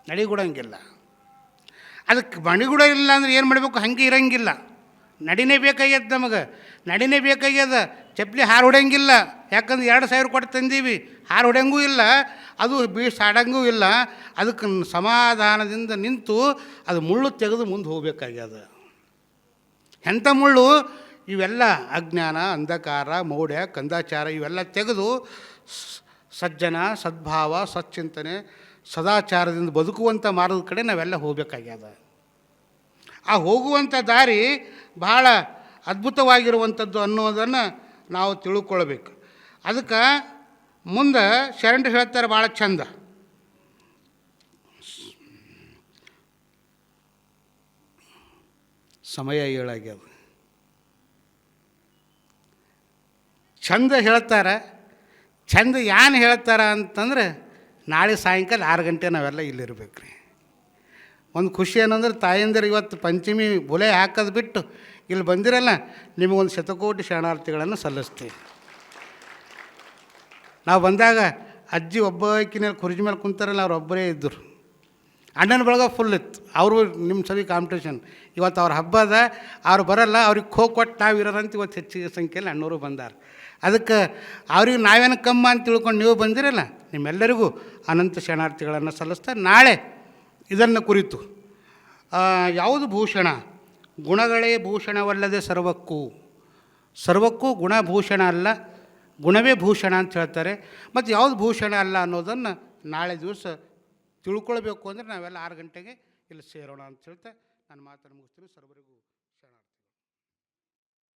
ನಡಿಗುಡಂಗಿಲ್ಲ. ಅದಕ್ಕೆ ಮಣಿಗುಡ ಇಲ್ಲ ಅಂದ್ರೆ ಏನು ಮಾಡಬೇಕು? ಹಾಗೆ ಇರೋಂಗಿಲ್ಲ. ನಡಿನೇ ಬೇಕಾಗ್ಯದ, ನಮಗೆ ನಡಿನೇ ಬೇಕಾಗ್ಯದ. ಚಪ್ಪಲಿ ಹಾರು ಹೊಡೆಯಂಗಿಲ್ಲ, ಯಾಕಂದ್ರೆ 2,000 ಕೊಟ್ಟು ತಂದೀವಿ. ಹಾರು ಹೊಡೆಯಂಗೂ ಇಲ್ಲ, ಅದು ಬೀಸಾಡಂಗೂ ಇಲ್ಲ. ಅದಕ್ಕೆ ಸಮಾಧಾನದಿಂದ ನಿಂತು ಅದು ಮುಳ್ಳು ತೆಗೆದು ಮುಂದೆ ಹೋಗ್ಬೇಕಾಗ್ಯದ. ಎಂಥ ಮುಳ್ಳು? ಇವೆಲ್ಲ ಅಜ್ಞಾನ, ಅಂಧಕಾರ, ಮೌಢ್ಯ, ಕಂದಾಚಾರ ಇವೆಲ್ಲ ತೆಗೆದು ಸಜ್ಜನ, ಸದ್ಭಾವ, ಸಚ್ಚಿಂತನೆ, ಸದಾಚಾರದಿಂದ ಬದುಕುವಂಥ ಮಾರ್ಗದ ಕಡೆ ನಾವೆಲ್ಲ ಹೋಗಬೇಕಾಗ್ಯದ. ಆ ಹೋಗುವಂಥ ದಾರಿ ಬಹಳ ಅದ್ಭುತವಾಗಿರುವಂಥದ್ದು ಅನ್ನೋದನ್ನು ನಾವು ತಿಳ್ಕೊಳ್ಬೇಕು. ಅದಕ್ಕೆ ಮುಂದೆ ಶರಣರು ಹೇಳ್ತಾರೆ ಭಾಳ ಚಂದ. ಸಮಯ ಏಳಾಗ್ಯದ. ಚಂದ ಹೇಳ್ತಾರೆ. ಚಂದ ಏನು ಹೇಳ್ತಾರೆ ಅಂತಂದ್ರೆ, ನಾಳೆ ಸಾಯಂಕಾಲ 6 ಗಂಟೆ ನಾವೆಲ್ಲ ಇಲ್ಲಿರ್ಬೇಕು ರೀ. ಒಂದು ಖುಷಿ ಏನಂದ್ರೆ, ತಾಯಂದಿರು ಇವತ್ತು ಪಂಚಮಿ ಬುಲೆ ಹಾಕೋದು ಬಿಟ್ಟು ಇಲ್ಲಿ ಬಂದಿರಲ್ಲ, ನಿಮಗೊಂದು ಶತಕೋಟಿ ಶರಣಾರ್ಥಿಗಳನ್ನು ಸಲ್ಲಿಸ್ತೀವಿ. ನಾವು ಬಂದಾಗ ಅಜ್ಜಿ ಒಬ್ಬಾಕಿನಲ್ಲಿ ಕುರ್ಜಿ ಮೇಲೆ ಕುಂತಾರಲ್ಲ, ಅವ್ರು ಒಬ್ಬರೇ ಇದ್ದರು. ಅಣ್ಣನ ಬಳಗ ಫುಲ್ ಇತ್ತು. ಅವರು ನಿಮ್ಮ ಸರಿ ಕಾಂಪಿಟೇಷನ್. ಇವತ್ತು ಅವ್ರ ಹಬ್ಬ ಅದ, ಅವ್ರು ಬರಲ್ಲ. ಅವ್ರಿಗೆ ಕೊಟ್ಟು ನಾವು ಇರೋರಂತ ಇವತ್ತು ಹೆಚ್ಚಿಗೆ ಸಂಖ್ಯೆಯಲ್ಲಿ ಅಣ್ಣವರು ಬಂದಾರ. ಅದಕ್ಕೆ ಅವ್ರಿಗೆ ನಾವೇನು ಕಮ್ಮ ಅಂತ ತಿಳ್ಕೊಂಡು ನೀವು ಬಂದಿರಲ್ಲ, ನಿಮ್ಮೆಲ್ಲರಿಗೂ ಅನಂತ ಶರಣಾರ್ಥಿಗಳನ್ನು ಸಲ್ಲಿಸ್ತಾ, ನಾಳೆ ಇದನ್ನು ಕುರಿತು ಯಾವುದು ಭೂಷಣ? ಗುಣಗಳೇ ಭೂಷಣವಲ್ಲದೆ ಸರ್ವಕ್ಕೂ ಗುಣಭೂಷಣ ಅಲ್ಲ, ಗುಣವೇ ಭೂಷಣ ಅಂತ ಹೇಳ್ತಾರೆ. ಮತ್ತು ಯಾವುದು ಭೂಷಣ ಅಲ್ಲ ಅನ್ನೋದನ್ನು ನಾಳೆ ದಿವಸ ತಿಳ್ಕೊಳ್ಬೇಕು ಅಂದರೆ ನಾವೆಲ್ಲ 6 ಗಂಟೆಗೆ ಇಲ್ಲಿ ಸೇರೋಣ ಅಂತ ಹೇಳ್ತಾ ನಾನು ಮಾತನ್ನು ಮುಗಿಸ್ತೀನಿ. ಸರ್ವರಿಗೂ ಶರಣ.